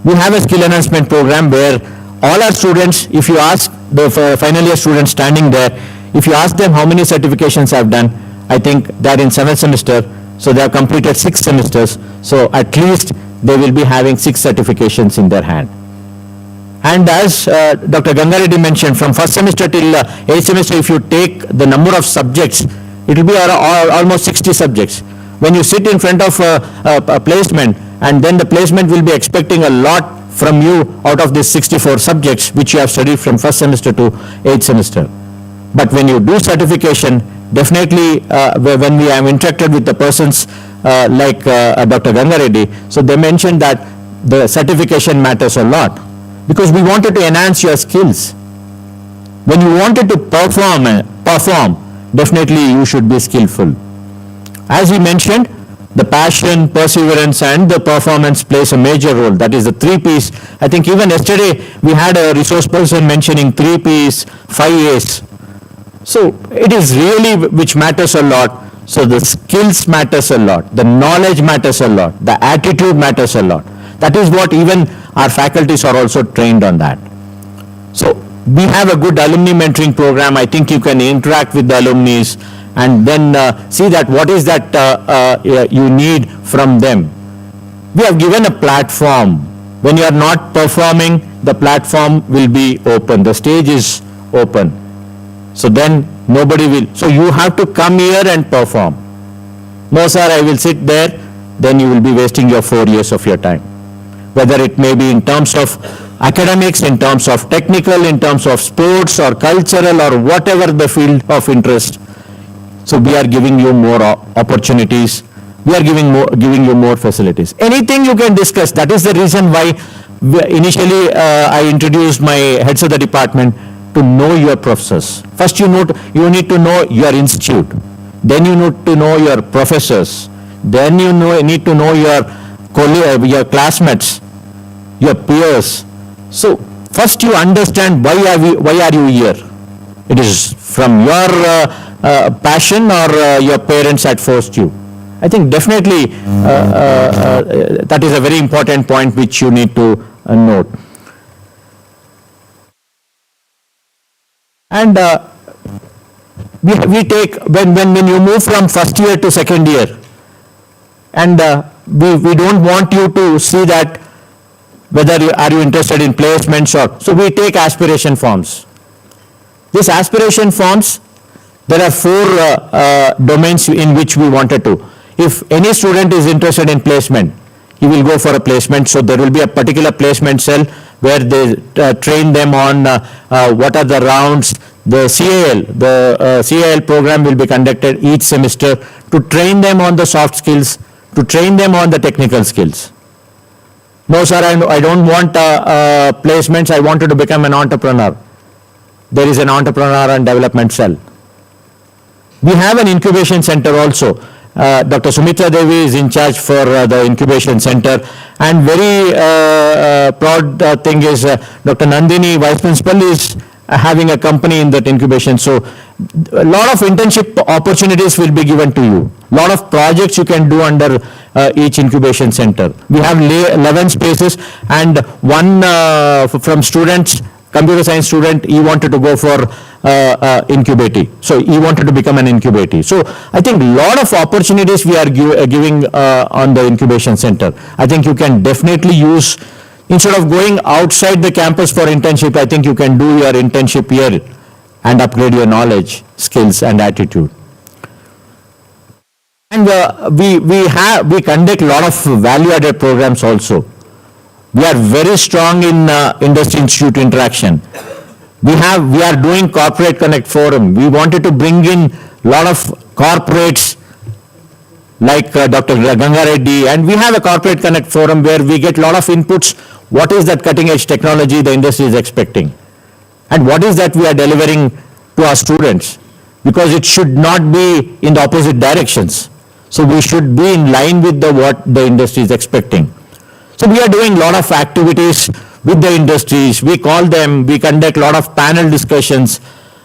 We have a skill enhancement program where all our students, if you ask the final year students standing there, if you ask them how many certifications I've done, I think they're in 7th semester, so they have completed 6 semesters, so at least they will be having 6 certifications in their hand. And as Dr. Gangareddy mentioned, from first semester till 8th semester, if you take the number of subjects, it will be almost 60 subjects. When you sit in front of a placement, and then the placement will be expecting a lot from you out of these 64 subjects, which you have studied from first semester to 8th semester. But when you do certification, definitely when we have interacted with the persons like Dr. Gangareddy, so they mentioned that the certification matters a lot, because we wanted to enhance your skills. When you wanted to perform, definitely you should be skillful. As we mentioned, the passion, perseverance, and the performance plays a major role. That is the 3 Ps. I think even yesterday we had a resource person mentioning 3 Ps, 5 As. So it is really which matters a lot. So the skills matters a lot, the knowledge matters a lot, the attitude matters a lot. That is what even our faculties are also trained on that. So we have a good alumni mentoring program. I think you can interact with the alumni and then see that what is that you need from them. We have given a platform. When you are not performing, the platform will be open. The stage is open. So then nobody will. So you have to come here and perform. No, sir, I will sit there. Then you will be wasting your 4 years of your time. Whether it may be in terms of academics, in terms of technical, in terms of sports or cultural or whatever the field of interest. So we are giving you more opportunities. We are giving you more facilities. Anything you can discuss. That is the reason why initially I introduced my heads of the department to know your professors. First you need to know your institute. Then you need to know your professors. Then you need to know your classmates, your peers. So first you understand why are you here. It is from your passion or your parents had forced you. I think definitely that is a very important point which you need to note. And we take, when you move from first year to second year, and we don't want you to see that whether are you interested in placements or, so we take aspiration forms. These aspiration forms, there are 4 domains in which we wanted to. If any student is interested in placement, he will go for a placement. So there will be a particular placement cell where they train them on what are the rounds. The CAL program will be conducted each semester to train them on the soft skills, to train them on the technical skills. No, sir, I don't want placements. I wanted to become an entrepreneur. There is an entrepreneur and development cell. We have an incubation center also. Dr. Sumitra Devi is in charge for the incubation center, and very proud thing is Dr. Nandini, vice principal, is having a company in that incubation. So a lot of internship opportunities will be given to you. A lot of projects you can do under each incubation center. We have 11 spaces, and one from students, computer science student, he wanted to go for incubating. So he wanted to become an incubator. So I think a lot of opportunities we are giving on the incubation center. I think you can definitely use, instead of going outside the campus for internship, I think you can do your internship here and upgrade your knowledge, skills and attitude. And we conduct a lot of value-added programs also. We are very strong in industry institute interaction. We are doing corporate connect forum. We wanted to bring in a lot of corporates like Dr. Ganga Reddy, and we have a corporate connect forum where we get a lot of inputs. What is that cutting edge technology the industry is expecting? And what is that we are delivering to our students? Because it should not be in the opposite directions. So we should be in line with what the industry is expecting. So we are doing a lot of activities with the industries. We call them, we conduct a lot of panel discussions,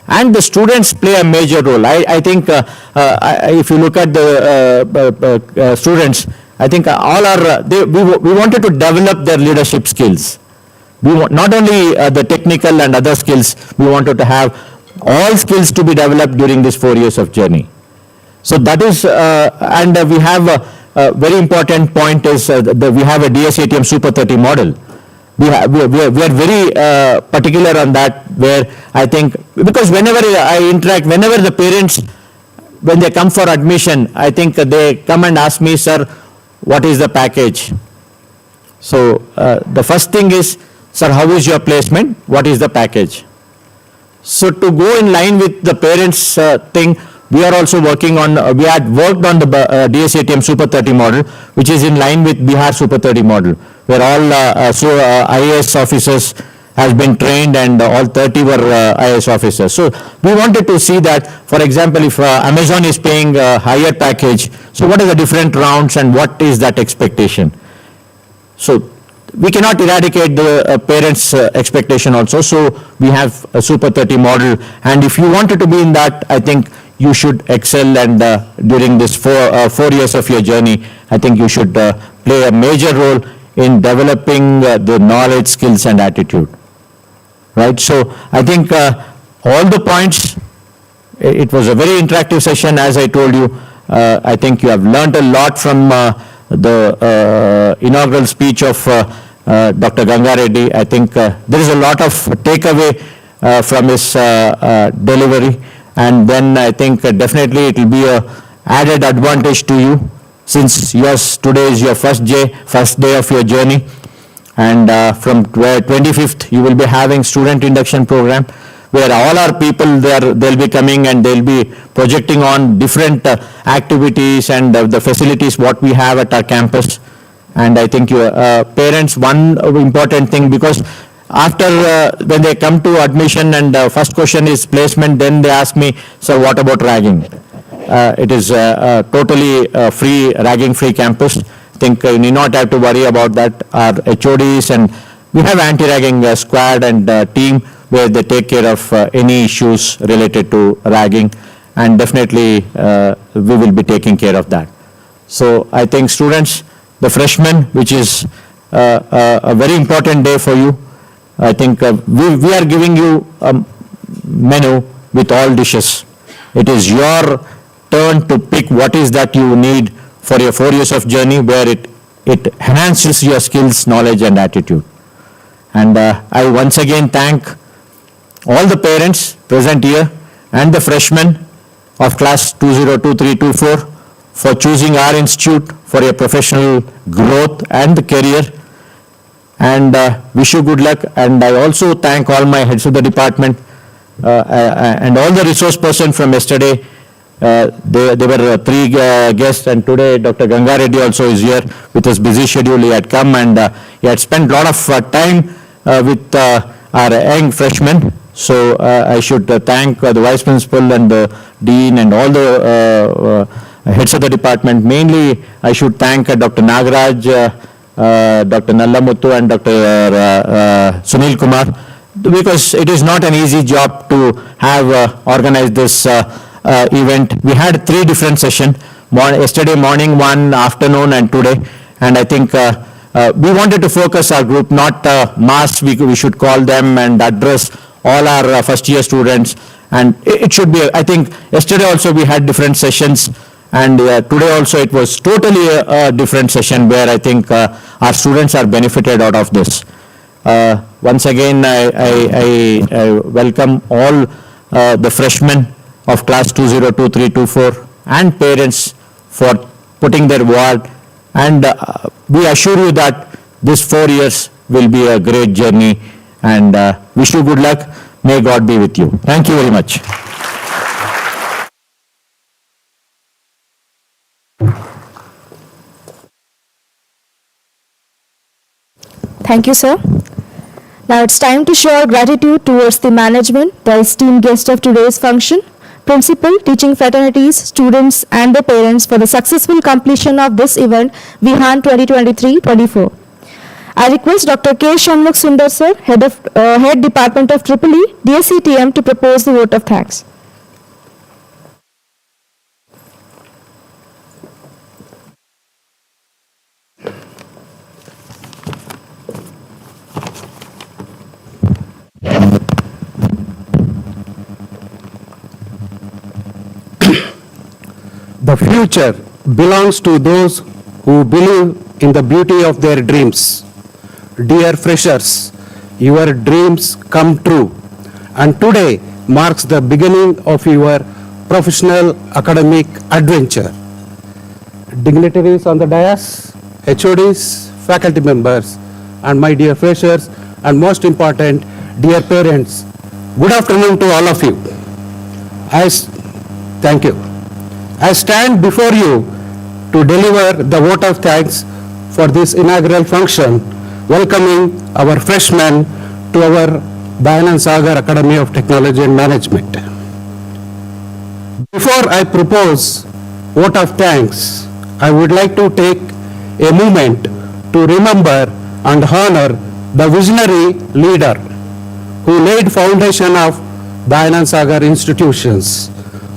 and the students play a major role. I think if you look at the students, I think all are, we wanted to develop their leadership skills. We want not only the technical and other skills, we wanted to have all skills to be developed during this 4 years of journey. So that is, and we have a very important point is we have a DSATM Super 30 model. We are very particular on that, where I think, because whenever I interact, whenever the parents, when they come for admission, I think they come and ask me, sir, what is the package? So the first thing is, sir, how is your placement? What is the package? So to go in line with the parents' thing, we are also working on, we had worked on the DSATM Super 30 model, which is in line with Bihar Super 30 model, where all IAS officers has been trained and all 30 were IAS officers. So we wanted to see that, for example, if Amazon is paying a higher package, so what are the different rounds and what is that expectation? So we cannot eradicate the parents' expectation also, so we have a Super 30 model, and if you wanted to be in that, I think you should excel, and during this 4 years of your journey, I think you should play a major role in developing the knowledge, skills and attitude. Right? So I think all the points, it was a very interactive session, as I told you. I think you have learned a lot from the inaugural speech of Dr. Ganga Reddy. I think there is a lot of takeaway from his delivery. And then I think definitely it will be a added advantage to you, since today is your first day of your journey, and from 25th you will be having student induction program, where all our people they'll be coming and they'll be projecting on different activities and the facilities what we have at our campus. And I think your parents, one important thing, because after when they come to admission and first question is placement, then they ask me, so what about ragging? It is totally free, ragging free campus. I think you need not have to worry about that. Our HODs, and we have anti-ragging squad and team where they take care of any issues related to ragging, and definitely we will be taking care of that. So I think students, the freshmen, which is a very important day for you, I think we are giving you a menu with all dishes. It is your turn to pick what is that you need for your 4 years of journey, where it enhances your skills, knowledge and attitude. And I once again thank all the parents present here and the freshmen of class 2023-24 for choosing our institute for your professional growth and career. And wish you good luck. And I also thank all my heads of the department and all the resource person from yesterday There were three guests, and today Dr. Ganga Reddy also is here with his busy schedule. He had come and he had spent a lot of time with our young freshmen. So I should thank the Vice Principal and the Dean and all the heads of the department. Mainly, I should thank Dr. Nagaraj, Dr. Nallamuthu and Dr. Sunil Kumar, because it is not an easy job to have organized this event. We had 3 different sessions, yesterday morning, one afternoon and today, and I think we wanted to focus our group, not mass, we should call them and address all our first year students, and it should be, I think yesterday also we had different sessions, and today also it was totally a different session where I think our students are benefited out of this. Once again, I welcome all the freshmen of class 2023-24 and parents for putting their word, and we assure you that this 4 years will be a great journey, and wish you good luck. May God be with you. Thank you very much. Thank you, sir. Now it's time to show our gratitude towards the management, the esteemed guest of today's function, principal, teaching fraternities, students and their parents for the successful completion of this event, Vihan 2023-24. I request Dr. K. Shanmukh Sundar, sir, Head Department of EEE, DSCTM, to propose the vote of thanks. The future belongs to those who believe in the beauty of their dreams. Dear freshers, your dreams come true, and today marks the beginning of your professional academic adventure. Dignitaries on the dais, HODs, faculty members, and my dear freshers, and most important, dear parents, good afternoon to all of you. Thank you. I stand before you to deliver the vote of thanks for this inaugural function, welcoming our freshmen to our Dayanand Sagar Academy of Technology and Management. Before I propose vote of thanks, I would like to take a moment to remember and honor the visionary leader who laid foundation of Dayanand Sagar institutions.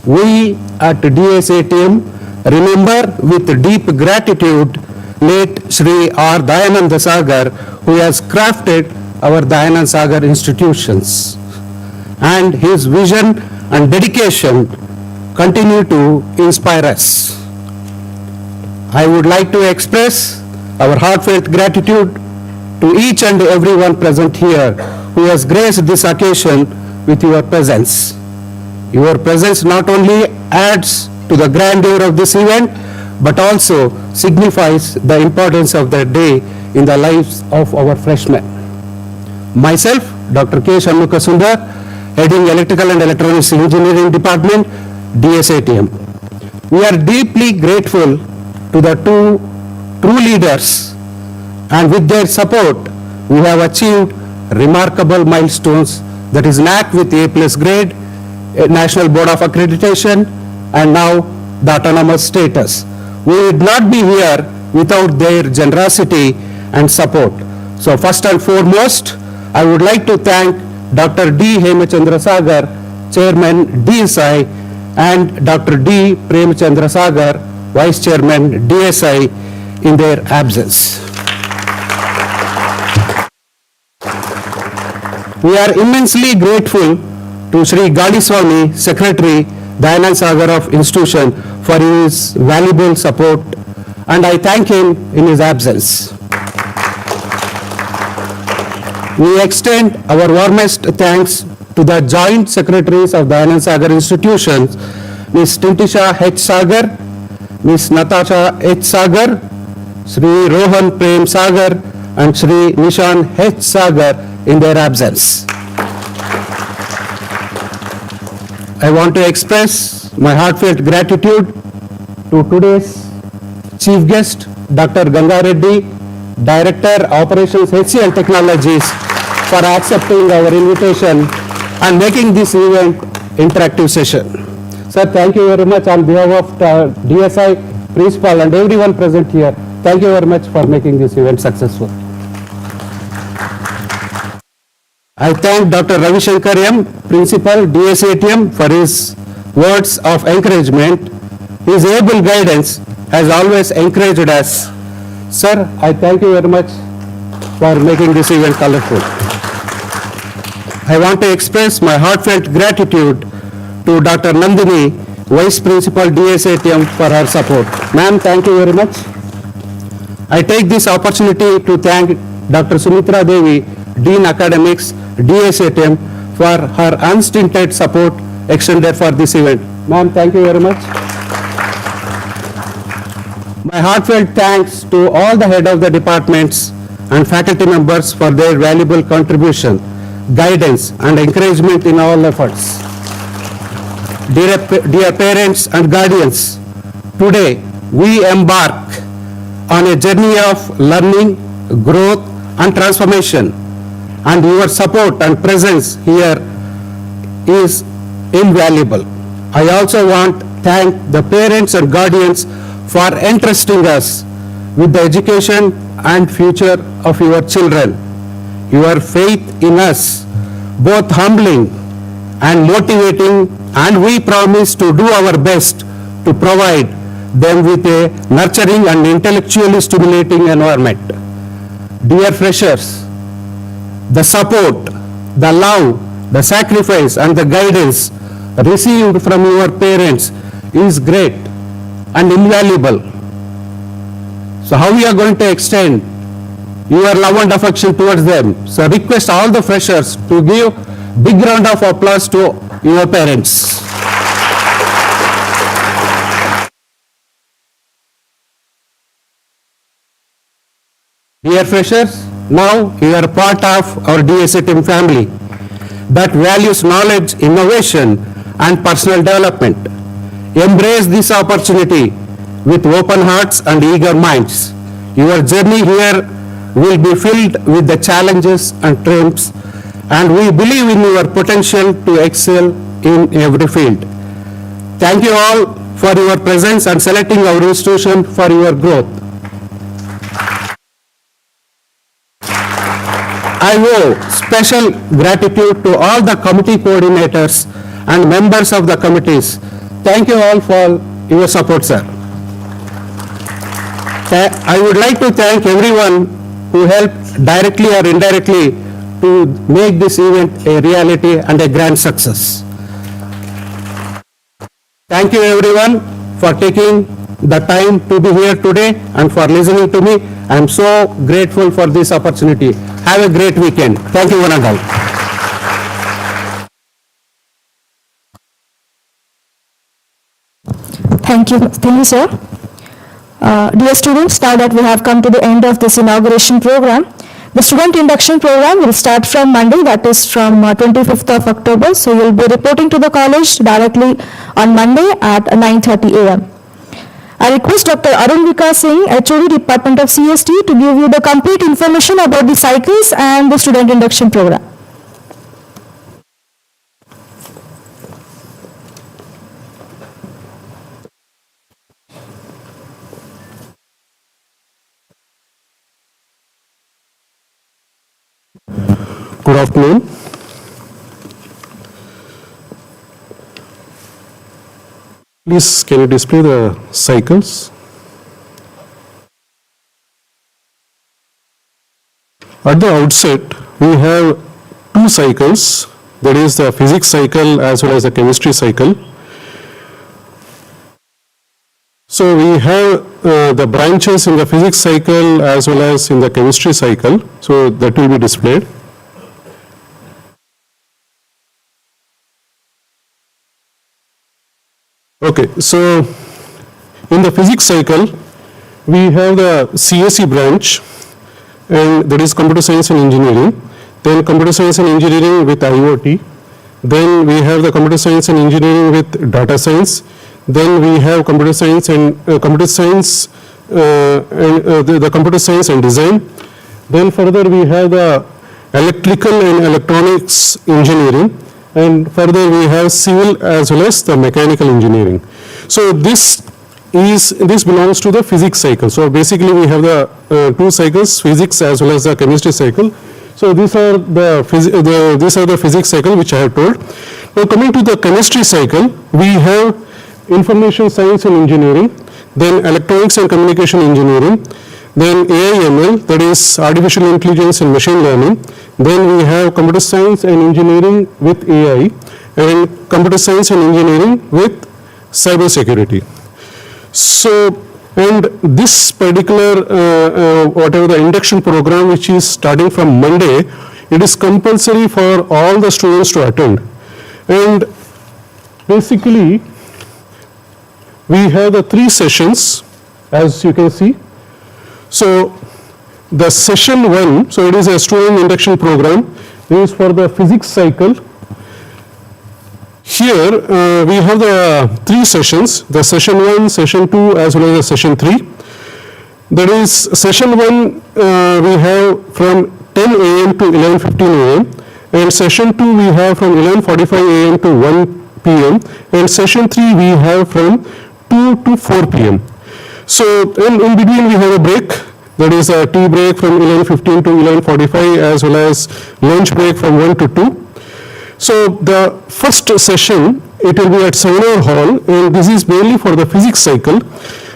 We at DSATM remember with deep gratitude late Shri R. Dayananda Sagar, who has crafted our Dayanand Sagar institutions, and his vision and dedication continue to inspire us. I would like to express our heartfelt gratitude to each and everyone present here who has graced this occasion with your presence. Your presence not only adds to the grandeur of this event, but also signifies the importance of the day in the lives of our freshmen. Myself, Dr. K. Shanmukh Sundar, heading Electrical and Electronics Engineering Department, DSATM. We are deeply grateful to the two true leaders, and with their support, we have achieved remarkable milestones, that is NAAC with A+ grade, National Board of Accreditation, and now the autonomous status. We would not be here without their generosity and support. So first and foremost, I would like to thank Dr. D. Hemachandra Sagar, Chairman DSI, and Dr. D. Premchandra Sagar, Vice Chairman DSI, in their absence. We are immensely grateful to Shri Galiswamy, Secretary, Dayanand Sagar of Institution, for his valuable support, and I thank him in his absence. We extend our warmest thanks to the Joint Secretaries of Dayanand Sagar Institutions, Ms. Tintisha H. Sagar, Ms. Natasha H. Sagar, Shri Rohan Prem Sagar, and Shri Nishan H. Sagar in their absence. I want to express my heartfelt gratitude to today's chief guest, Dr. Ganga Reddy, Director Operations HCL Technologies, for accepting our invitation and making this event interactive session. Sir, thank you very much on behalf of DSI, principal and everyone present here. Thank you very much for making this event successful. I thank Dr. Ravi Shankar M, Principal, DSATM, for his words of encouragement. His able guidance has always encouraged us. Sir, I thank you very much for making this event colorful. I want to express my heartfelt gratitude to Dr. Nandini, Vice Principal, DSATM, for her support. Ma'am, thank you very much. I take this opportunity to thank Dr. Sumitra Devi, Dean Academics, DSATM, for her unstinted support extended for this event. Ma'am, thank you very much. My heartfelt thanks to all the head of the departments and faculty members for their valuable contribution, guidance and encouragement in all efforts. Dear parents and guardians, today we embark on a journey of learning, growth and transformation, and your support and presence here is invaluable. I also want to thank the parents and guardians for entrusting us with the education and future of your children. Your faith in us, both humbling and motivating, and we promise to do our best to provide them with a nurturing and intellectually stimulating environment. Dear freshers, the support, the love, the sacrifice and the guidance received from your parents is great and invaluable. So how we are going to extend your love and affection towards them? So request all the freshers to give big round of applause to your parents. Dear freshers, now you are part of our DSATM family that values knowledge, innovation and personal development. Embrace this opportunity with open hearts and eager minds. Your journey here will be filled with the challenges and triumphs, and we believe in your potential to excel in every field. Thank you all for your presence and selecting our institution for your growth. I owe special gratitude to all the committee coordinators and members of the committees. Thank you all for your support, sir. I would like to thank everyone who helped directly or indirectly to make this event a reality and a grand success. Thank you everyone for taking the time to be here today and for listening to me. I am so grateful for this opportunity. Have a great weekend. Thank you, one and all. Thank you, sir. Dear students, now that we have come to the end of this inauguration program, the student induction program will start from Monday, that is from 25th of October. So you will be reporting to the college directly on Monday at 9:30 a.m. I request Dr. Arun Vikas Singh, HOD Department of CST, to give you the complete information about the cycles and the student induction program. Good afternoon. Please, can you display the cycles? At the outset, we have two cycles, that is the physics cycle as well as the chemistry cycle. So we have the branches in the physics cycle as well as in the chemistry cycle, so that will be displayed. Okay, so in the physics cycle, we have the CSE branch, and that is computer science and engineering, then computer science and engineering with IoT, Then we have the computer science and engineering with data science. Then we have computer science and the computer science and design. Then further we have the electrical and electronics engineering, and further we have civil as well as the mechanical engineering. So this belongs to the physics cycle. So basically we have the two cycles, physics as well as the chemistry cycle. So these are the physics cycle which I have told. Now coming to the chemistry cycle, we have information science and engineering, then electronics and communication engineering, then AI/ML, that is artificial intelligence and machine learning. Then we have computer science and engineering with AI, and computer science and engineering with cyber security. So, and this particular whatever the induction program which is starting from Monday, it is compulsory for all the students to attend. And basically we have the 3 sessions, as you can see. So the session 1, so it is a student induction program, this is for the physics cycle. Here we have the 3 sessions, the session 1, session 2 as well as the session 3. That is session 1 we have from 10 a.m. to 11:15 a.m. and session 2 we have from 11:45 a.m. to 1 p.m. and session 3 we have from 2 to 4 p.m. So in between we have a break, that is a tea break from 11:15 to 11:45 as well as lunch break from 1 to 2. So the first session, it will be at Seminar Hall, and this is mainly for the physics cycle.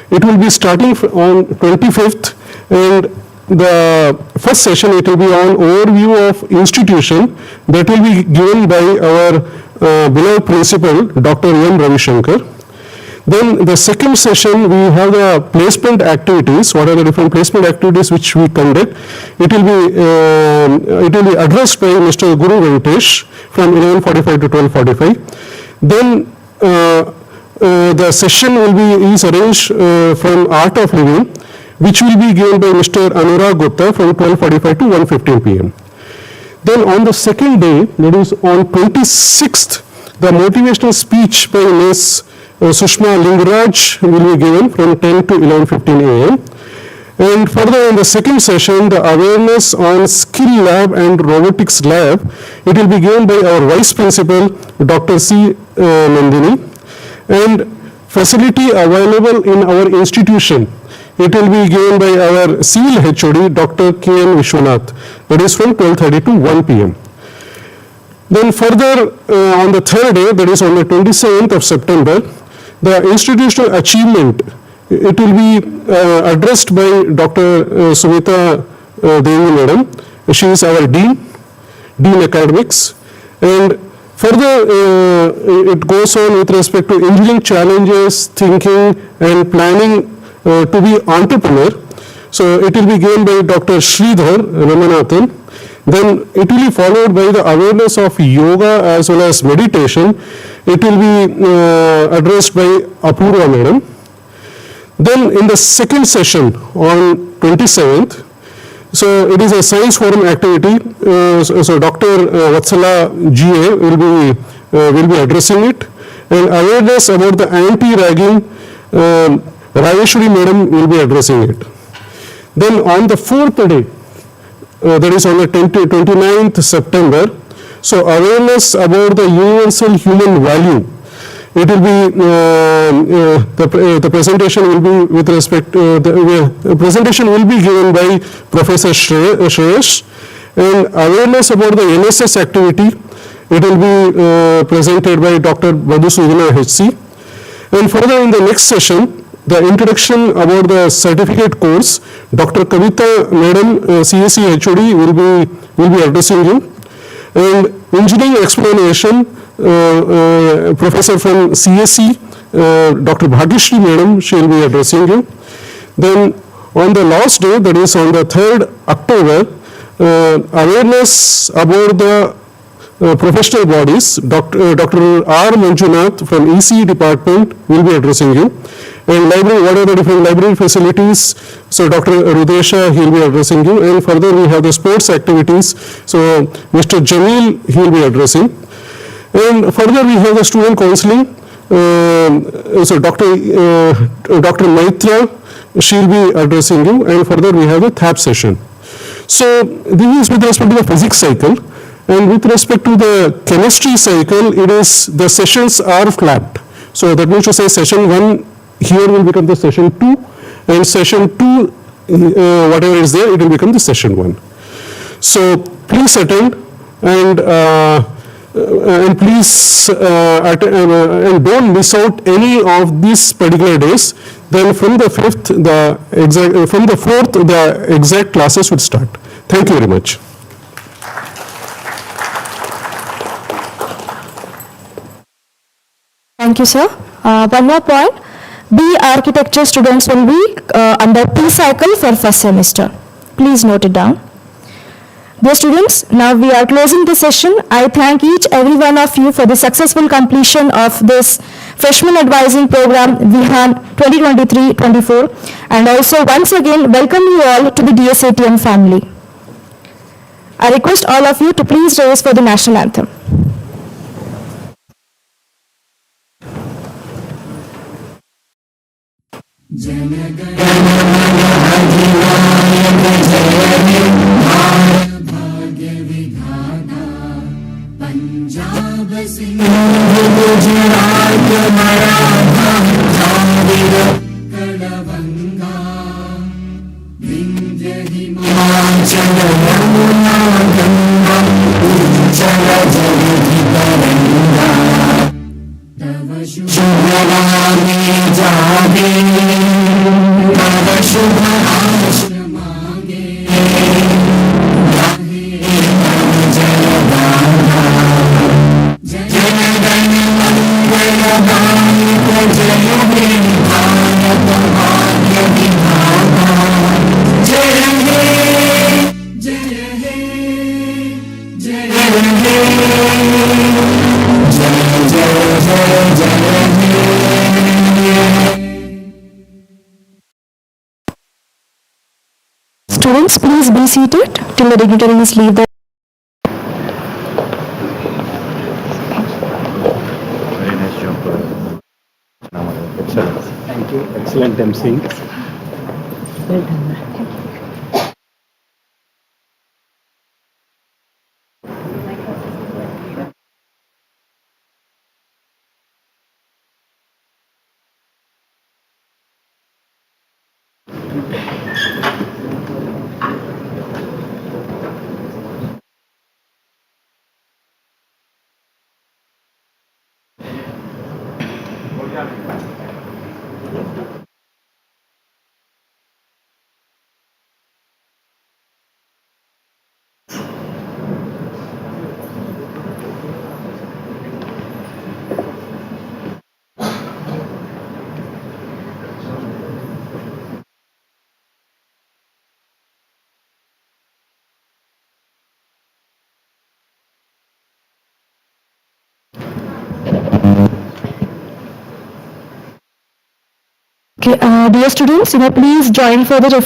It will be starting on 25th, and the first session it will be on overview of institution, that will be given by our beloved principal, Dr. M. Ravishankar. Then the second session we have the placement activities. What are the different placement activities which we conduct? It will be addressed by Mr. Guru Venkatesh from 11:45 to 12:45. Then the session is arranged from Art of Living, which will be given by Mr. Anurag Gupta from 12:45 to 1:15 p.m. Then on the second day, that is on 26th, the motivational speech by Ms. Sushma Lingaraj will be given from 10 to 11:15 a.m. And further in the second session, the awareness on skill lab and robotics lab, it will be given by our vice principal, Dr. C. Nandini. And facility available in our institution, it will be given by our civil HOD, Dr. K. N. Vishwanath. That is from 12:30 to 1 p.m. Then further on the third day, that is on the 27th of September, the institutional achievement, it will be addressed by Dr. Sumita Devi Madam. She is our Dean Academics. And further it goes on with respect to engineering challenges, thinking and planning to be entrepreneur. So it will be given by Dr. Sridhar Ramanathan. Then it will be followed by the awareness of yoga as well as meditation. It will be addressed by Apurva Madam. Then in the second session on 27th, so it is a science forum activity. So Dr. Vatsala GA will be addressing it, and awareness about the anti-ragging, Raveshwari Madam will be addressing it. Then on the fourth day, that is on the 29th September, so awareness about the universal human value. It will be, the presentation will be with respect, the presentation will be given by Professor Shreyash, and awareness about the NSS activity, it will be presented by Dr. Madhusudana HC. And further in the next session, the introduction about the certificate course, Dr. Kavita Madam, CSE HOD will be addressing you. And engineering explanation, professor from CSE, Dr. Bhagyashree Madam, she will be addressing you. Then on the last day, that is on the 3rd October, awareness about the professional bodies, Dr. R. Manjunath from ECE department will be addressing you. And library, what are the different library facilities? So Dr. Rudesha, he will be addressing you. And further we have the sports activities. So Mr. Jamil, he will be addressing. And further, we have the student counseling. So Dr. Maitra, she'll be addressing you, and further we have the THAP session. So this is with respect to the physics cycle, and with respect to the chemistry cycle, it is the sessions are flapped. So that means to say session 1 here will become the session 2, and session 2, whatever is there, it will become the session 1. So please attend, and please and don't miss out any of these particular days. Then from the 5th, from the 4th, the exact classes would start. Thank you very much. Thank you, sir. One more point. B architecture students will be under P cycle for first semester. Please note it down. Dear students, now we are closing the session. I thank every one of you for the successful completion of this freshman advising program Vihan 2023-24, and also once again welcome you all to the DSATM family. I request all of you to please rise for the national anthem. Punjab Sindh Gujarat Maratha झारखंड कड़वंगा विंध्य हिमाचल यमुना गंगा उज्जल जगति तरंगा तव शुभ नामे जागे तव शुभ आश्रय मांगे Students, please be seated till the dignitaries leave the Very nice job. Excellent. Thank you. Excellent emceeing. Well done. Okay, dear students, please join for the refreshment.